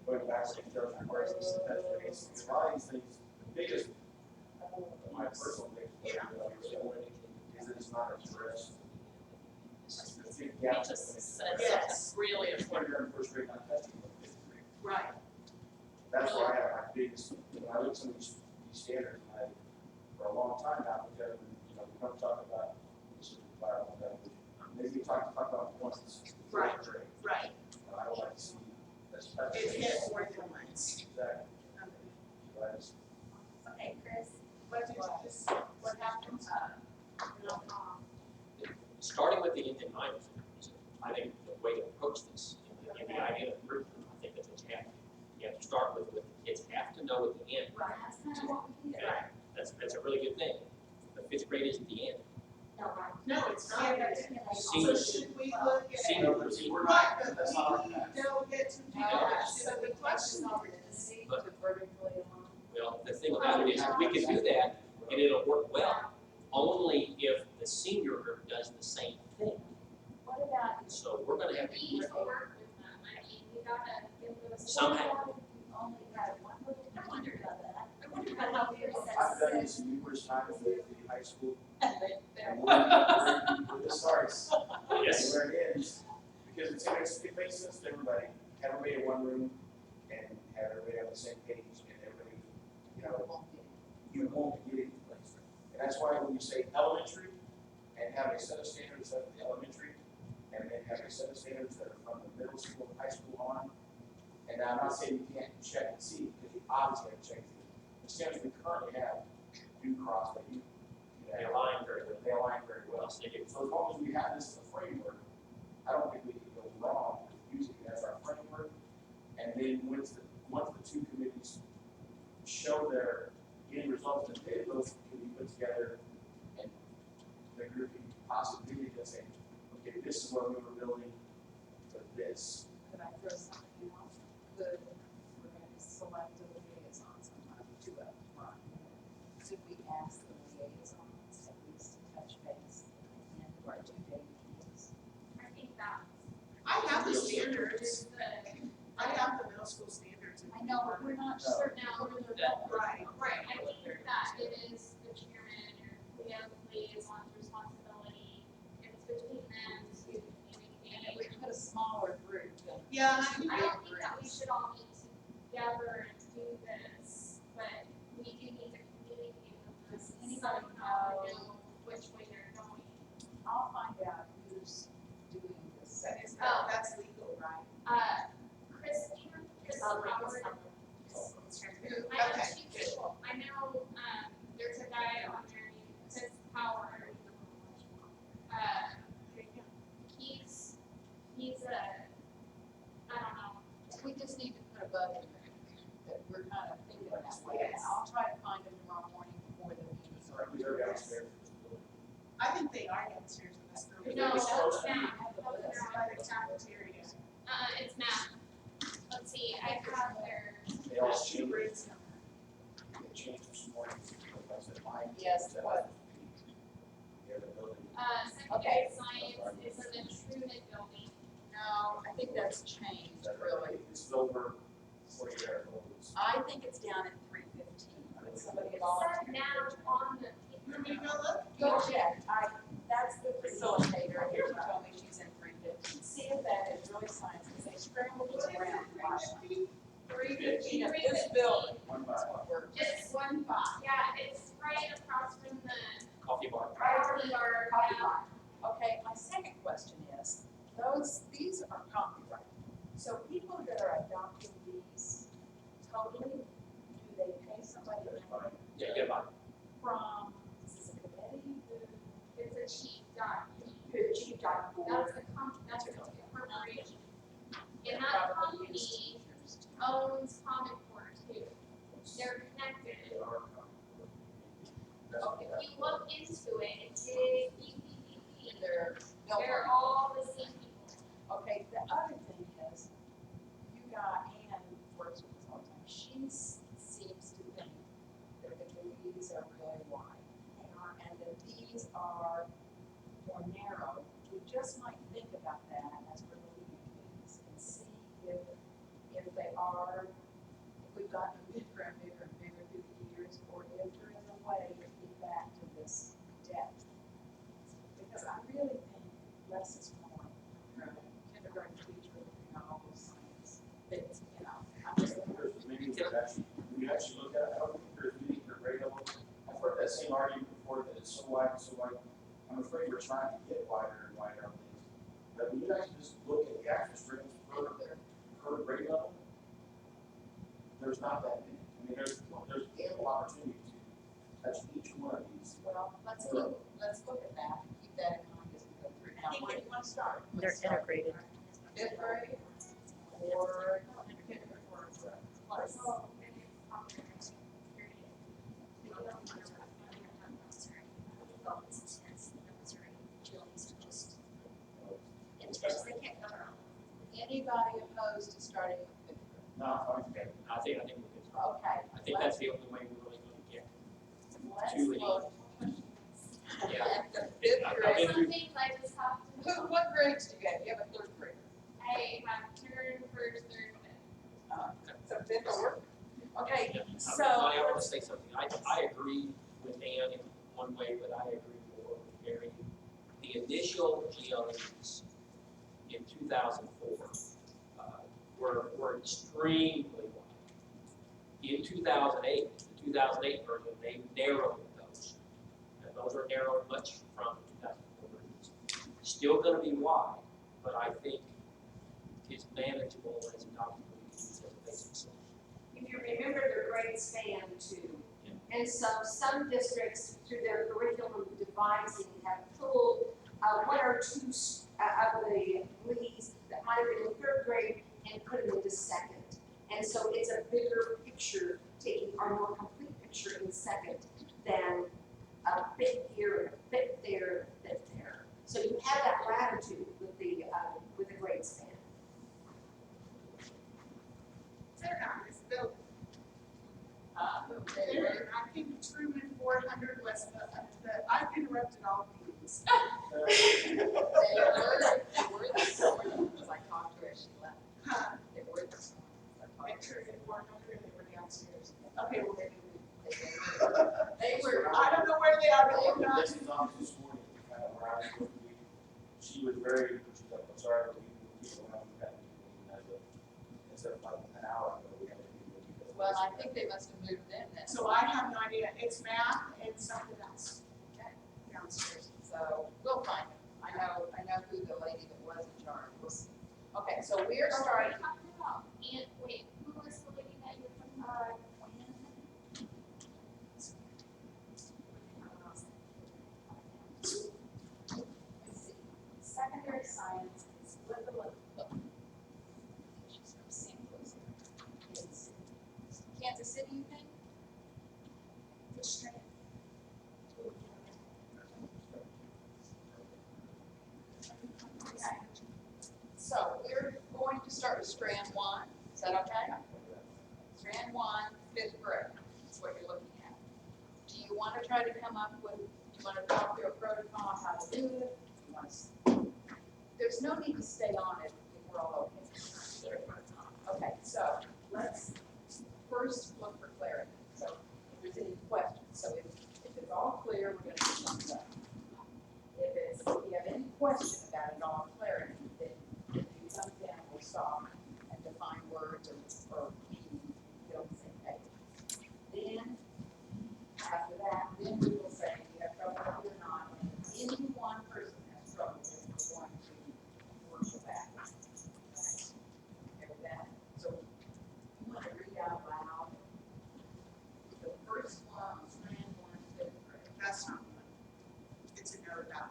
Going back to the requires the specifications, a lot of these things, the biggest, my personal biggest, is that it's not addressed. The big We gap just between- said Yes. something really It's when important. you're in first grade, not testing in fifth grade. Right. That's why I have my biggest, when I look at some of these standards, and for a long time now, because, we don't talk about, this is environmental benefit. Maybe we talk about once it's Right. first grade. Right. And I would like to see that's. It's hit more than once. Exactly. So I just- Okay, Chris, What happened? Starting with the end in mind is, I think, the way to approach this. And the idea of curriculum, I think that's what you have to start with what the kids have to know at the end. that's kind of what we did. Yeah, that's a really good thing. But fifth grade isn't the end. No, right. No, it's not. Senior- So should we look at? Senior- We're Right, not, but that's not our we path. don't get to do that, so the question is. But- vertically along. Well, the thing about it is, we can do that, and it'll work well, only if the senior group does the same thing. What about So we're gonna have We to, need to work with them, I mean, we gotta give those. Somehow. we only had one little, I wondered about that. I wondered about how we I've done said. this numerous times with the high school. They're- And where this starts, yes, where it ends, because it makes sense to everybody. Have everybody in one room and have everybody on the same page and everybody, you won't get any place. And that's why when you say elementary and have a set of standards at the elementary, and then have a set of standards that are from the middle school, high school on. And now I'm not saying you can't check and see, because you obviously have to check and see. The standards we currently have do cross, but they align very well. they align very well. Yes, they do. So as long as we have this as a framework, I don't think we can go wrong with using it as our framework. And then once the two committees show their end results, and they both can be put together, and the group can possibly just say, okay, this is what we were building for this. Could I throw something else? We're going to select a liaison sometime, two of them, right? Could we ask the liaisons at least to touch base at the end of our 2-day meetings? I think that I have the standards, is the, I have the middle school standards. I know, but we're not sure now where they're going. Right. right, I think that it is the chairman or liaison's responsibility, it's between them to And if we communicate. put a smaller group, then. Yeah, I don't think that we should all meet together and do this, but we do need to communicate with them, somehow know which way they're going. I'll find out who's doing this. Oh. That's legal, right? Chris I'll bring Howard, this up. I know Okay, two people, I know, there's a guy on there named Chris Howard. He's a, I don't know, We just need to put a bug in there, that we're kind of thinking that way. And I'll try to find them tomorrow morning before the meeting. Or we go downstairs. I think they are downstairs in this building. no, It's supposed it's to be. Matt, By the cafeteria. it's Matt. Let's see, I have their, They all She change, brings them. they change this morning. Like I said, mine. Yes, what? The other building. secondary science is in the Truman building. No, I think that's changed, really. This is over 40 hours old. I think it's down at 3:15. Would somebody It at all? said Matt on the. Can we go look? Go check. That's the facilitator, and she told me she's in 3:15. See if that is really science, because they scrambled us around last night. 3:15 of this building. One by one. It's 1-5. Yeah, it's right across from the coffee bar. coffee bar. Coffee bar. Okay, my second question is, these are copyrighted. So people that are adopting these, totally, do they pay somebody money Yeah, get by. from the chief.org. Good chief.org. That's a corporation. And that company owns Common Core too. They're connected. If you look into it, it's big, they're all the same people. Okay, the other thing is, you got Ann works with us all the time. She seems to think that the leads are really wide. They are, and that these are more narrow. We just might think about that as we're looking at these and see if they are, if we've gotten bigger and bigger and bigger through the years, or if there is a way to get back to this depth. Because I really think less is more. Kindergarten teacher, all those things. Things, I'm just. Maybe when you actually look at it, I don't think there's many per grade level. I've heard that same argument before that it's so wide and so wide. I'm afraid we're trying to get wider and wider on things. But when you actually just look at the actual strings per grade level, there's not that many. I mean, there's ample opportunity to touch each one of these. Well, let's look at that and keep that in mind as we go through. Now, where do you want to start? They're integrated. Fifth grade or kindergarten or plus? Anybody opposed to starting with fifth grade? No, I'm fine. I think we can. Okay. I think that's the only way we're really going to get. Let's Julie. look Yeah. at the fifth I've grade. been Some through- things I just have to know. What grades do you have? You have a third grader. I have third, first, third, fifth. So fifth will work. Okay, Yeah. so. I want to say something. I agree with Ann in one way, but I agree more with Mary. The initial GLEs in 2004 were extremely wide. In 2008, the 2008 version, they narrowed those. And those are narrowed much from the 2004 versions. Still going to be wide, but I think it's manageable as a document we can use as a basic solution. If you remember their grade span too. And so some districts, through their curriculum devising, have pulled one or two of the leads that might have been in third grade and put them into second. And so it's a bigger picture, taking our more complete picture in second than a bit here, a bit there, a bit there. So you have that latitude with the grade span. They're not, it's built. I think Truman 400 was I've interrupted all meetings. They were the summer, because I talked to her, she left. Huh? They were the summer. And Truman 400, they were downstairs. Okay, well, They were. I don't know where they are, but they're not. This is on this morning, where I was, she was very, she's like, I'm sorry, but we around that meeting instead of like an hour ago, we had a meeting because. Well, I think they must have moved in then. So I have no idea. It's math and something else Okay. downstairs. So we'll find it. I know who the lady that was in charge. We'll see. Okay, so we're starting. Talking about, and wait, who was the lady that you were talking about? Let's see. Secondary science is she's from St. Louis. Kansas City, you think? Which strand? Okay. So we're going to start with strand one. Is that okay? Strand one, fifth grade. That's what you're looking at. Do you want to try to come up with, do you want to talk through a protocol on how to do it? You want to, there's no need to stay on it if we're all okay. Okay, so let's first look for clarity. So if there's any questions, so if it's all clear, we're going to do thumbs up. If you have any question about it all clarity, then do thumbs down, we'll stop and define words or meaning, get on the same page. Then, after that, then we will say, if you have trouble with it or not, and if any one person has trouble with it, we're going to work with that. Okay, with that, so you want to read out loud the first one, strand one, fifth grade. That's not one. It's a note about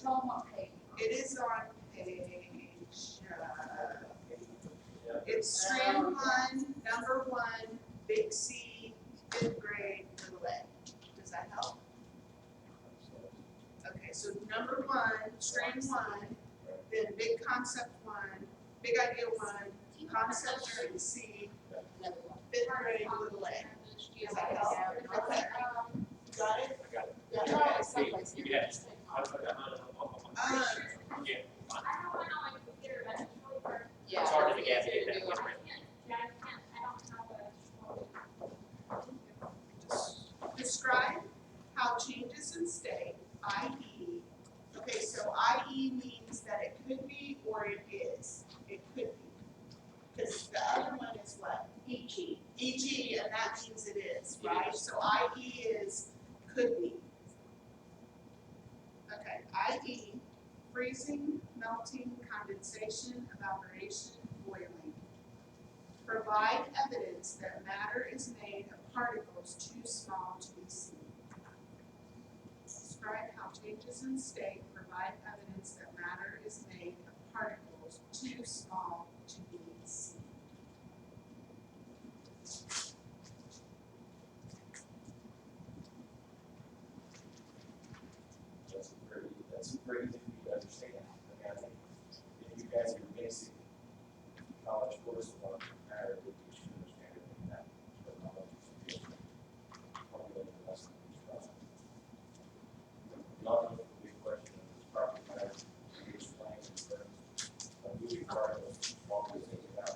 on what page? It is on page, it's strand 1, number 1, big C, 5th grade, little a. Does that help? Okay, so number 1, strand 1, then big concept 1, big idea 1, concept C, 5th grade, little a. Does that help? Okay. Got it? I got it. Yeah. You can have, I'll put that on. Yeah, I don't want on my computer, but it's really hard. Yeah. it's hard to get easier to that do one. it. Yeah, I don't have a. Describe how changes in state, i.e., okay, so i.e. means that it could be or it is. It could be. Because the other one is what? E.g. E.g., and that means it is, right? So i.e. is could be. Okay, i.e. freezing, melting, condensation, evaporation, boiling. Provide evidence that matter is made of particles too small to be seen. Describe how changes in state provide evidence that matter is made of particles too small to be seen. That's very easy for you to understand. I mean, I think if you guys are basic college courses on matter, you should understand it in that terminology. So you formulate the lesson each class. The other big question is property matter, you explain in terms of moving particles, all these things about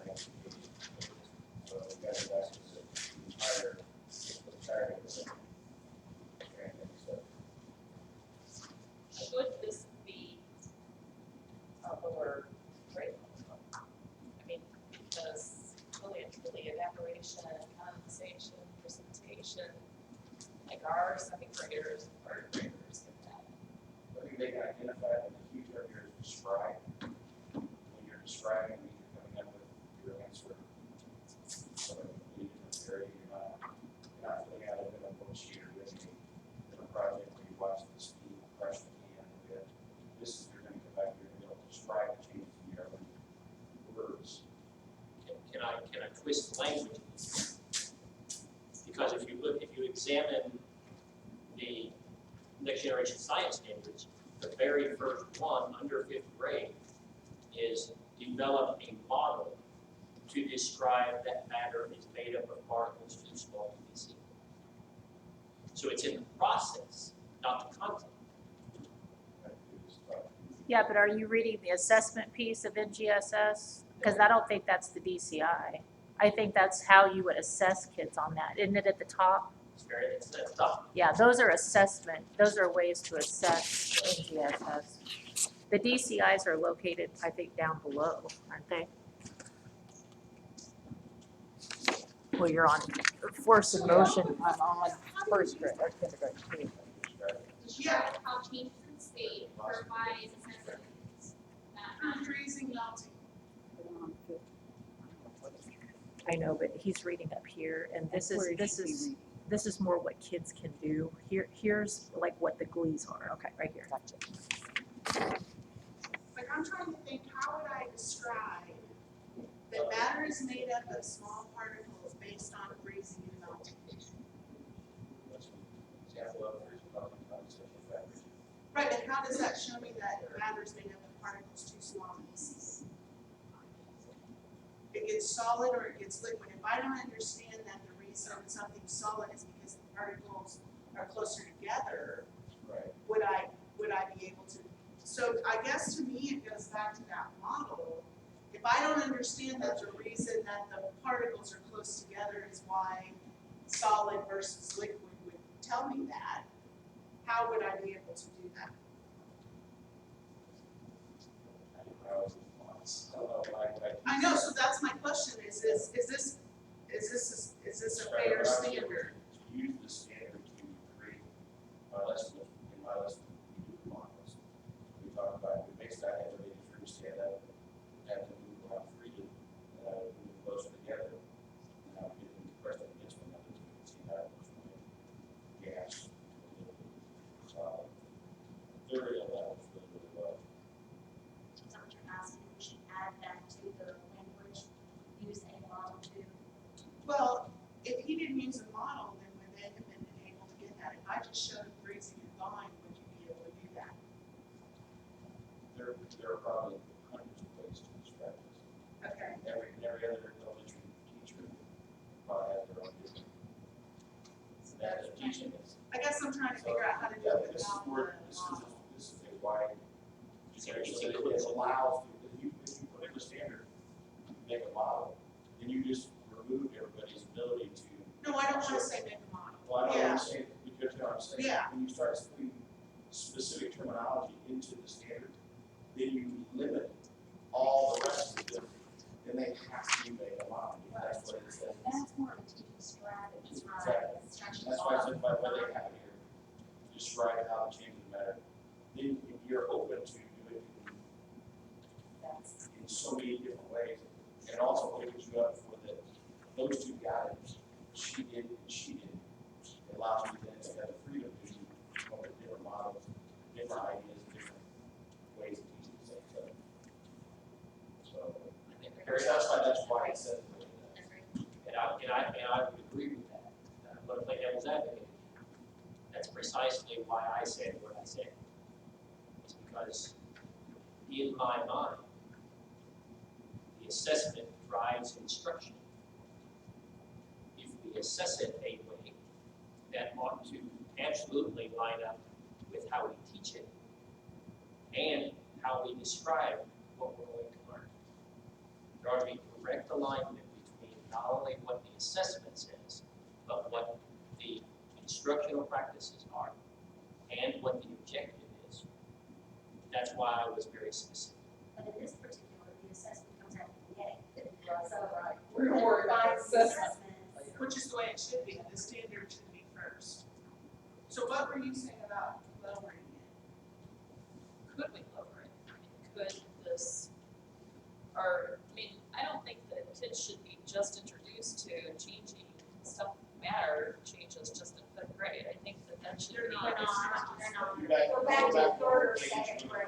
identification. So you guys are asking the entire of the thing. Should this be a lower grade level? I mean, because really and truly evaporation, condensation, precipitation, like our second graders, third graders get that. I think they can identify that the key term here is describe. When you're describing, I mean, you're coming up with your answer. So in a different area, you're not filling out a worksheet or doing a project where you watch the steam crush the can a bit. This is, you're gonna come back, you're gonna be able to describe the changes in your own words. Can I twist the language? Because if you examine the next generation science standards, the very first one under 5th grade is develop a model to describe that matter is made up of particles too small to be seen. So it's in the process, not the content. Yeah, but are you reading the assessment piece of NGSS? Because I don't think that's the DCI. I think that's how you would assess kids on that. Isn't it at the top? It's tough. Yeah, those are assessment, those are ways to assess NGSS. The DCIs are located, I think, down below, aren't they? Well, you're on force and motion. I'm on first grade, or kindergarten too. Describe how changes in state provide evidence that Freezing, melting. I know, but he's reading up here, and this is more what kids can do. Here's like what the glees are. Okay, right here. Gotcha. Like I'm trying to think, how would I describe that matter is made up of small particles based on freezing and melting? Example of freezing, melting, condensation, evaporation. Right, and how does that show me that matter is made up of particles too small to be seen? It gets solid or it gets liquid. If I don't understand that the reason something's solid is because the particles are closer together, Right. would I be able to? So I guess to me it goes back to that model. If I don't understand that the reason that the particles are close together is why solid versus liquid would tell me that, how would I be able to do that? I know, so that's my question, is this a fair standard? To use the standard to create my lesson, in my lesson, we do models. We talk about, we make that ability to stand up, have to move around freely, move closer together. And I'm getting pressed up against one another, so you can see that, which one gas. didn't use a model, then would they have been able to get that? If I just showed them freezing and thawing, would you be able to do that? There are probably hundreds of ways to describe this. Okay. Every other elementary teacher probably has their own different method of teaching this. I guess I'm trying to figure out how to do Yeah, it this is without the where, model. this is a wide, So it allows, if you put in a standard, you make a model, then you just remove everybody's ability to. No, I don't wanna say make a model. Well, I know what Yeah. I'm saying, because you know what I'm saying. Yeah. When you start putting specific terminology into the standard, then you limit all the rest of them, then they have to make a model, that's what it says. That's more of a teaching strategy, Exactly. right? Instruction That's why I said, by what model. they have here, describe how the changes matter. Then you're open to do it in so many different ways. And it also opens you up for those two guys, she did and she did. It allows you then to have the freedom to come up with different models, different ideas, different ways of teaching the same stuff. So, that's why it says the way it does. And I would agree with that. I'm gonna play devil's advocate. That's precisely why I said what I said. It's because in my mind, the assessment drives instruction. If we assess it a way that ought to absolutely line up with how we teach it and how we describe what we're going to learn. There ought to be direct alignment between not only what the assessment says, but what the instructional practices are and what the objective is. That's why I was very specific. But in this particular, the assessment comes out at the beginning. So Right. We're gonna worry about revise the the assessment. assessments. Which is the way it should be, the standard should be first. So what were you saying about lowering it? Could we lower it? I mean, could this, or, I mean, I don't think that kids should be just introduced to changing stuff matter changes just in fifth grade. I think that should be. They're not. Go back to third or second grade.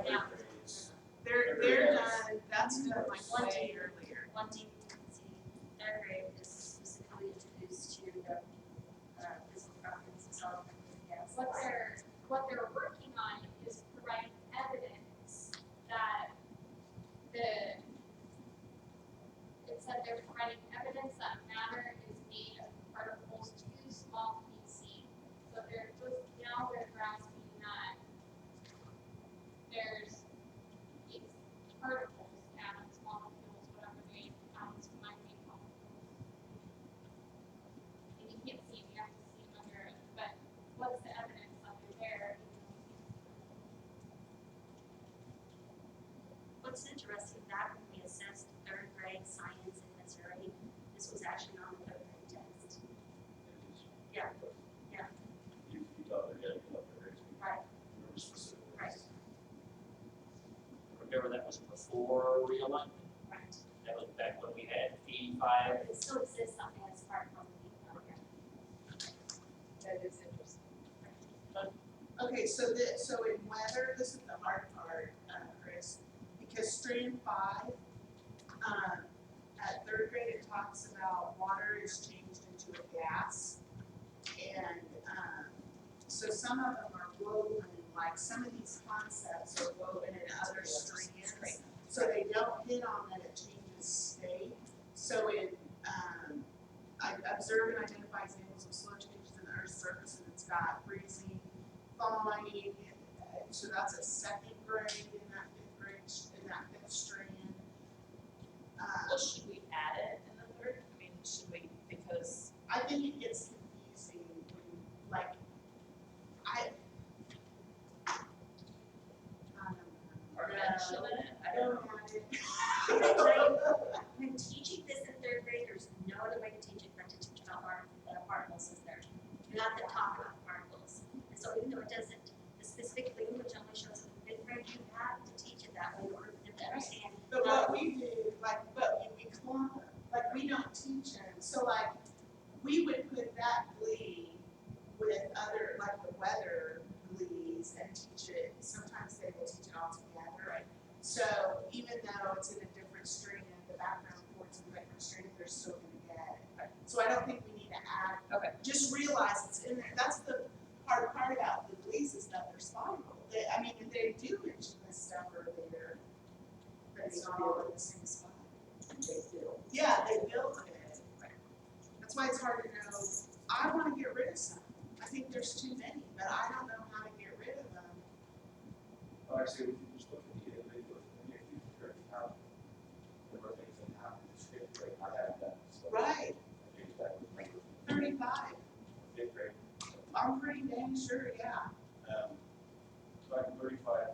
They're done, that's done like One way team. earlier. One team, see, third grade is specifically introduced to the physical properties of solid gas. What they're working on is providing evidence that it said they're providing evidence that matter is made of particles too small to be seen. So they're just, now they're grasping that there's these particles, atoms, molecules, whatever they, atoms might be molecules. And you can't see them, you have to see them under it, but what's the evidence that they're there? What's interesting, that when we assessed third grade science in Missouri, this was actually on the third grade test. Yeah. Yeah. You thought they're getting up there, Right. remember specifically. Right. Remember that was before realignment. Right. That was back when we had 85. It still exists something as part of the program. That is interesting. Okay, so in weather, this is the hard part, Chris, because stream 5, at third grade, it talks about water is changed into a gas. And, so some of them are woven, like some of these concepts are woven in other streams. So they don't hit on that it changes state. So it, I observe and identify examples of slow changes in the Earth's surface, and it's got freezing, thawing, so that's a second grade in that fifth grade, in that fifth strand. Well, should we add it in the third? I mean, should we, because I think it gets confusing when, like, or mention it, I don't know. When teaching this in third grade, there's no other way to teach it but to teach about particles is there. Not to talk about particles. And so even though it doesn't, the specific language only shows in fifth grade, you have to teach it that way in order for them to understand. But what we do, like, we clump them, like, we don't teach them, so like, we would put that glee with other, like the weather glees and teach it, sometimes they will teach it all together. Right. So even though it's in a different stream, the background chords in a different stream, they're still gonna get it. So I don't think we need to add just realize it's in there. That's the hard part about the lease is that they're spiral. They, I mean, if they do mention this stuff earlier, but it's not all in the same spot. Yeah, they build it. That's why it's hard to know. I want to get rid of some. I think there's too many, but I don't know how to get rid of them. Well, actually, we can just look at the individuals in the near future, how the more things that happen, it's fifth grade, I haven't done. So Right, I think that would make it 35. fifth grade. I'm pretty dang sure, yeah. So I can 35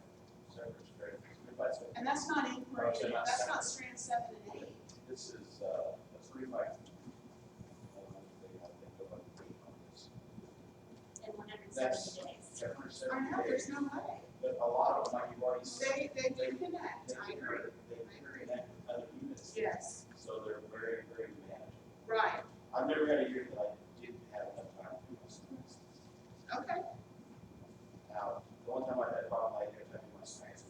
separate grade, 35 separate. And that's not inquiry, Okay, not that's not separate. strand 7 and 8. This is, a 35. In 170 That's- days. I know, there's no way. But a lot of them, like you've already said, They do connect, I agree. They connect with other units. Yes, So they're very, very manageable. right, I've never had a year that I didn't have enough time to do this. okay. Now, the one time I had a problem, I had to do my science,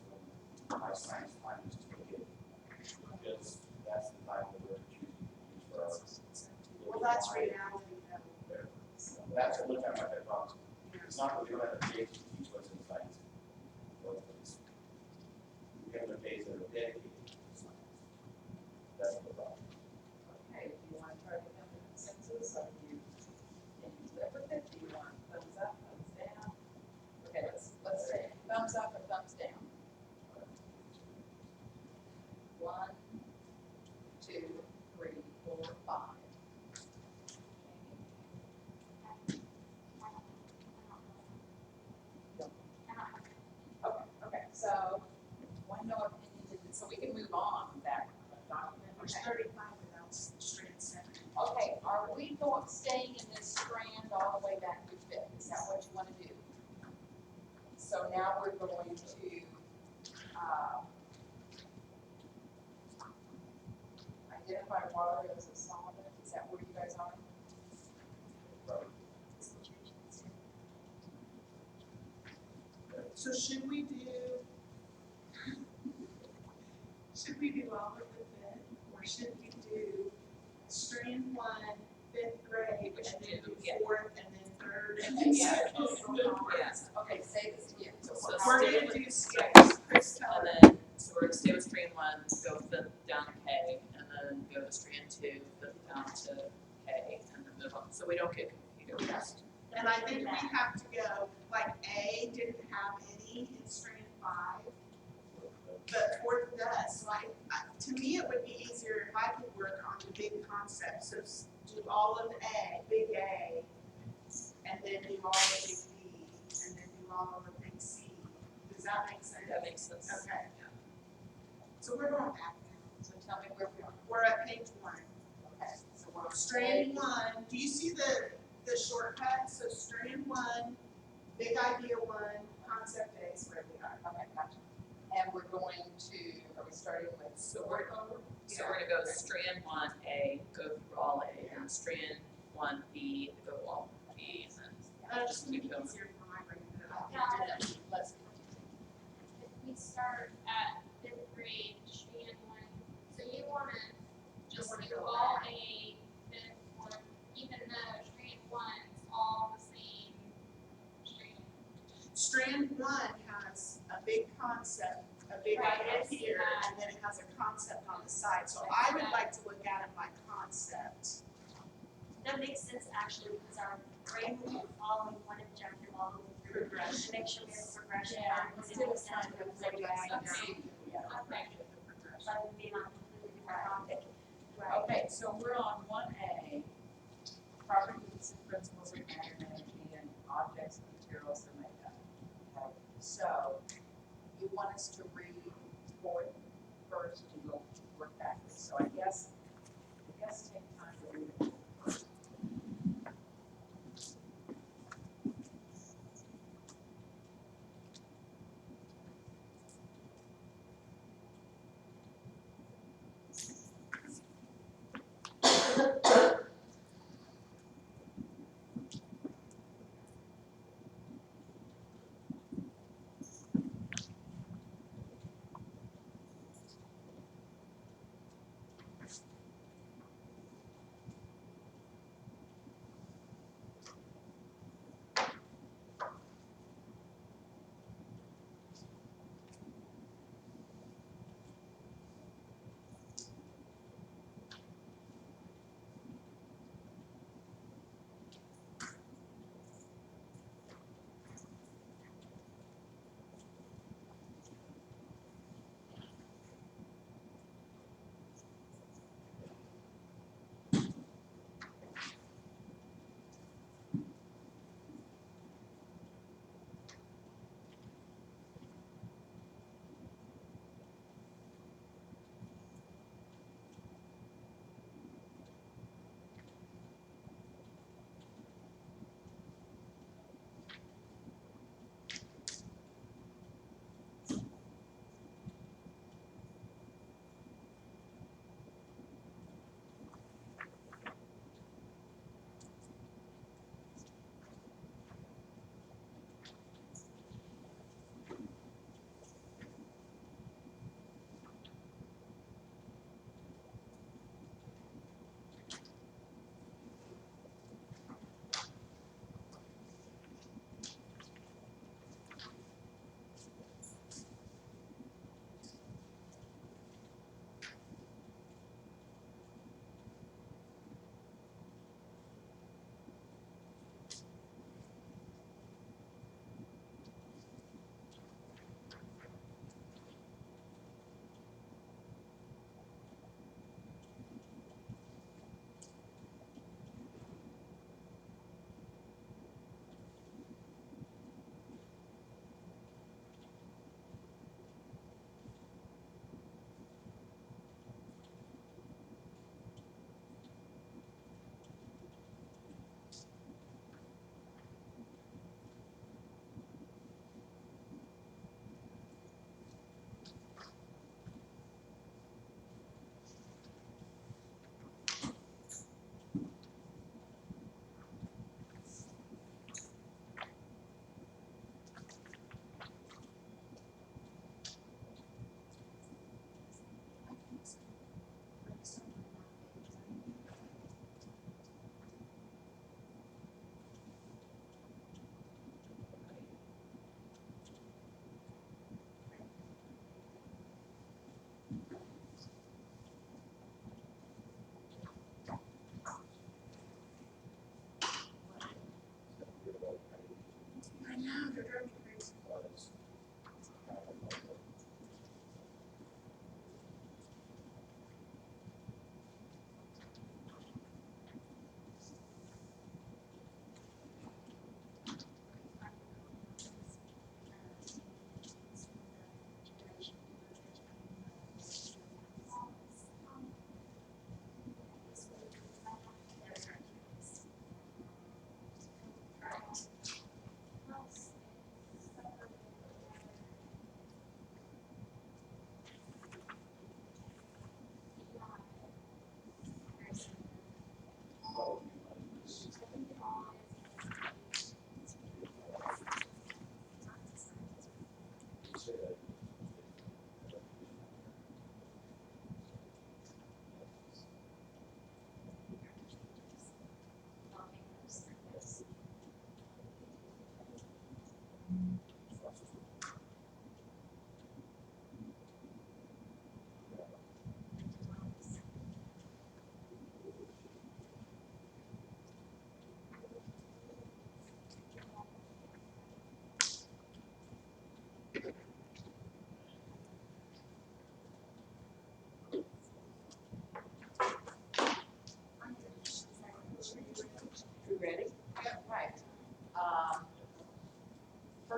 my science time is to get, because that's the time that we're choosing to use for our. Well, that's reality, though. That's the only time I've had problems. It's not that we don't have the days to teach what's in science. But it's, we have the days that are dedicated to science. That's the problem. Okay, do you want to try to come to consensus, or do you, can you live with it, do you want thumbs up, thumbs down? Okay, let's say thumbs up or thumbs down. 1, 2, 3, 4, 5. Okay, so one no opinion, so we can move on with that document. There's Okay. 35 without strand 7. Okay, are we going, staying in this strand all the way back to fifth? Is that what you want to do? So now we're going to, identify water as a solvent. Is that where you guys are? So should we do all of the fifth, or should we do strand 1, 5th grade, We should and then do, do yeah. 4th, and then 3rd, and then Yeah. 2nd? Yes. Okay, say this again. So So We're stay gonna with- do, yes, Chris, tell And her. then, so we're gonna stay with strand 1, go fifth down to K, and then go to strand 2, fifth down to K, and then move on, so we don't get confused. And I think we have to go, like A didn't have any in strand 5, but 4th does. So to me, it would be easier if I could work on the big concept. So do all of A, big A, and then do all of big B, and then do all of the big C. Does that make sense? That makes sense. Okay. So we're going back now. So tell me where we are. We're at page 1. Okay, so we're on Strand 1, do you see the shortcut? So strand 1, big idea 1, concept A is where we are. Okay, gotcha. And we're going to, are we starting with So we're gonna go strand 1A, go through all A, and strand 1B, go all B, and then. Just to make it easier for my brain. Let's If we start at 5th grade, strand 1, so you wanna just do all A, 5th one, even though strand 1's all the same strand. Strand 1 has a big concept, a big Right, idea I see here, that. and then it has a concept on the side. So I would like to look at it by concept. That makes sense actually, because our brain will be following one objective all the way through. Progression. To make sure we have a progression. Yeah, and instead of it's trying to like say right that, now, yeah. but maybe not completely right. Right. Okay, so we're on 1A, property use and principles of matter and energy and objects and materials that make up. Okay, so you want us to read fourth first and we'll work backwards. So I guess take time to read it.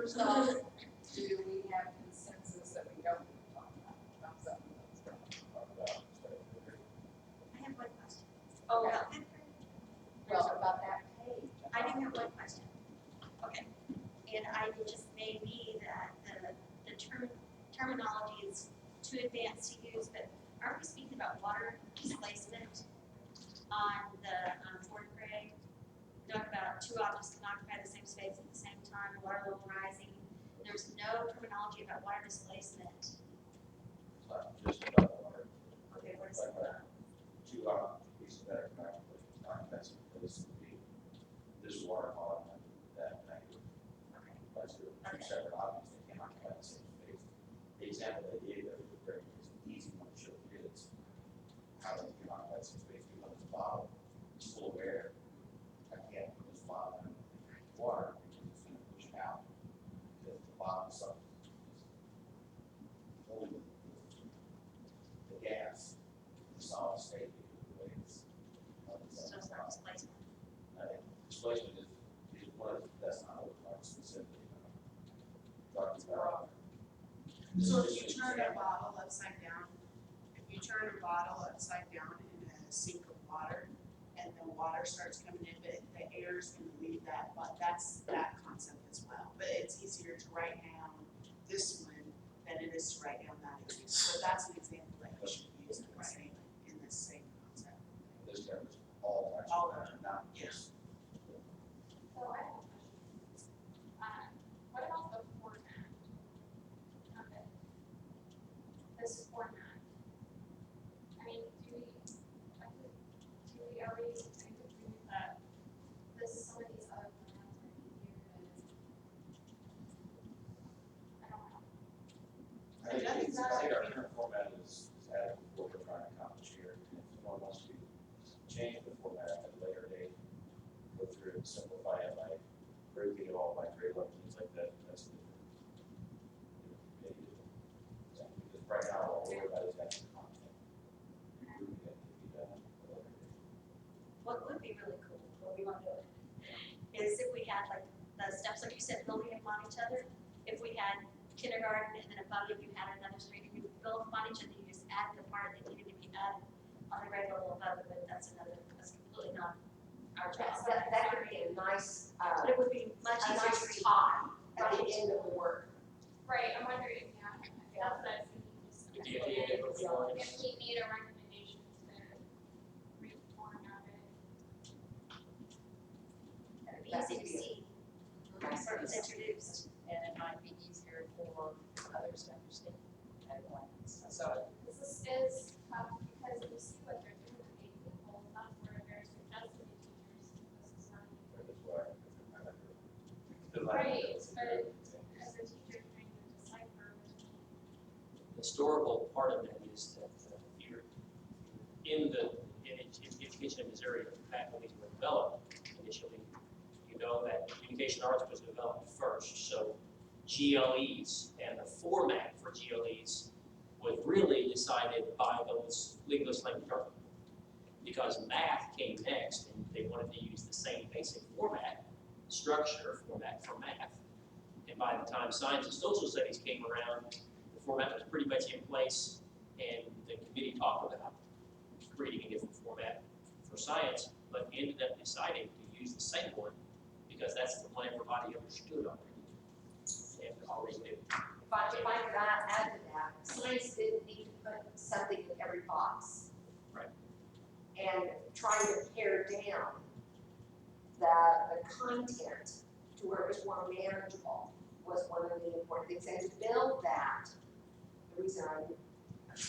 first off, do we have consensus that we don't talk about? Thumbs up, thumbs down. Talk about, I have one question. Oh, About well, about that page. I do have one question. Okay, and it just may be that the terminology is too advanced to use, but aren't we speaking about water displacement on the fourth grade? We talk about two objects can occupy the same space at the same time, water level rising. There's no terminology about water displacement. it's not just about water. Okay, what is Like, it? two pieces that are connected, not that's this would be this water column and that negative. Okay. That's two separate objects that cannot occupy the same space. The example they gave there was a very easy one to show kids how they can occupy the same space. You know, this bottle is full of air. I can't put this bottle in water because it's going to push it out. Because the bottom is holding the gas in the solid state because of the way it's. So it's not displacement. Displacement is one of the, that's not what we're specifically talking about. So if you turn a bottle upside down, if you turn a bottle upside down in a sink of water, and the water starts coming in, but the air is gonna leave that, but that's that concept as well. But it's easier to write down this one than it is to write down that example. So that's an example that you should use in the same concept. This covers all types All of of water, not just. So I have a question. What about the format of it? This format? I mean, are we going to agree that some of these other formats are easier to, I don't know. I think our current format is adequate for what we're trying to accomplish here. And if someone wants to change the format at a later date, go through and simplify it by grouping it all by grade level, things like that, that's different. Maybe different. Because right now, all we're about is actual content. Grouping it can be done at a later date. What would be really cool, what we want to do, is if we had like the steps, like you said, building upon each other. If we had kindergarten and then above it, you had another street, and you would build upon each other, you just add the part that needed to be added on the grade level above it, but that's completely not our job. That could be a nice, But it would be much a easier to nice read. tie at the end of the work. Right, I'm wondering, yeah, that's what I was thinking. Just The idea that we're going if we need a recommendation to reformat it. It'd be easy to see, sort of introduced. And it might be easier for others to understand at a glance. So, This is tough because you see what they're doing with eight people, that's where they're suggesting to teachers, this is not. That is why I like it. Right, but as a teacher trying to decipher. historical part of that is that you're in education in Missouri, faculties were developed initially. You know that communication arts was developed first, so GLEs and the format for GLEs was really decided by those English language arts. Because math came next, and they wanted to use the same basic format for math. And by the time science and social studies came around, the format was pretty much in place, and the committee talked about creating a different format for science, but ended up deciding to use the same one because that's the one everybody understood already. And already knew. If I could add to that, science didn't need to put something in every box. Right. And trying to pare down the content to where it was more manageable was one of the important things. And to build that, the reason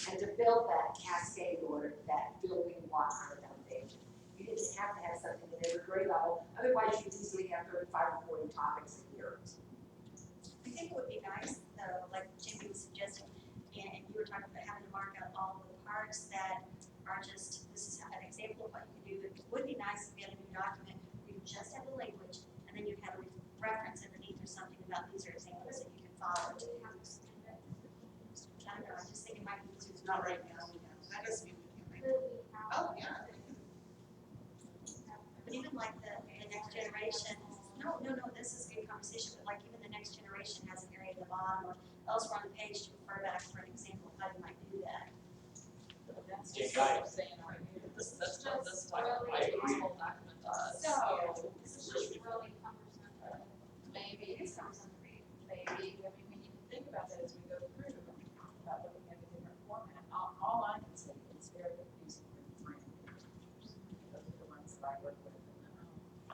and to build that cascade or that building block on the foundation. You didn't have to have something in every grade level, otherwise you'd easily have 35 or 40 topics a year. I think it would be nice, though, like Jamie was suggesting, and you were talking about having to mark out all the parts that are just, this is an example of what you can do, but it would be nice if you had a new document where you just have the language, and then you have a reference underneath or something about these are examples that you can follow. I don't know, I just think it might be easier to. Not right now, that doesn't mean we can. Oh, yeah. But even like the next generation, No, this is a good conversation, but like even the next generation has an area at the bottom or elsewhere on the page to refer back for an example of how you might do that. That's Get just what I'm guidance. saying right here. That's what this document, I agree. this whole document does. So, this is just really cumbersome. Maybe, It's cumbersome to read. maybe, I mean, we need to think about that as we go through, about looking at a different format. All I can say is very confusing for the brand new teachers. Those are the ones that I work with.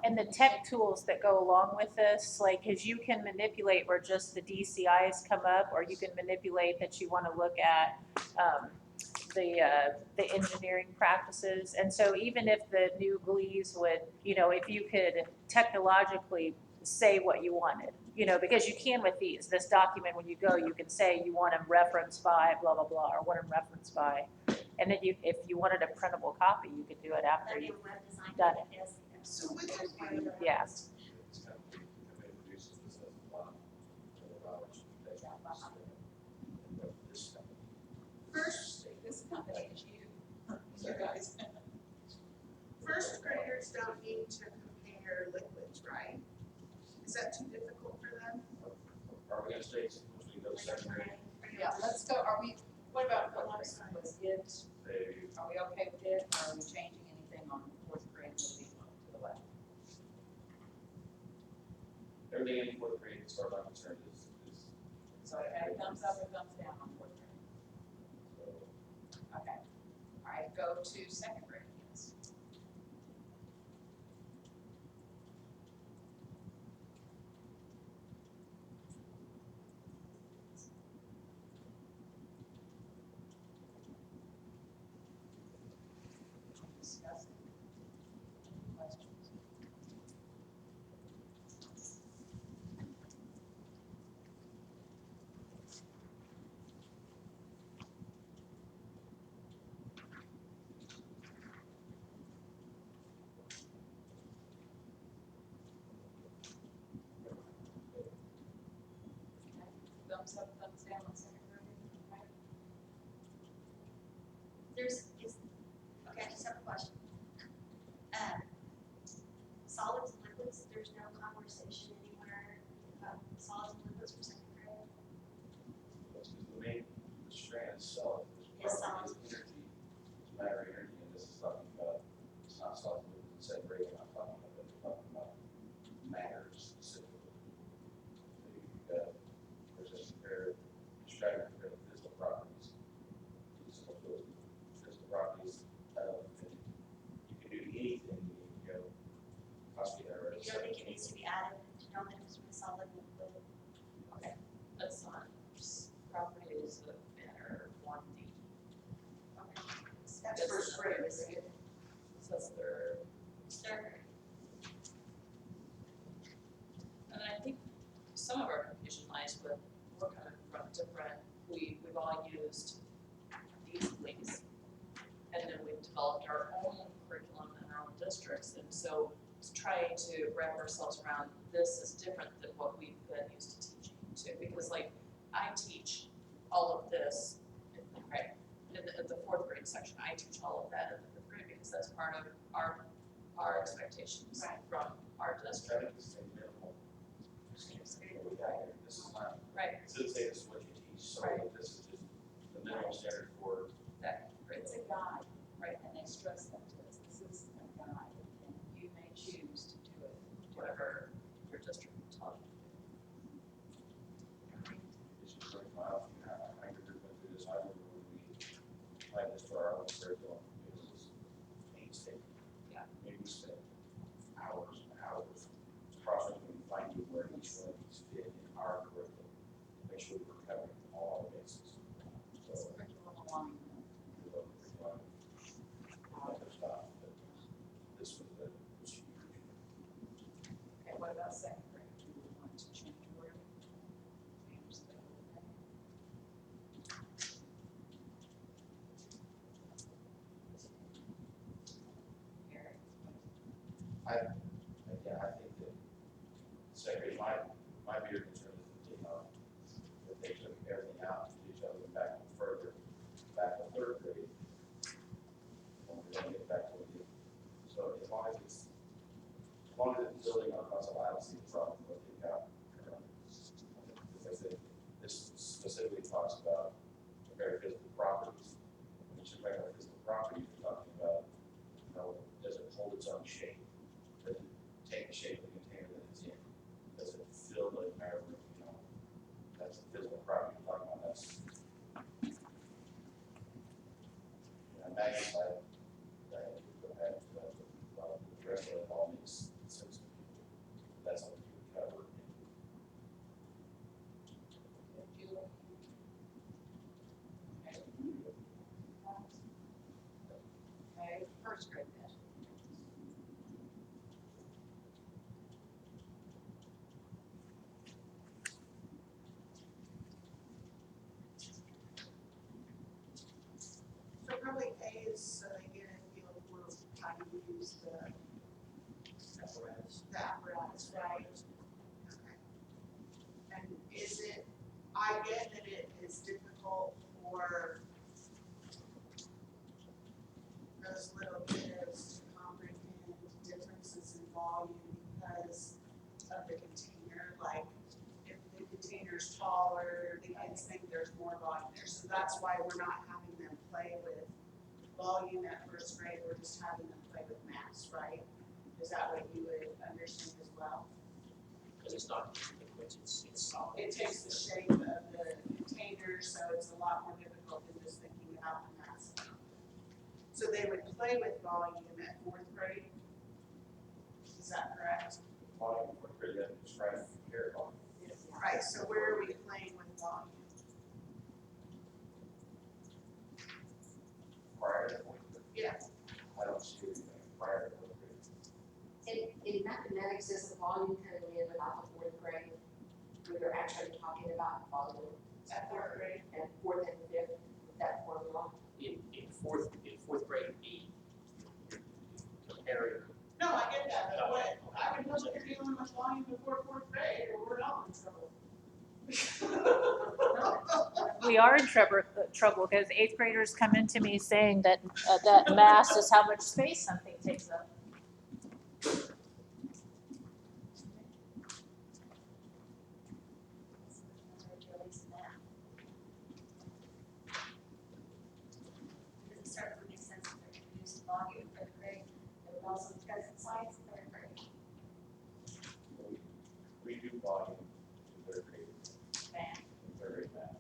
And the tech tools that go along with this, like, cause you can manipulate where just the DCIs come up, or you can manipulate that you wanna look at, the engineering practices. And so even if the new GLEs would, if you could technologically say what you wanted, because you can with this document, when you go, you can say you want them referenced by blah, blah, blah, or want them referenced by. And then if you wanted a printable copy, you could do it after That'd be you, a web design. done it. Yes. So would there be, yeah. It's kind of, if it produces this as a bond, $100, they can this company. first, This company is you, you guys. first graders don't need to compare liquids, right? Is that too difficult for them? Are we gonna stay, once we go to second grade, Yeah, let's go, what about fourth grade? Was it, they, are we okay with it, or are we changing anything on fourth grade moving to the left? everything in fourth grade, as far as I'm concerned, is, So it had thumbs up or thumbs down on fourth grade? so, Okay, all right, go to second grade, yes. Discussing. Questions? Thumbs up, thumbs down on second grade, okay? Okay, I just have a question. Solids and liquids, there's no conversation anywhere about solids and liquids for second grade? that's because the main strand is solid. Is solid. Energy, it's matter of energy, and this is talking about, it's not solid, it's second grade, we're not talking about that, we're talking about matter specifically. So you've got, there's a compare, just try to compare the physical properties. Physical properties of, and you can do anything, possibly, or. You don't think it needs to be added to know that it was with solid and liquid? okay, that's on properties of matter 1D. Okay. That's first grade, isn't it? So that's third. Third grade. And I think some of our confusion lies with, we're kind of from different, we've all used these things. And then we've developed our own curriculum in our own districts, and so trying to wrap ourselves around this is different than what we've been used to teaching too, because like, I teach all of this, right, in the fourth grade section, I teach all of that in the fifth grade, because that's part of our expectations Right. from our Let's district. try to stay minimal. What we got here, this is not, Right, it doesn't say this is what you teach, so Right. this is just the minimal standard for. that, right, It's a guide, Right. and they stress that to us, this is a guide, and you may choose to do it. whatever your district tells you. It's just like, well, I agree with this, I remember when we applied this to our own curriculum, it was painstaking. Yeah. Maybe we spent hours and hours cross-referencing, finding where each one of these fit in our curriculum, make sure we're covering all bases. It's So, curriculum alignment. we love curriculum, other stuff, but this was huge. Okay, what about second grade? Do we want to change wording? Change the whole thing? Eric, Again, I think that second, my bigger concern is that they took everything out, to each other back further, back to third grade. And we're gonna get back to it. So as long as it's As long as it's building on council, I don't see the problem with the account. Because this specifically talks about very physical properties. When you're talking about physical property, you're talking about, you know, does it hold its own shape? Does it take the shape of the container that it's in? Does it fill the environment, you know? That's the physical property you're talking about, that's. Magnified, that you go ahead to that, the rest of it all makes sense to me. That's something you would cover. Okay, first grade then. So probably A is so they get a feel for how to use the apparatus, right? Okay. And is it, I get that it is difficult for those little kiddos to comprehend differences in volume because of the container, like if the container's taller, the kids think there's more volume there. So that's why we're not having them play with volume at first grade, we're just having them play with mass, right? Is that what you would understand as well? Because it's not liquid, it's solid. It takes the shape of the container, so it's a lot more difficult than just thinking about the mass. So they would play with volume at fourth grade? Is that correct? Volume, what you're just trying to compare volume. Right, so where are we playing with volume? Prior to fourth grade. Yeah. I don't see anything prior to fourth grade. In mathematics, is the volume kind of in about the fourth grade, where you're actually talking about volume? At fourth grade? And fourth and fifth, with that formula? In fourth grade B, comparing. No, I get that, but what, I would know that you're dealing with volume before fourth grade, or we're all in trouble. We are in trouble because eighth graders come into me saying that that mass is how much space something takes up. Does it start to make sense if they're introduced volume for the grade, but also because it's science in third grade? We do volume in third grade. Math. In third grade math.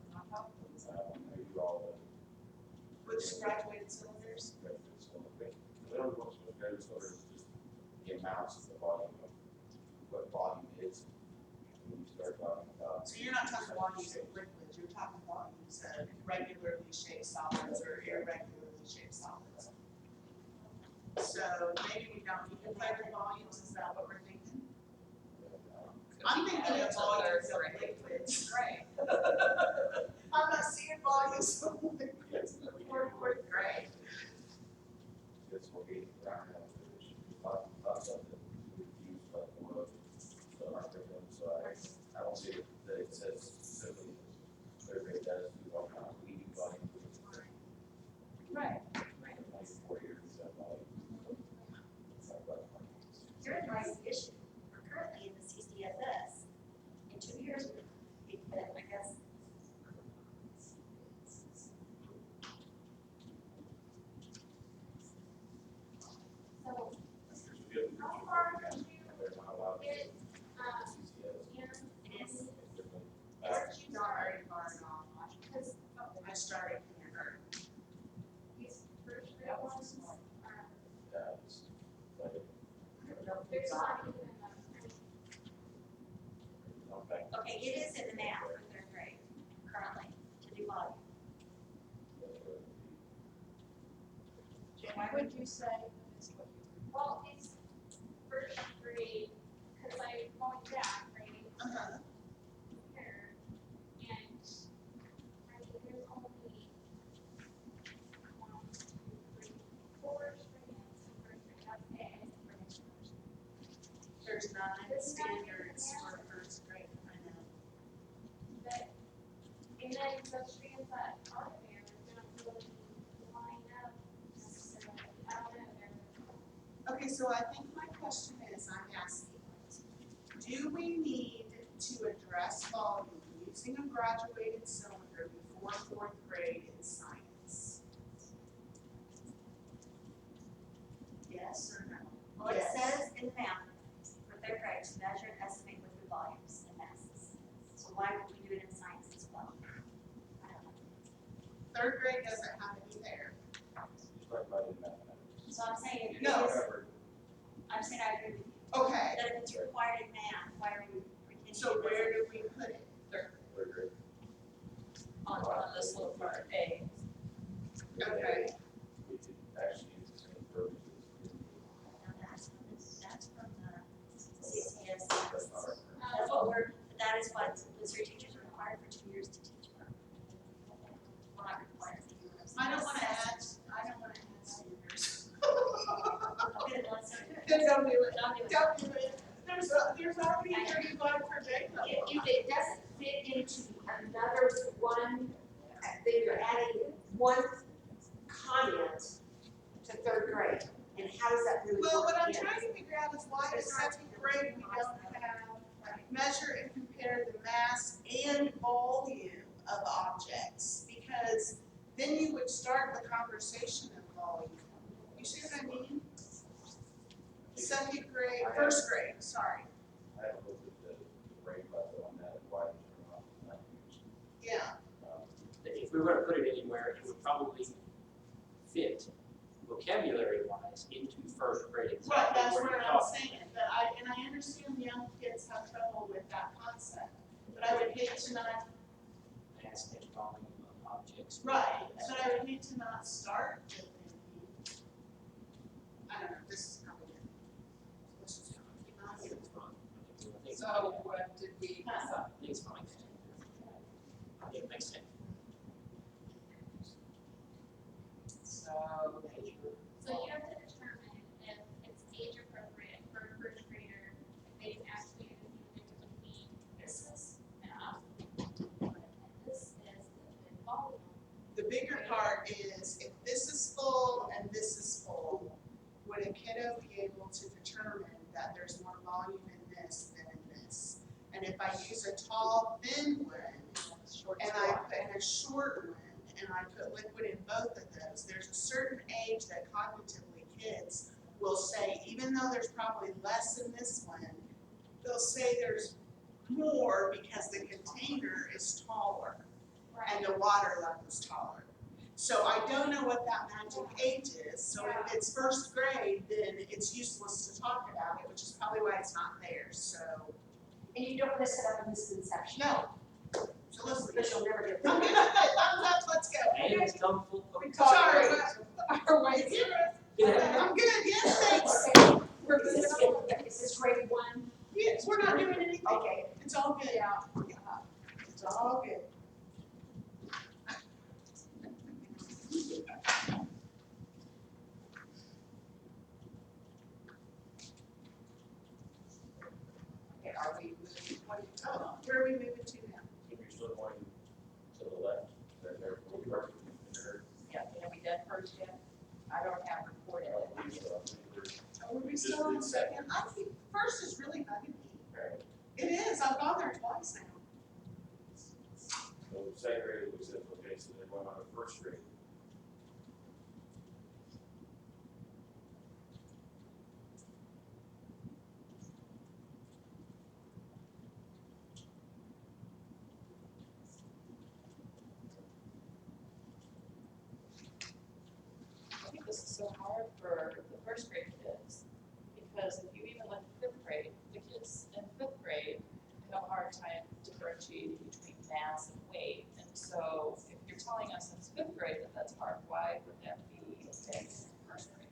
We do all the. Which graduated cylinders? We don't go to graduate cylinders, just the amounts of the volume of what volume is. When you start talking about. So you're not talking volumes of liquids, you're talking volumes of regularly shaped solids or irregularly shaped solids. So maybe we don't need to play with volumes, is that what we're thinking? I'm thinking of volumes of liquids. Right. I'm not seeing volumes of liquids before fourth grade. It's what we around now, about something we've used like more of the curriculum, so I don't see that it says specifically third grade does do all kind of leading volume. Right. 4 years, that volume. You're in the right issue. We're currently in the CCSS. In 2 years, I guess. So, how far did you get, it is, where did you Not start? very far at all. Because I started kindergarten. these first grade ones are, Yeah, it's like, there's not even, okay. okay, it is in the math for third grade currently to do volume. Jim, why would you say this what you? Well, it's first grade, because I'm going back, right? Uh-huh. Here, and I mean, there's only 1, 2, 3, 4 strands in first grade, that's it. There's 9 standards for first grade, I know. But, and then the strands that are there don't really line up necessarily, I don't know, they're. Okay, so I think my question is, I'm asking less volume using a graduated cylinder before fourth grade in science? Yes or no? Well, it Yes. says in math, for third grade, to measure and estimate liquid volumes and masses. So why would we do it in science as well? I don't know. Third grade doesn't have any there. Just talking about in mathematics. So I'm saying, it No. is- However, I'm saying I agree with you. Okay, That if it's required in math, why are we pretending? so where do we put it? third grade. On this little part, A. Okay. We could actually use the same verbiage as. No, that's from the CCS. That's not our. That's what that is what Missouri teachers are required for 2 years to teach per. We're not required to do it. I don't wanna add seniors. Okay, then let's do it. Then don't do it. Don't do it. Don't do it. There's already 35 per day. If it doesn't fit into another one, then you're adding one comment to third grade. And how does that really work? Well, what I'm in? trying to figure out is why in second grade we don't have measure and compare the mass and volume of objects, because then you would start the conversation of volume. You see what I mean? Second grade, first grade, sorry. I haven't looked at the brain level on that, and why the turn off is not used. Yeah. If we were to put it anywhere, it would probably fit vocabulary-wise into first grade Right, exactly that's where what you're I'm talking. saying, but I understand young kids have trouble with that concept, but I would hate to not, Mass and volume of objects. right, but I would hate to not start with thinking, I don't know, this is complicated. Let's just keep on here. It's fine. I think it's So fine. what did we I decide? think it's fine. I think it makes sense. So, So you have to determine if it's age appropriate for a first grader, if they can actually use it between this is math, and this is the volume. The bigger part is, if this is full and this is full, would a kiddo be able to determine that there's more volume in this than in this? And if I use a tall, thin one, and I put in a short one, and I put liquid in both of those, there's a certain age that cognitively kids will say, even though there's probably less in this one, they'll say there's more because the container is taller and the water level is taller. So I don't know what that magic age is, so if it's first grade, then it's useless to talk about it, which is probably why it's not there, so. And you don't want to set up a misconception. No. So let's, Because you'll never get. I'm good, thumbs up, let's go. And it's come full. Sorry, our way I'm good, yes, thanks. Okay, we're good. Is this grade one? Yes, we're not doing anything. Okay. It's all good. Yeah. It's all good. Okay, are we moving, what do you tell them? Where are we moving to now? If you're still going to the left, then there will be parts in there. Yeah, have we done first yet? I don't have reported. Are we still on second? I think first is really bugging me. It is, I've gone there twice now. So second grade was it, okay, so they're going on to first grade. I think this is so hard for the first grade kids, because if you even look at fifth grade, the kids in fifth grade have a hard time differentiating between mass and weight. And so if you're telling us in fifth grade that that's hard, why would that be okay in first grade?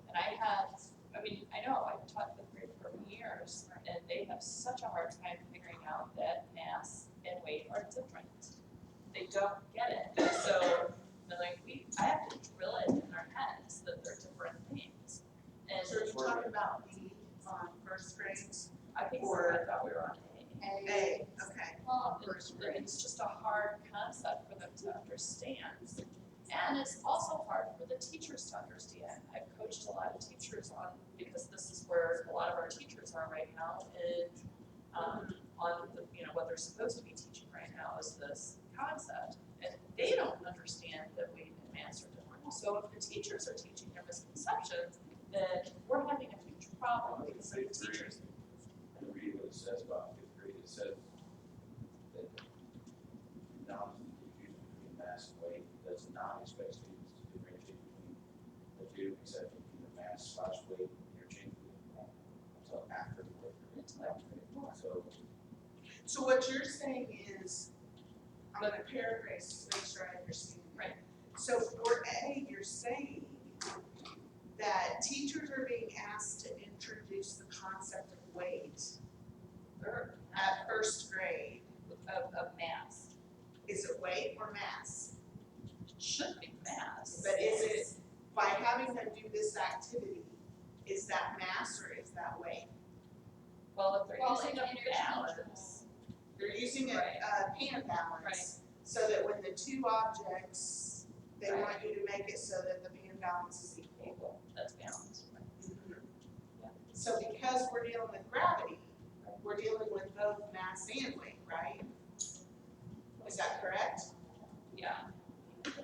And I know, I've taught fifth grade for years, and they have such a hard time figuring out that mass and weight are different. They don't get it. So they're like, I have to drill it in their heads that they're different things. And So you're talking about B on first grades? I think I thought we were on A. A, okay. Well, it's just a hard concept for them to understand. And it's also hard for the teachers to understand. I've coached a lot of teachers on, because this is where a lot of our teachers are right now, on they're supposed to be teaching right now is this concept, and they don't understand that weight and mass are different. So if the teachers are teaching their misconceptions, then we're having a huge problem because of the teachers. And read what it says about fifth grade, it says that knowledge of the confusion between mass and weight does not expect students to differentiate between the two, except in either mass/weight interchangeably until after the work. So what you're saying is, I'm gonna paraphrase to make sure I understand. Right. So for A, you're saying that teachers are being asked to introduce the concept of weight at first grade. Of mass. Is it weight or mass? Should be mass. But is it, by having them do this activity, is that mass or is that weight? Well, if they're Well, using it's a balance. They're using a, Right. a pan balance, so that when the two objects, they Right. want you to make it so that the pan balance is equal. That's balance. Yeah. So because we're dealing with gravity, we're dealing with both mass and weight, right? Is that correct? Yeah.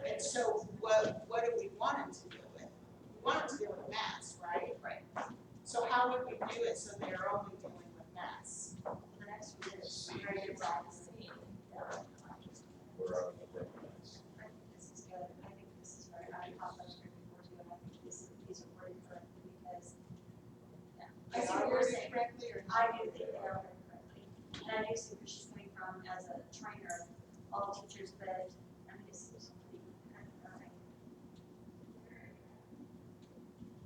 And so what do we want them to deal with? We want them to deal with mass, right? Right. So how would we do it so they're only dealing with mass? The next one is See. very practice. We're up to the minutes. I think this is good. I think this is very, I thought that was before too, and I think these are worded correctly because. Is it They are worded saying- correctly or not? I do think they are worded correctly. And I do see where she's coming from as a trainer, of all teachers, but I mean, it's pretty kind of,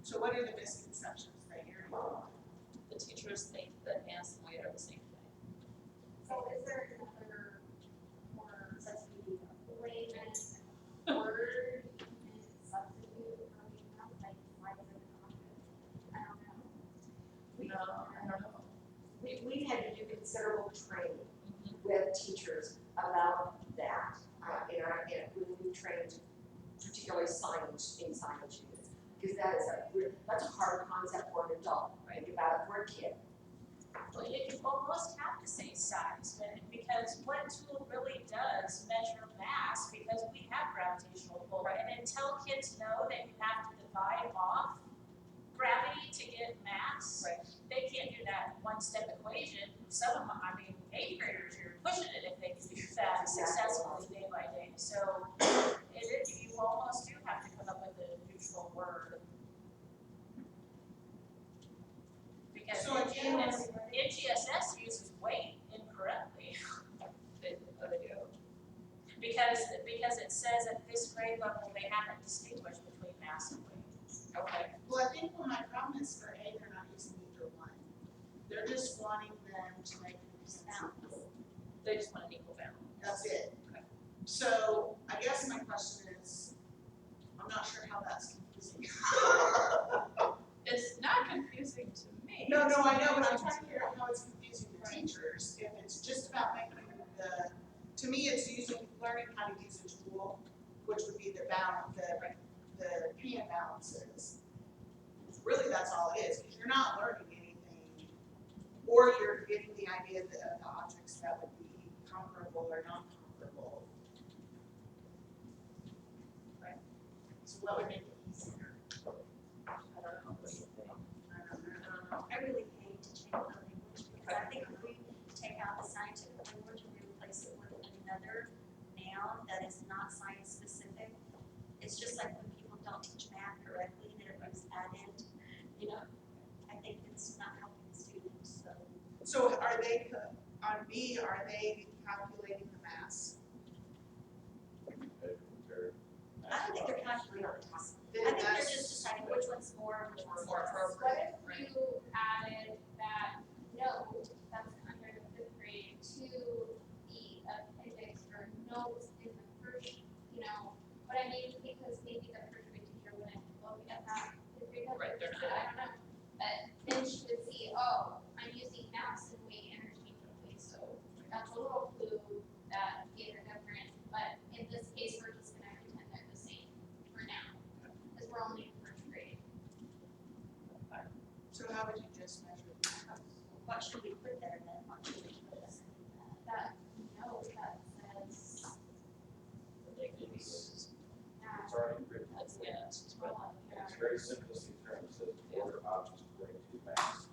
So what are the misconceptions that you're hearing? The teachers think that mass and weight are the same thing. So is there another more substitute. layman word and substitute for being not like why is it not good? I don't know. No, I don't know. We had to do considerable training with teachers about that, when we trained particularly science in science units. Because that's a hard concept for an adult, think about it for a kid. Well, you almost have to say size, because what tool really does measure mass, because we have gravitational pull, and until kids know that you have to divide off gravity to get mass, they can't do that one-step equation. Some of them, I mean, 8th graders, you're pushing it if they can do that successfully day by day. So you almost do have to come up with a neutral word. Because So again, NGSS uses weight incorrectly. They do. Because it says at this grade level, they haven't distinguished between mass and weight. Okay. Well, I think when my problem is for A, they're not using either one. They're just wanting them to make a balance. They just want an equal balance. That's it. Okay. So I guess my question is, I'm not sure how that's confusing. It's not confusing to me. No, I know, but I'm trying to figure out how it's confusing the teachers. If it's just about making to me, it's learning how to use a tool, which would be the balance, the pan balances. Really, that's all it is, because you're not learning anything, or you're getting the idea of the objects that would be comparable or not comparable. Right. So what would make it easier? I don't know. What do you think? I don't know. I really hate to change the language because I think if we take out the scientific language and we replace it with another noun that is not science specific, it's just like when people don't teach math correctly, that it was added, I think it's not helping the students, so. So are they, on B, are they calculating the mass? I don't think they're calculating on the task. Then I think they're that's- just deciding which one's more, which one's More less. appropriate. What if you added that note that's under the 5th grade to the appendix or notes in the first, what I mean, because maybe the first grade teacher wouldn't look at that 5th grade number, Right, they're but I don't know. But then she would see, oh, I'm using mass and weight interchangeably, so that's a little clue that these are different. But in this case, we're just gonna pretend they're the same for now, because we're only in first grade. So how would you just measure the mass? What should we put there then? What should we put there? That very simplistic term, it says order objects according to mass.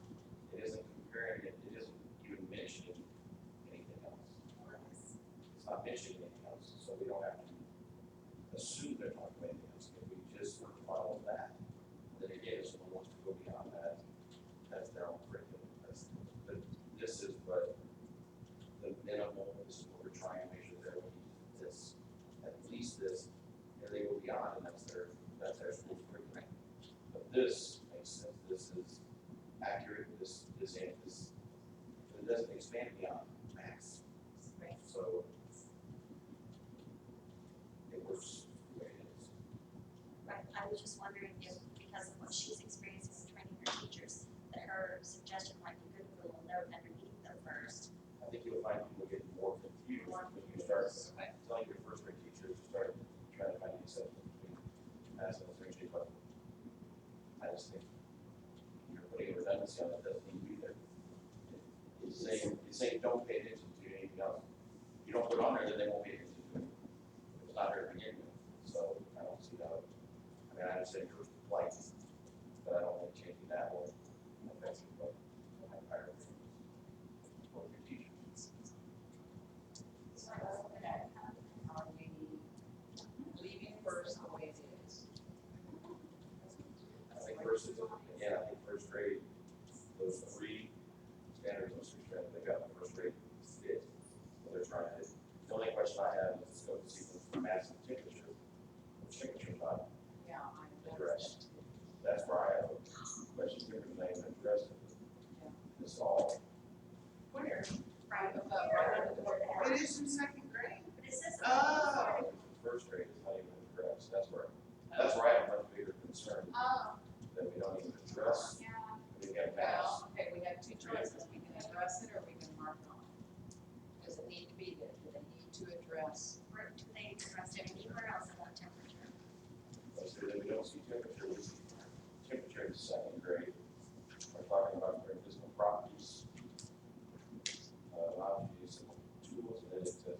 It isn't comparing it, it isn't even mentioning anything else. It's not mentioning anything else, so we don't have to assume they're talking about anything else. If we just follow that, then again, if someone wants to go beyond that, that's their own curriculum. But this is what the minimal, this is what we're trying to make sure that everyone uses this, at least this, and they go beyond, and that's their school's curriculum. But this makes sense, this is accurate, this, it doesn't expand beyond max. So it works the way it is. Right, I was just wondering if, because of what she's experiencing with training her teachers, that her suggestion might be good with a little note underneath them first. I think you'll find people get more confused when you start telling your first grade teachers to start trying to find the exception between math and third grade level. I just think you're putting a redundancy on that doesn't need to be there. It's saying don't pay attention to anything else. If you don't put it on there, then they won't pay attention to it. It's not there to begin with. So I don't see how, I mean, I understand your plight, but I don't think changing that will affect you, but I'm tired of it. For your teachers. Are we leaving first the way it is? I think first is, again, I think first grade, those three standards, those three standards, they got the first grade fit. What they're trying to do. The only question I have is the scope of sequence for mass and temperature. The temperature is not Yeah, I'm addressed. That's where I have a question here, because they haven't addressed it. It's all, Where? Right. Right under the word. It is in second grade. But it says. Oh. first grade is not even addressed. That's where I have a much bigger concern Oh, that we don't even address. yeah. We have mass. Well, okay, we have two choices, we can address it or we can mark it on. Does it need to be there, do they need to address? Or do they express it anywhere else about temperature? Let's say that we don't see temperature, we see temperature in second grade. We're talking about their physical properties. Not use some tools, and then it says,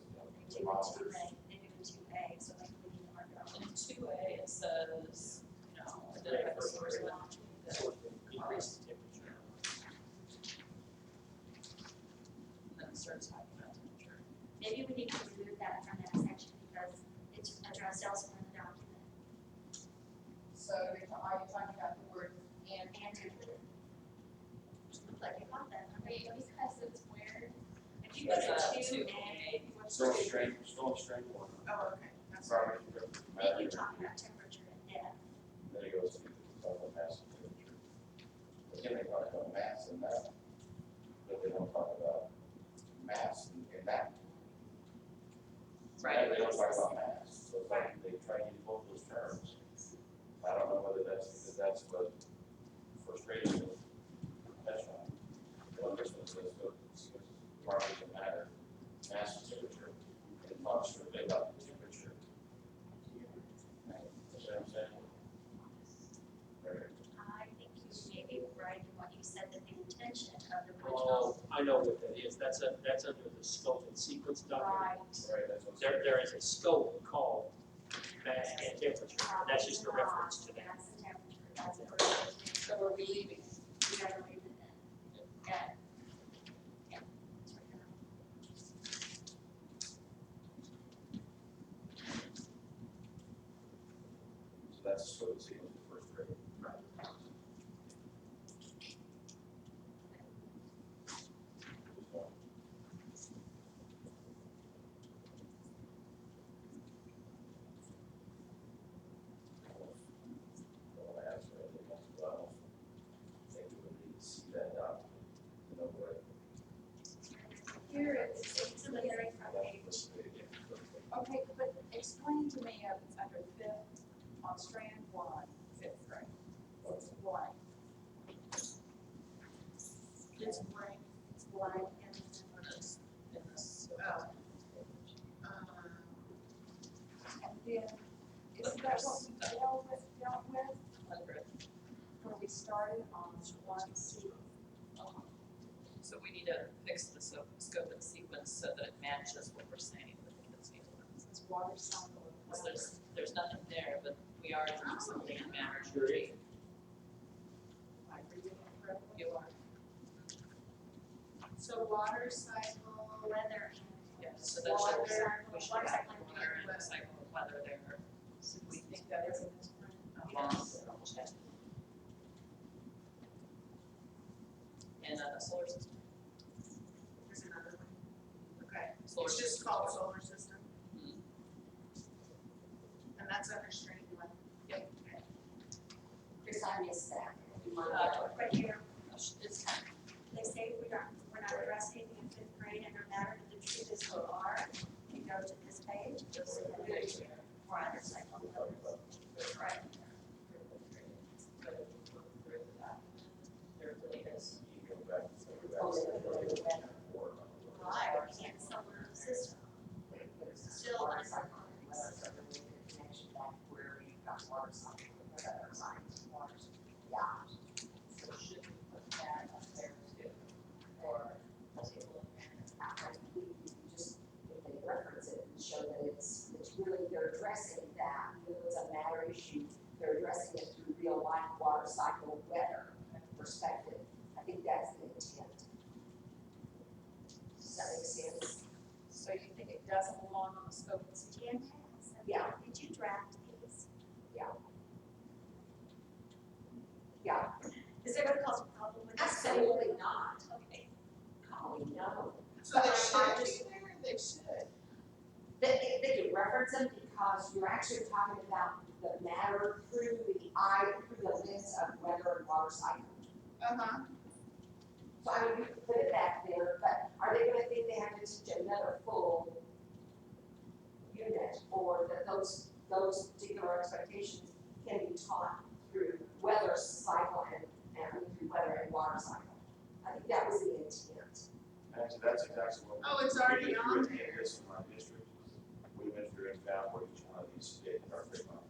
They do a two A, they do a two A, so maybe we need to mark it on. In two A, it says, you know, identify the source of energy that Increase the temperature. and then it starts talking about temperature. Maybe we need to remove that from that section because it's addressed elsewhere in the document. So are you talking about the word and? And temperature. Like you caught that. Wait, because it's weird. If you go to two Two A, Still strength one. Oh, okay. That's Property, then you talk about temperature and depth. then it goes to mass and temperature. Again, they talk about mass and that, but they don't talk about mass and that. Right. They don't talk about mass, so it's like they try to use both those terms. I don't know whether that's because that's what first grade is, professional. Well, this one says, properties that matter, mass and temperature, and talks a bit about the temperature. Right, that's what I'm saying. Right. I think you may be right in what you said, that the intention of the Oh, original. I know what that is. That's under the scope and sequence document. Right, that's what. There is a scope called mass and temperature. That's just a reference to that. That's the temperature, that's the original. So are we leaving? We gotta leave it in. Yeah. Yeah. That's right now. So that's scope and sequence for first grade. Here It's in the very front page. okay, but explain to me, it's under fifth, on strand one, fifth grade. It's blank. It's blank. It's blank and In this. Oh. And then, isn't that what we dealt with, Hundred. when we started on one C? So we need to fix the scope and sequence so that it matches what we're saying with the kids' need. It's water cycle. Because there's nothing there, but we are doing something in matter. Sure is. So water cycle, weather Yeah, so that should, Water we should cycle, have water water and the cycle of weather there. So we think that is in this one? Yes, it almost has to be. And a solar system. there's another one. Okay, Solar it's just system. called solar system. Mhm. And that's under stream one. Chris, I missed that. You mind right here. It's kind They say we're not addressing in fifth grade and no matter the truth is who are, you go to this page, we're under cycle. Right. there really is. You go back to Right, and solar system. Still under cycle. connection back where you've got water cycle, water cycle, water. Yeah. So should we put that up there too? Or table I think we just, if they reference it and show that it's really, they're addressing that, even though it's a matter issue, they're addressing it through real life water cycle weather perspective. I think that's the intent. Does that make sense? So you think it doesn't belong on the scope of the Jan has. Yeah. Did you draft these? Yeah, Is it gonna cause a problem with this? absolutely not. Okay. Oh, no. So they But I should just- be there, they should. They can reference them because you're actually talking about the matter through the lens of weather and water cycle. Uh-huh. So I mean, we could put it back there, but are they gonna think they have to teach another full unit? Or that those particular expectations can be taught through weather cycle and through weather and water cycle? I think that was the intent. Actually, that's exactly what. Oh, it's we already did on with there. This in my district, we went through and found where each one of these fit our curriculum.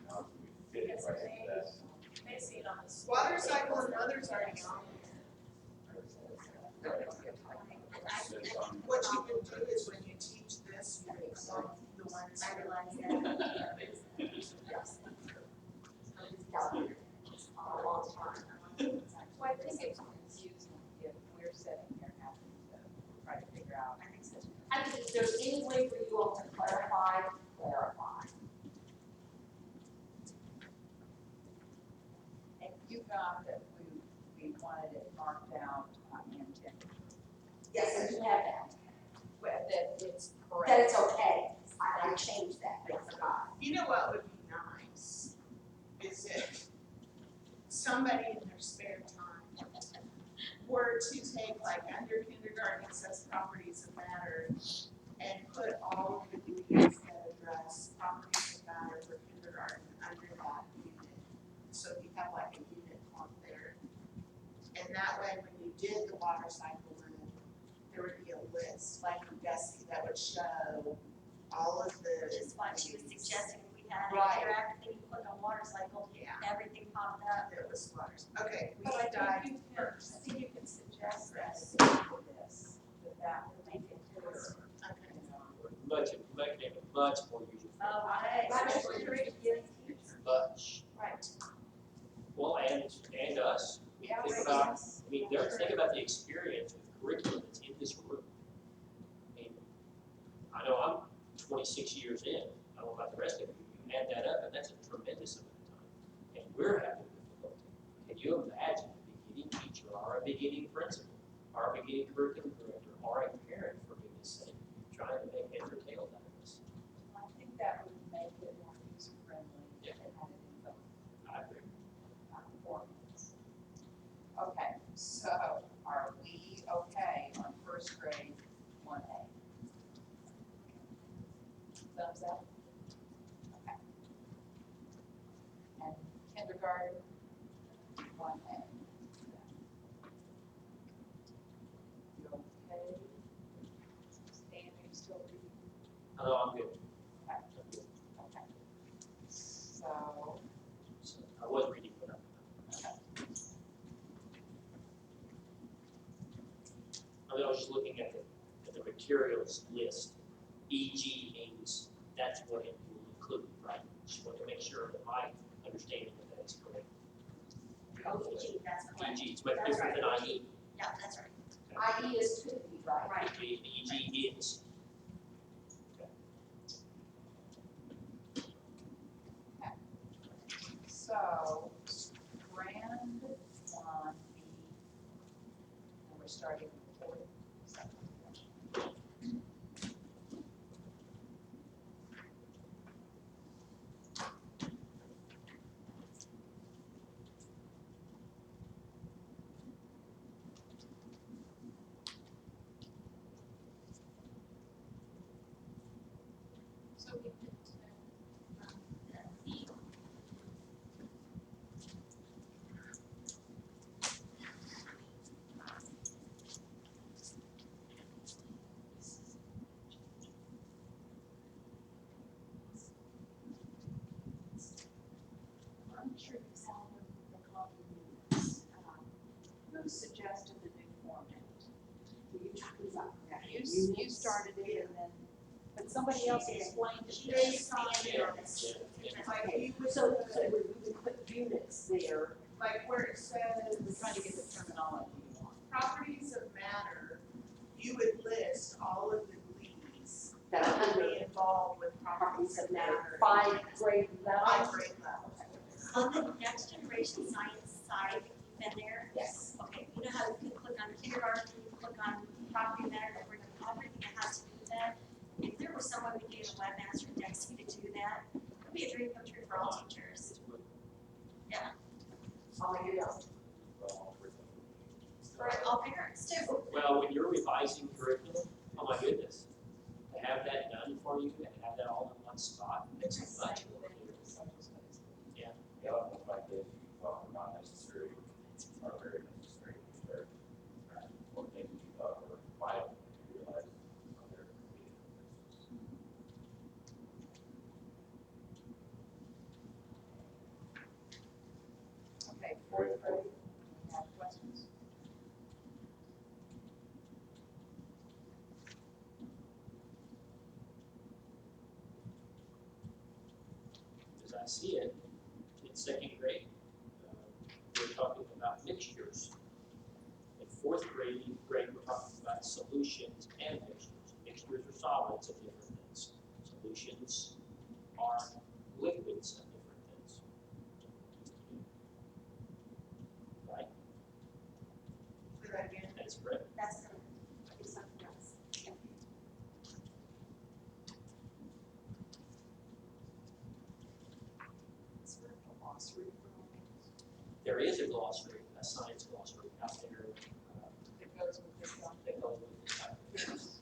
Now, we fit it right into that. may see it on the. Water cycle and weather's already on there. It's on- What you can do is when you teach this, you can select the ones I that realize that. A long time. Well, I think it's confusing if we're sitting here having to try to figure out. I think so too. I think if there's any way for you all to clarify, clarify. And you got that we wanted it marked out in ten, Yes, I do have that. that it's correct. That it's okay. I changed that, I forgot. You know what would be nice is if somebody in their spare time were to take like under kindergarten access properties of matter and put all of the duties that address properties of matter for kindergarten under that unit. So you have like a unit on there. And that way, when you did the water cycle room, there would be a list, like from Bessie, that would show all of the. Which is what she was suggesting, if we had Right. it here, everything you put on water cycle, Yeah. everything popped up. It was waters. Okay, we But I dive think you can, first. I think you can suggest that for this, that would make it clearer. Okay. You know. Much, make it much more user Oh, friendly. right. Especially for kids. Much. Right. Well, and us. Yeah, Think right. about, I mean, think about the experience with curriculum that's in this room. I mean, I know I'm 26 years in, I don't know about the rest of you, you add that up, and that's a tremendous amount of time. And we're having difficulty. Can you imagine a beginning teacher, or a beginning principal, or a beginning curriculum director, or a parent, for goodness sake, trying to make heads or tails out of this? I think that would make it more user friendly Yeah. and have it in both I agree. formats. Okay, so are we okay on first grade 1A? Thumbs up? Okay. And kindergarten 1A? You okay? Stan, are you still reading? No, I'm good. Okay. I'm good. Okay. So, So, I was reading, but I'm. I mean, I was just looking at the materials list. EG means that's what it will include, right? Just want to make sure that my understanding of that is correct. Oh, EG, that's correct. EG, it's much different than IE. Yeah, that's right. IE is we're starting with 40. So we could, I'm sure you saw the coffee units. Who suggested the new format? You started it and then, but somebody else explained it. She expanded on it. So we would put units there. Like where it says. We're trying to get the terminology you want. Properties of matter, you would list all of the glees That that are would under be involved with properties of matter. 5 grade levels. 5 grade levels. On the next generation science side, you've been there? Yes. Okay, you know how you can click on kindergarten, you can click on property matter, or the everything that has to do with that? If there was someone who gave a webmaster Dex to do that, it would be a dream come true for all teachers. Yeah, Oh, yeah. for all parents too. Well, when you're revising curriculum, oh my goodness, to have that done for you and have that all in one spot, makes it much more clear. Yeah. Yeah, the fact that you thought were not necessary are very necessary. They're or things you thought were vital, you realize they're Okay, fourth grade, we have questions? As I see it, in second grade, we're talking about mixtures. In fourth grade, we're talking about solutions and mixtures. Mixtures are solids of different things. Solutions are liquids of different things. Right? Say that again. That's correct. That's gonna be something else. Is there a glossary for all these? There is a glossary, a science glossary out there It goes with this one. that goes with this.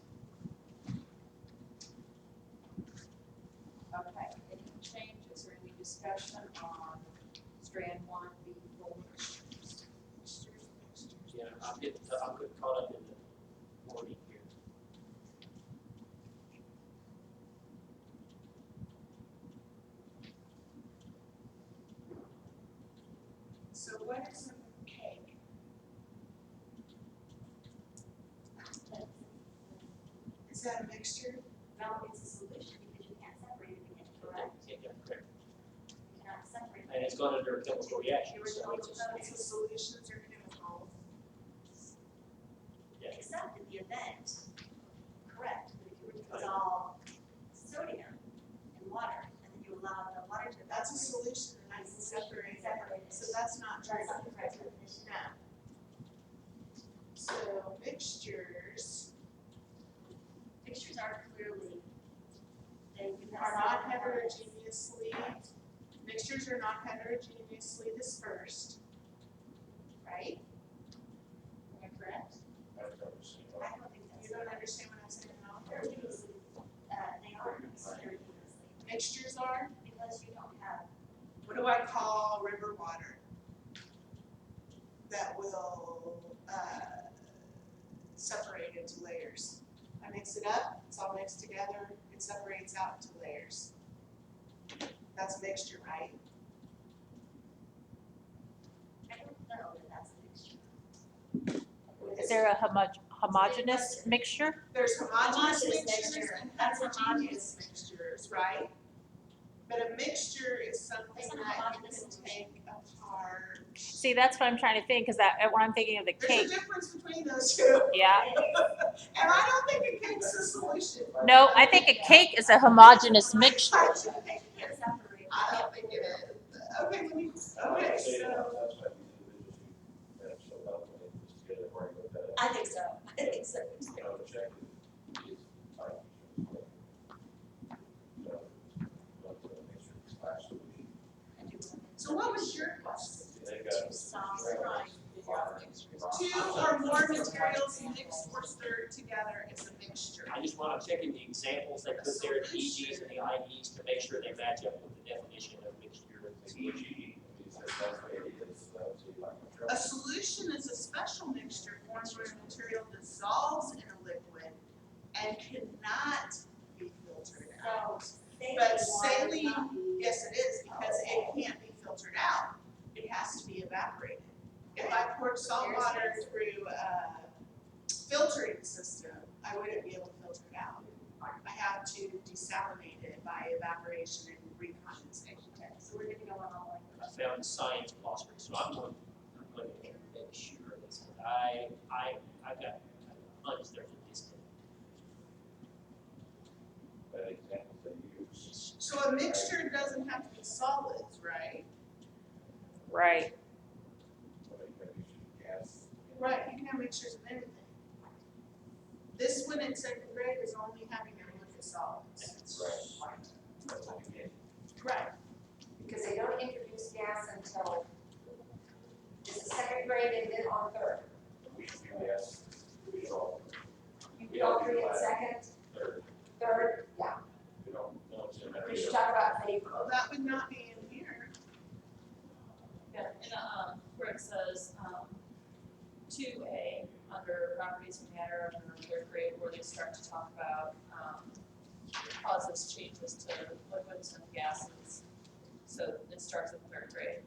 Okay, any changes or any discussion on strand 1B4? Yeah, I'm getting caught up in the wording here. So what is a cake? Is that a mixture? No, it's a solution because you can't separate it again, correct? Yeah, correct. You cannot separate And it. it's gone under a chemical reaction, so it's a So solutions are chemicals. yeah. Except in the event, correct, but if you were to dissolve sodium in water, and then you allow the water to evaporate. That's a solution and I can separate it. Separate it. So that's not That's not true. the correct definition. No. So mixtures Mixtures are clearly, they do are have. not heterogeneously, mixtures are not heterogeneously dispersed, right? Am I correct? I've never seen I don't think that's. You don't understand what I'm saying at all? Heterogeneously, they are heterogeneously, Mixtures are, because you don't have, what do I call river water? That will, separate into layers. I mix it up, it's all mixed together, it separates out into layers. That's a mixture, right? I don't know that that's a mixture. Is there a homogeneous mixture? There's homogeneous Homogeneous mixtures mixture. and That's heterogeneous mixtures, right? But a mixture is something Isn't that you homogeneous can solution? take apart. See, that's what I'm trying to think, because that, when I'm thinking of the There's cake, a difference between those two. yeah. And I don't think a cake's a solution. No, I think a cake is a homogeneous mixture. I You can't separate. don't think it is. Okay, let me, okay, Say so. that's why these individuals who have so helpful, they just together, worrying about that. I think more materials mixed or stirred together, it's a mixture. I just want to check in the examples they put there, the EGs and the IEs, to make sure they match up with the definition of mixture. A solution is a special mixture formed where a material dissolves in a liquid and cannot be filtered out. But saline, yes it is, because it can't be filtered out. It has to be evaporated. If I poured salt water through a filtering system, I wouldn't be able to filter it out. I have to desalinate it by evaporation and recondensation. So we're gonna go on all I found the science glossary, so I'm going to make sure of this, but I've got a hunch there's a disconnect. So a mixture doesn't have to be solids, right? Right. Right, you can have mixtures of anything. This one in second grade is only having them look at solids. Right. Because they don't introduce gas until, this is second grade and then on third. You all three in second? Third, yeah. We should talk about vapor. Well, that would not be in here. Yeah, and where it says 2A under properties of matter under third grade, where they start to talk about causes changes to liquids and gases. So it starts in third grade.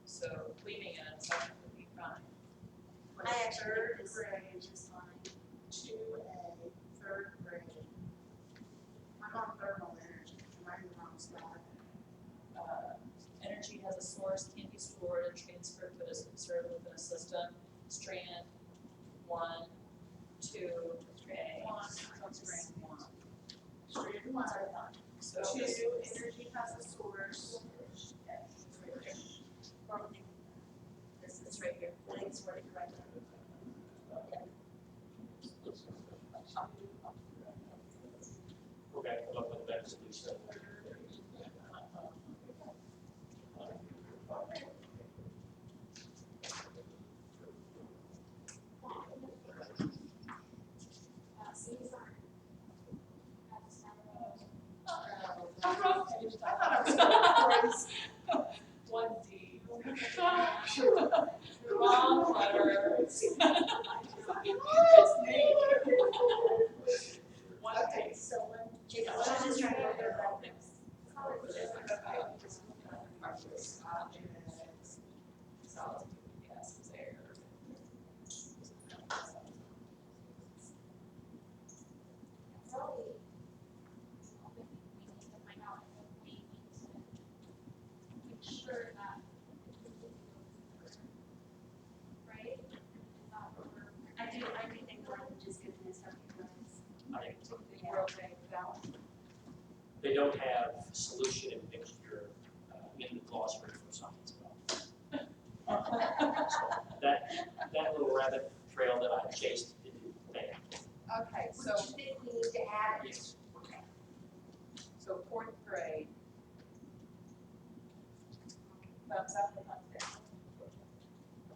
So leaving it in second would be fine. I actually third grade is fine. 2A, third grade. I'm on thermal energy. Am I in the wrong spot? Energy has a source, can be stored and transferred, but is conserved within a system. Strand 1, 2, 3. Strand 1. Strand 1. So 2, energy has a source. this is right here. I think it's worded correctly. Okay, come up with a better solution. I thought I was going 1D. Wrong letter. It's me. 1D. So when Jacob's just trying to get their Solids, gases, air. Really, we need to find out if we need to make sure that, right? Is that what we're? I do think we're just giving this up, you guys. I think We're okay with that one. they don't have solution and mixture in the glossary for science. So that little rabbit trail that I chased didn't pay. Okay, so, So you think we need to add it? Yes. so fourth grade. Thumbs up or thumbs down?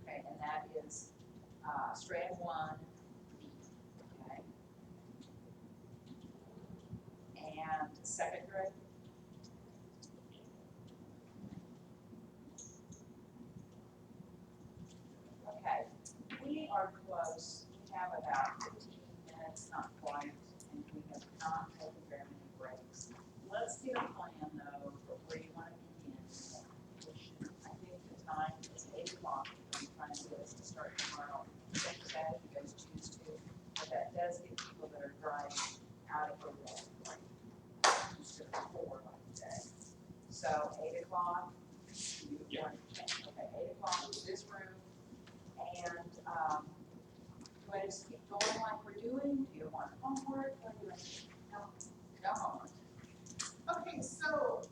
Okay, and that is, strand 1, B, okay? And second grade? Okay, we are close, we have about 15 minutes, not quite, and we have not taken very many breaks. Let's get a plan though, for where you want to begin. I think the time is 8 o'clock, I'm trying to get us to start tomorrow. Think that if you guys choose to, but that does get people that are driving out of the way, like, instead of 4 like today. So 8 o'clock, you Yeah. want, okay, 8 o'clock is this room. And, do I just keep going like we're doing? Do you want homework? What do you want? No homework. Okay, so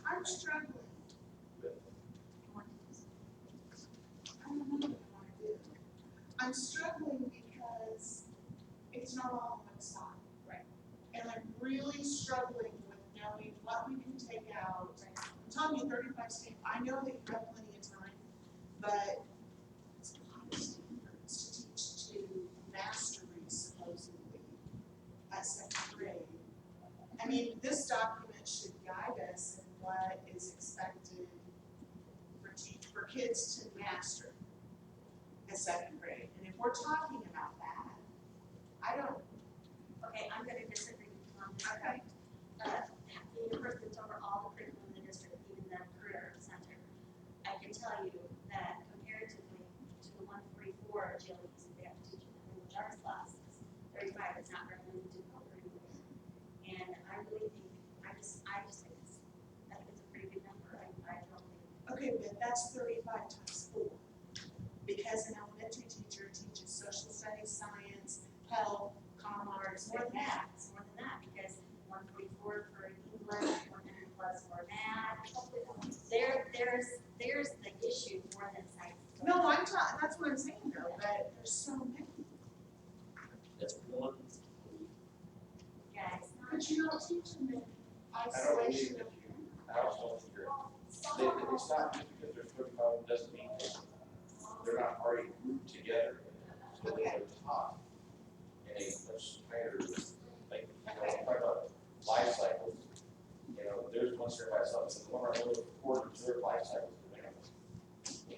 I'm struggling. I don't know what I want to do. I'm struggling because it's not all on one side. Right. And I'm really struggling with knowing what we can take out, telling you 35 stamp, I know that you have plenty of time, but it's a lot of standards to teach to mastery supposedly at second grade. I mean, this document should guide us in what is expected for kids to master at second grade. And if we're talking about that, I don't. Okay, I'm gonna disagree with you on this. Okay. Being a person that's over all the curriculum in the district, even the career center, I can tell you that comparatively to the 144 GLEs that they have to teach in the language arts classes, 35 is not very difficult anymore. And I really think, I just think it's a pretty good number. I don't think. Okay, but that's 35 times 4. Because an elementary teacher teaches social studies, science, health, commerce, More and than that, math. it's more than that, because 144 for English, 100 plus for math. There's the issue more than science. No, that's what I'm saying though, but there's so many. That's one. Yeah, it's not. But you don't teach them in I don't believe isolation that of you, I also think it's not just because there's 35 doesn't mean they're not already grouped together. So they're taught in a much tighter, like, talk about life cycles. There's one certified life cycle, the one I know for observed life cycles.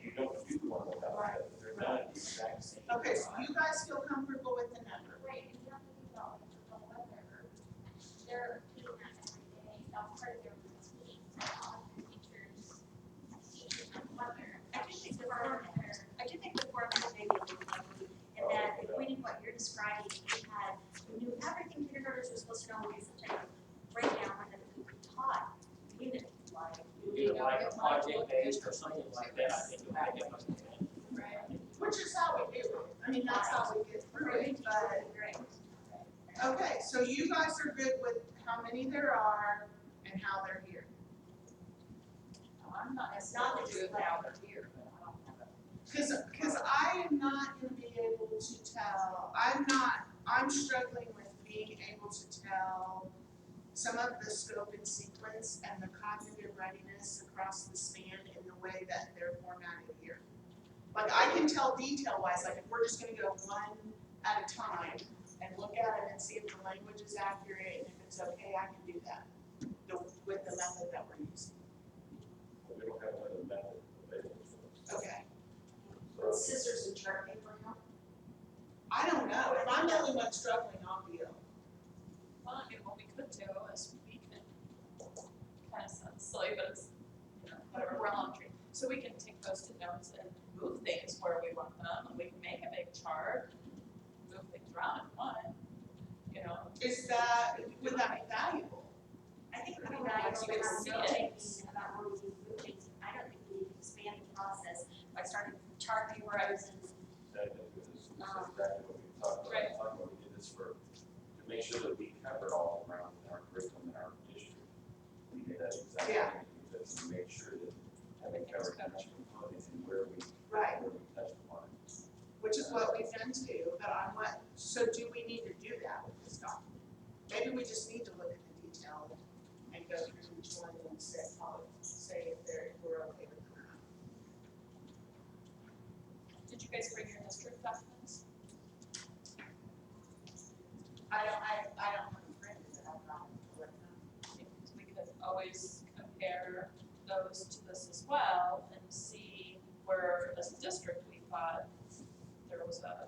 You don't do one without that, they're not the exact same. Okay, so you guys feel comfortable with the number? Right, and you have to think about whether they're doing that every day, that's part of their routine, all of your teachers teaching them whether. I do think the format may be a little ugly, in that if we did what you're describing, we knew everything kindergartners were supposed to know, we had such a breakdown, and then we taught unit, like. You know, like a project based or something like that, I think you might get most of it. Which is how we do it. I mean, that's how we get through it, but. Great. Okay, so you guys are good with how many there are and how they're here. I'm not necessarily good now they're here, but I don't have a. Cause I am not gonna be able to tell, I'm struggling with being able to tell some of the scope and sequence and the cognitive readiness across the span in the way that they're formatted here. Like I can tell detail wise, like if we're just gonna go one at a time and look at it and see if the language is accurate and if it's okay, I can do that with the method that we're using. We don't have another method available to us. Okay. Would scissors and chart paper help? I don't know, if I'm the only one struggling, I'll be able. Well, I mean, what we could do is we can, kind of sounds silly, but it's, whatever, we're elementary. So we can take Post-it notes and move things where we want them, and we can make a big chart, move things around if you want, Would that be valuable? I think it would be I don't know, valuable you to can have see no it. thinking about where we need to move things. I don't think we need to expand the process by starting from chart papers and. Exactly, because this is exactly what we talked about. We did this to make sure that we covered all around our curriculum in our district. We did that exactly, because we made sure that we covered each component and where we touched upon it. Which is what we've done too, but so do we need to do that with this document? Maybe we just need to look at the detail and go through each one and say if we're okay with them or not. Did you guys bring your district documents? I don't have them printed, but I've got them to look at. We could always compare those to this as well and see where as a district we thought there was a,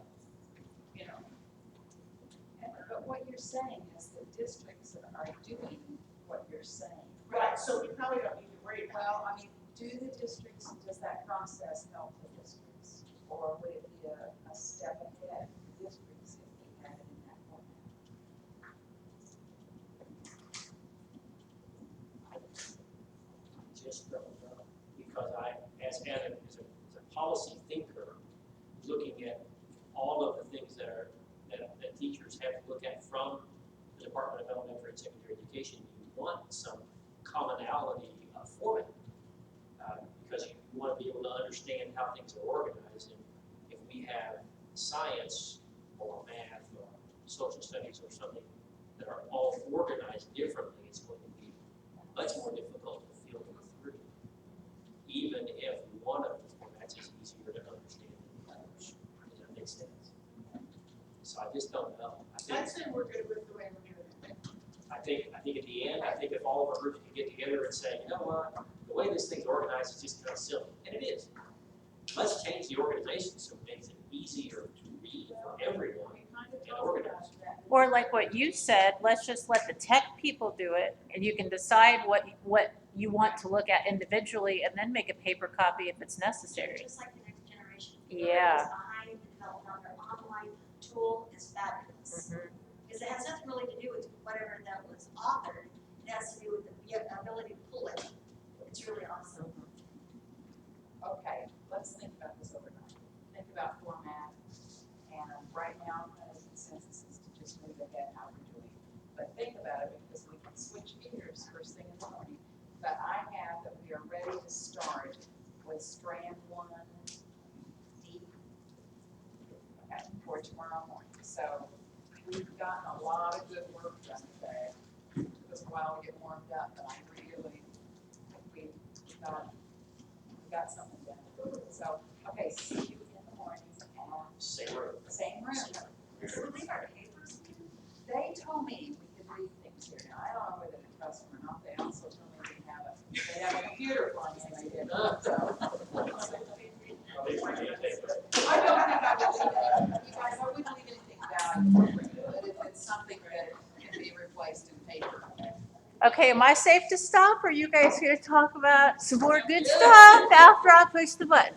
But what you're saying is the districts are doing what you're saying. Right, so we probably don't need to worry about. Well, I mean, do the districts, does that process help the districts? Or would it be a step ahead for districts if we had it in that format? Just don't know, because as a policy thinker, looking at all of the things that teachers have to look at from the Department of Elementary and Secondary Education, you want some commonality of format, because you want to be able to understand how things are organized, and if we have science or math or social studies or something that are all organized differently, it's going to be much more difficult to filter through. just don't know. I'd say we're good with the way we're doing it. I think at the end, I think if all of our groups can get together and say, you know what, the way this thing's organized is just kind of silly, and it is. Let's change the organization so it makes it easier to read for everyone and organize. Or like what you said, let's just let the tech people do it, and you can decide what you want to look at individually, and then make a paper copy if it's necessary. Just like the next generation. Yeah. Whoever is behind the development of their online tool is fabulous. Because it has nothing really to do with whatever that was authored, it has to do with the ability to pull it. It's really awesome. Okay, let's think about this overnight. Think about format, and right now, kind of consensus is to just move ahead how we're doing. But think about it, because we can switch gears first thing in the morning. But I have that we are ready to start with strand 1D. Okay, for tomorrow morning. So we've gotten a lot of good work done today. It took us a while to get warmed up, but I really, we got something done. So, okay, see you in the morning at Same room. same room. So we leave our papers here? They told me we could leave things here. Now, I don't know whether to trust them or not. They also told me they have a computer flying in they did. So. I don't think I would leave it. You guys, I wouldn't leave anything valuable, but if it's something that can be replaced in paper. Okay, am I safe to stop, or are you guys here to talk about some more good stuff after I push the button?